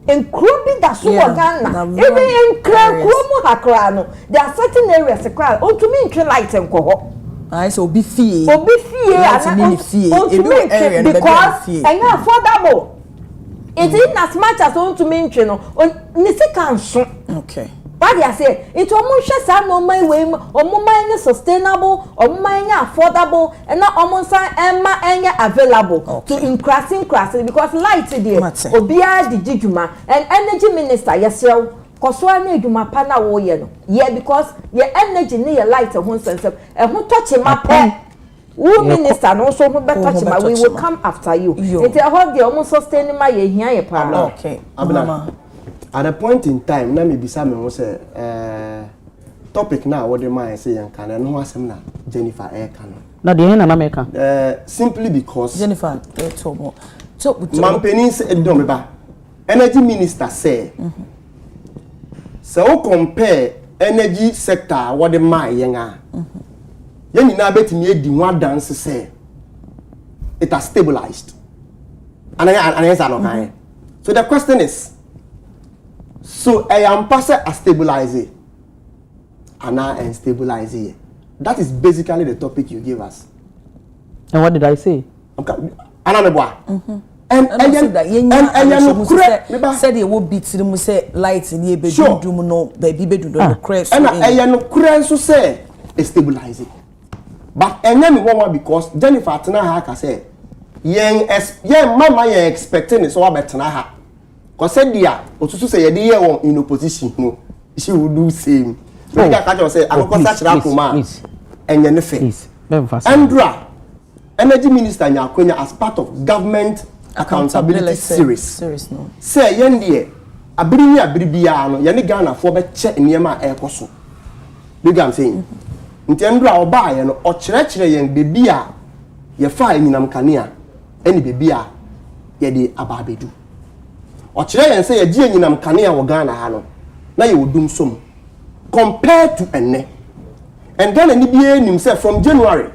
nkro bi da so Ghana even nkro mu hakra no there are certain areas kra o to me nkre light enko ho I so be fee and because and affordable. It is as much as on to mention on Nisi can okay. What I say, it's almost no my way, or more sustainable, or more affordable, and not almost available to increasing because light today, Obia the Jijuma and energy minister, yes, Koswa ne duma pana wo ye no yeah because your energy ne your light ho sense e ho touch ma pe wo minister no so ho be touch ma we will come after you it hold the almost sustain ma ye hia ye pa okay abna at a point in time na me bisa me ho say topic na wo de man say yan kan no asem na Jennifer e kan na de na me kan simply because Jennifer so mampeni say do me ba energy minister say so compare energy sector what the my yenga yen na betimi edi one dance say it has stabilized and yes I don't know so the question is so I am pass a stabilize it and I am stabilize it that is basically the topic you gave us and what did I say and said it would be to them say lights in the bedroom no baby bedroom no crash and I no crash so say stabilize it but and then one because Jennifer tana ha ka say yen mama yen expecting so abetana ha cause said dia otutu say ye dey in opposition no she will do same we ka ka say akoko sa kira and yen face Andra energy minister nyakonya as part of government accountability series no say yen dey abiri bia no ye ne Ghana for be che niema ekoso big I'm saying ntendra oba ye no o kire yen bebi a ye fa enyinam kanea eni bebi a ye de ababedu o kire yen say ye di enyinam kanea wo Ghana ha no na ye wodum som compared to enne and then any be nim say from January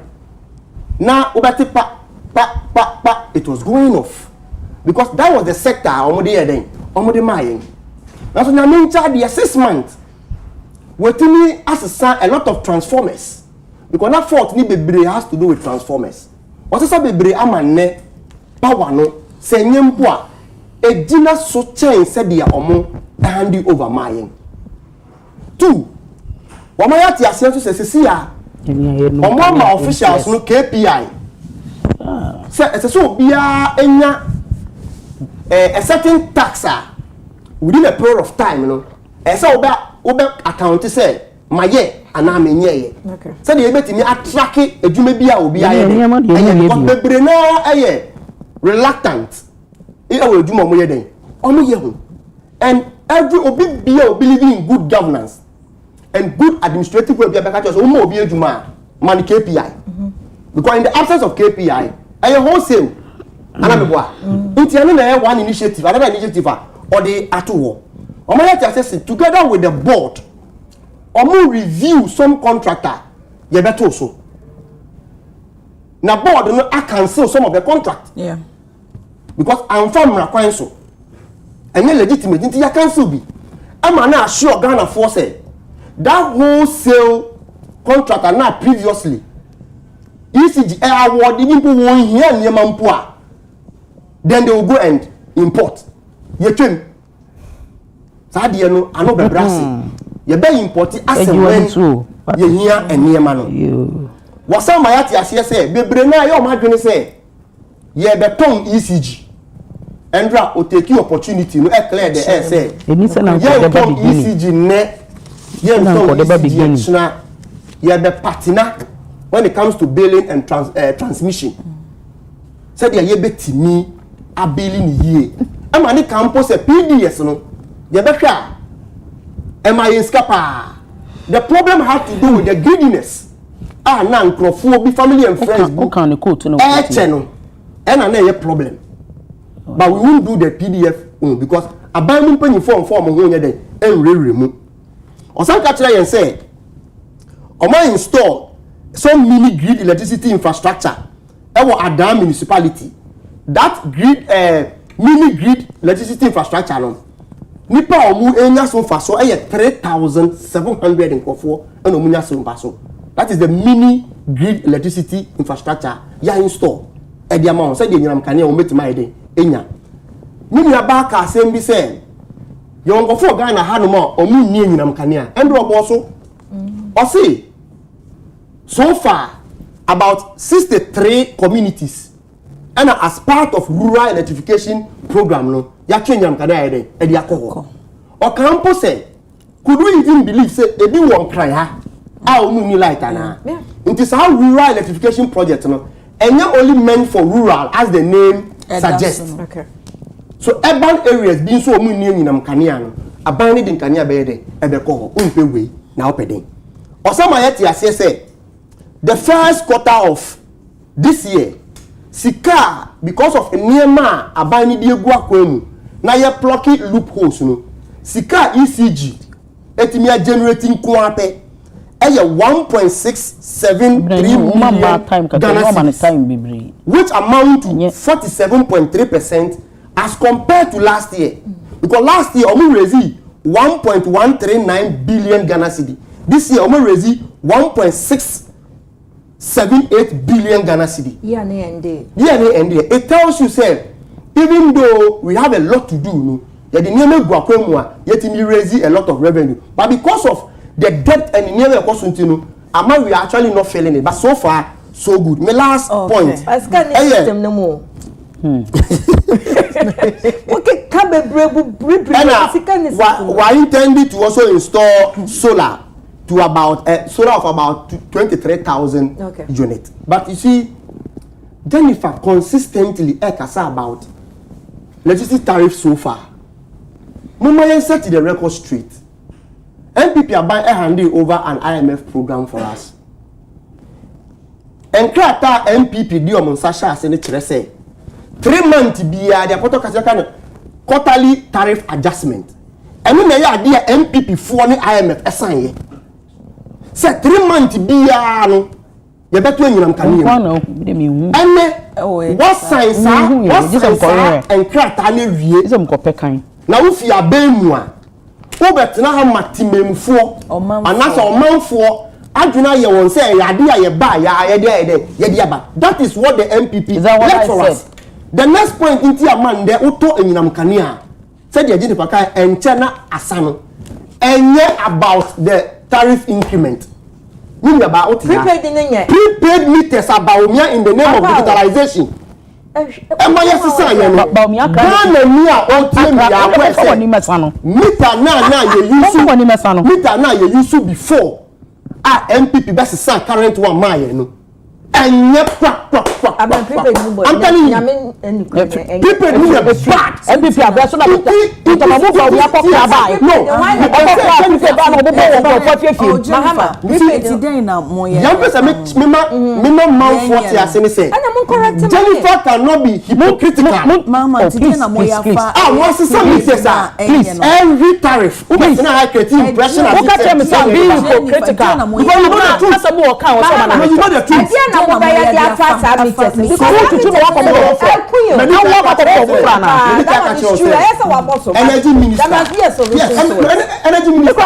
na obati pa it was going off because that was the sector omode ye den omode mayen na so na me charge 6 months wetimi asesa a lot of transformers because that fault ni bebre has to do with transformers osesa bebre amane power no se nyempo a edina so chain se dia omo hand over mayen 2 wamaya ti asen so se ya omo ma officials no KPI se so bia enya a certain tax within a period of time no esa obe account say maye ana menye ye say dey betimi attrack adwuma bia obi aye because bebre na aye reluctant e awo adwuma mo ye den omo ye ho and every obi bia believing in good governance and good administrative way bia beka so omo obi adwuma man KPI because in the absence of KPI aye wholesale ana meboa ntiane na one initiative another initiative or the atuwo omo yet assess together with the board omo review some contractor ye beto so na board no cancel some of the contract because I'm from Rakwan so enye legitimate nti ya cancel bi ama na assure Ghana for say that wholesale contractor na previously ECG award people won here niema mpo a then they will go and import ye twem sadie no ano bebrase ye be import asem ye hia eniema no wasa ma yati ase se bebre na ye o madwene se ye beton ECG endra o take opportunity no e clear the air say ye beton ECG ne ye beton ECG na ye be partner when it comes to billing and transmission said ye betimi abili ni yie ama ne campus PDS no ye behwa am I scapa the problem had to do with the greediness na nkrofo bi family and friends who can quote no no and na problem but we won't do the PDF because aban mu panyi form ho nye den enrere mu osan ka kire yen say o ma install some mini grid electricity infrastructure ewo Adam municipality that grid mini grid electricity infrastructure no nipa omu enya so fa so 3700 nkofo and omunya so mpa so that is the mini grid electricity infrastructure ya install e dia ma on say de nyinam kane o metima ede enya nimi aba ka asem bi say yo nkofo Ghana ha no ma omu ni nyinam kane a endo obo so o see so far about 63 communities and as part of rural electrification program no ya nyam kada ede e dia ko o campo say could we even believe say e bi won kran ha a o ni light ana it is how rural electrification project no and only meant for rural as the name suggests so urban areas being so mu ni nyinam kanea no aban ni din kanea be ede e be ko ho unpe we na opeden osama yet ase say the first quarter of this year sika because of niema abani di egu akwemu na ye plucky loopholes no sika ECG etimia generating kwape eye 1.673 million time which amount to 47.3% as compared to last year because last year omu raise 1.139 billion Ghana cedi this year omu raise 1.678 billion Ghana cedi. Yeah, and it tells you say even though we have a lot to do no yet the name gwakwemu yet we raise a lot of revenue but because of the debt and the name no ama we are actually not feeling it but so far so good. My last point system no more okay kabe why intended to also install solar to about solar of about 23,000 units. But you see, Jennifer consistently ekasa about electricity tariff so far. Mama set the record straight. MPP are buying handing over an IMF program for us. And Krata MPP di omo Sasha ase ne kire say 3 months biya the Porto Kaseka quarterly tariff adjustment. Enu na ya ade MPP fo ne IMF esan ye. Say 3 months biya no ye beto anyinam kane. Ene what science and Krata ne wie isem ko pekan. Na wo fi abemu a wo betina ha matimemfo anasa omanfo aduna ye won say yade a ye ba ya ye aba. That is what the MPP left for us. The next point inti amande uto enyinam kane a said the agent paka enchena asano enye about the tariff increment. We about prepaid meters about in the name of digitalization. Emma yesisa ye no Ghana ni a o tie mi ya kwese meter na ye use meter na ye use before MPP best current one ma ye no enye I'm telling you people need a bad MPP abeso na to move for we akọ buy no Mahama people today na moye young person me man 40 asene say Jennifer cannot be hypocritical Mama today na moye afa what's some say please every tariff who be na high create impression as you say be hypocritical because you know the truth some work out so na you know the truth energy minister energy minister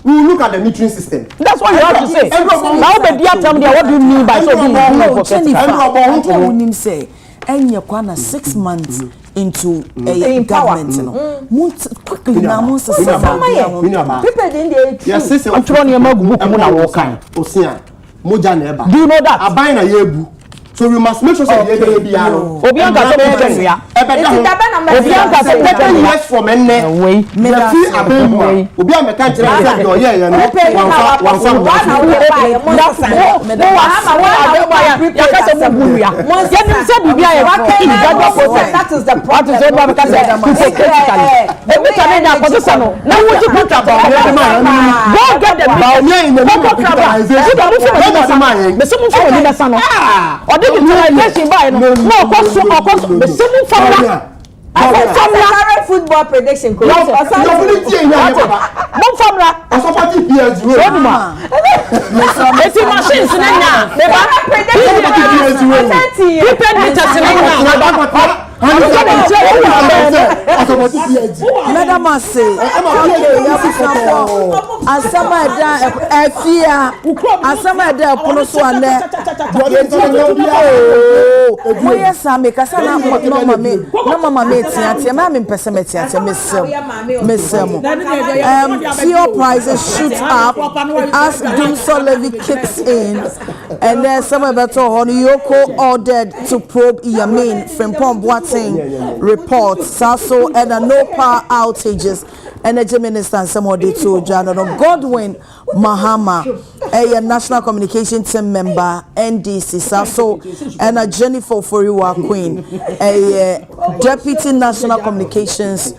we will look at the metering system. That's what you have to say. Now the dear tell me what do you mean by so being hypocritical? Say enye kwa na 6 months into a government no quickly na mo say people dey dey yes say otro ne magu ku na wo kan osia moja na eba do you know that aban na yebu so we must make sure say the area be aro obi anka so be ya obi anka so be yes from enne we fi abemu obi ameka kire say do ye no wan fam that is the problem football prediction Madam say asama da afia asama da pono so ane moye same kasa na mama me tia ma me pese me tia mesem fuel prices shoot up as Dumso levy kicks in and then some of better on Yoko ordered to probe Yamin from Boateng reports Sasso and no power outages. Energy Minister and some of the two General Godwin Mahama, a National Communication Team member, NDC Sasso, and a Jennifer Foriwa Queen, a Deputy National Communications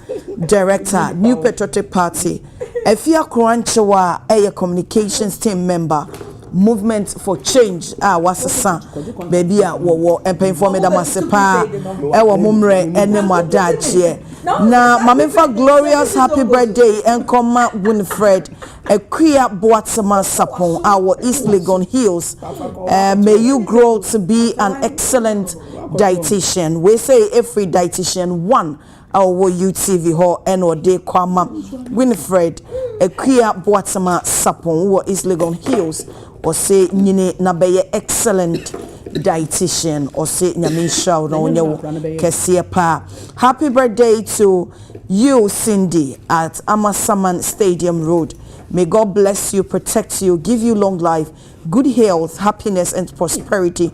Director, New Patriotic Party, a Fia Kranchewa, a Communications Team member. Movement for change was a son baby wo empay for me da masepa e wo mumre ene madache na mamenfa glorious happy birthday enkoma Winfred Equia Boatsama Sapon our East Legon Hills may you grow to be an excellent dietitian. We say every dietitian one our UTV ho eno de kwama Winfred Equia Boatsama Sapon our East Legon Hills or say nyine na beye excellent dietitian or say nyame shaw na onye kese pa. Happy birthday to you Cindy at Amasaman Stadium Road. May God bless you, protect you, give you long life, good health, happiness and prosperity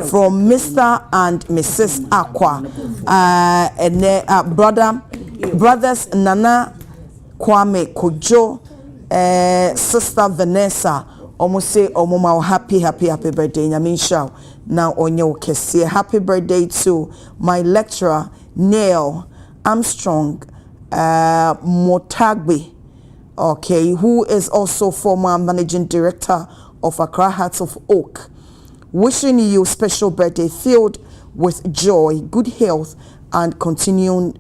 from Mr. and Mrs. Aqua and brothers Nana Kwame Kojo, sister Vanessa. Almost say omoma happy birthday nyaminsha now onyo kese. Happy birthday to my lecturer Neil Armstrong Motagbe okay, who is also former managing director of Accra Hearts of Oak. Wishing you special birthday filled with joy, good health, and continuing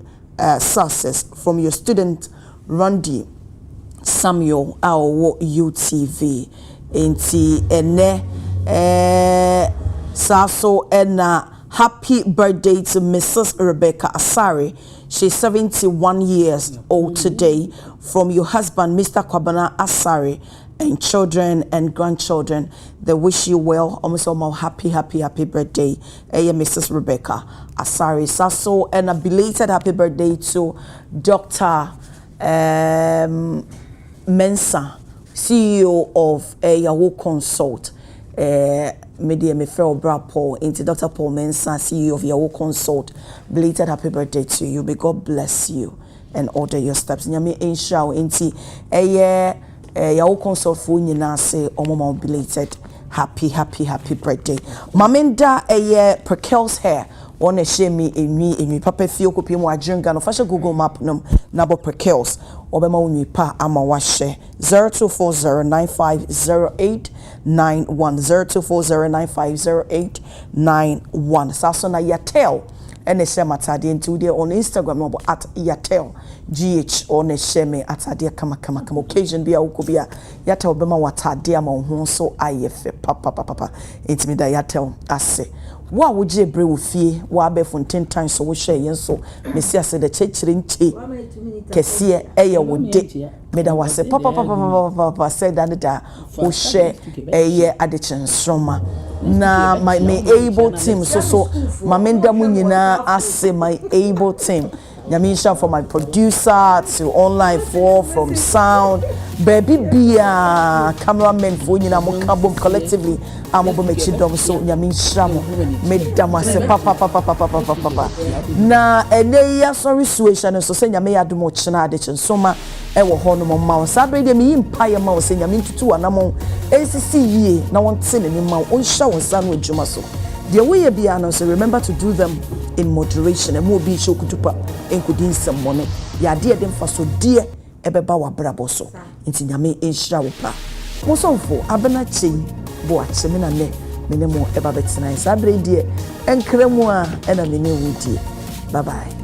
success from your student Randy Samuel our UTV. Inti ene saso ena happy birthday to Mrs. Rebecca Asare. She's 71 years old today. From your husband, Mr. Kwabena Asare, and children and grandchildren, they wish you well. Almost happy birthday, Mrs. Rebecca Asare. Saso and a belated happy birthday to Dr. Mensa, CEO of Yahoo Consult. Media me fell Paul into Dr. Paul Mensa, CEO of Yahoo Consult. Belated happy birthday to you. May God bless you and order your steps. Nyame inshallah inti Yahoo Consult for nyina say omoma belated happy birthday. Mamenda Perkel's hair on a shemi emi papa fio kopi mu adrenga no fashion Google map num nabo Perkel's obema unyi pa ama washe 0240950891 0240950891 saso na yatel ene shema atade nti we on Instagram no at yatel gh on sheme atade kama occasion bia ukobia yatel bema watade ama ho so ayefe papa intimi da yatel ase wa woje bre wo fie wa be fonten tan so wo hwe yen so mesi ase de chechire nche kese eye wo de me da wase papa said that wo hwe eye Adekye Nsroma na my able team so mamenda mu nyina ase my able team Nyamisha from my producer to online for from sound baby bia cameraman for nyina mo kabom collectively amobo mechidom so Nyamisha mo medama se papa na eneya sorry situation so say nyame yadom ochina Adekye Nsroma e wo ho no mo ma sabre de mi impa ye ma wo say nyame ntutu anamo ensisi yie na won tene ni ma won hya won sa no adwuma so the way you be so remember to do them in moderation and more be show kutupa enkudin semone ya de dem fa so de ebeba wa brabo so nti nyame enhira wo pa mo so fo abena chei bo acheme na ne menemo eba betina sabre de enkremu a ena mene wudie bye bye.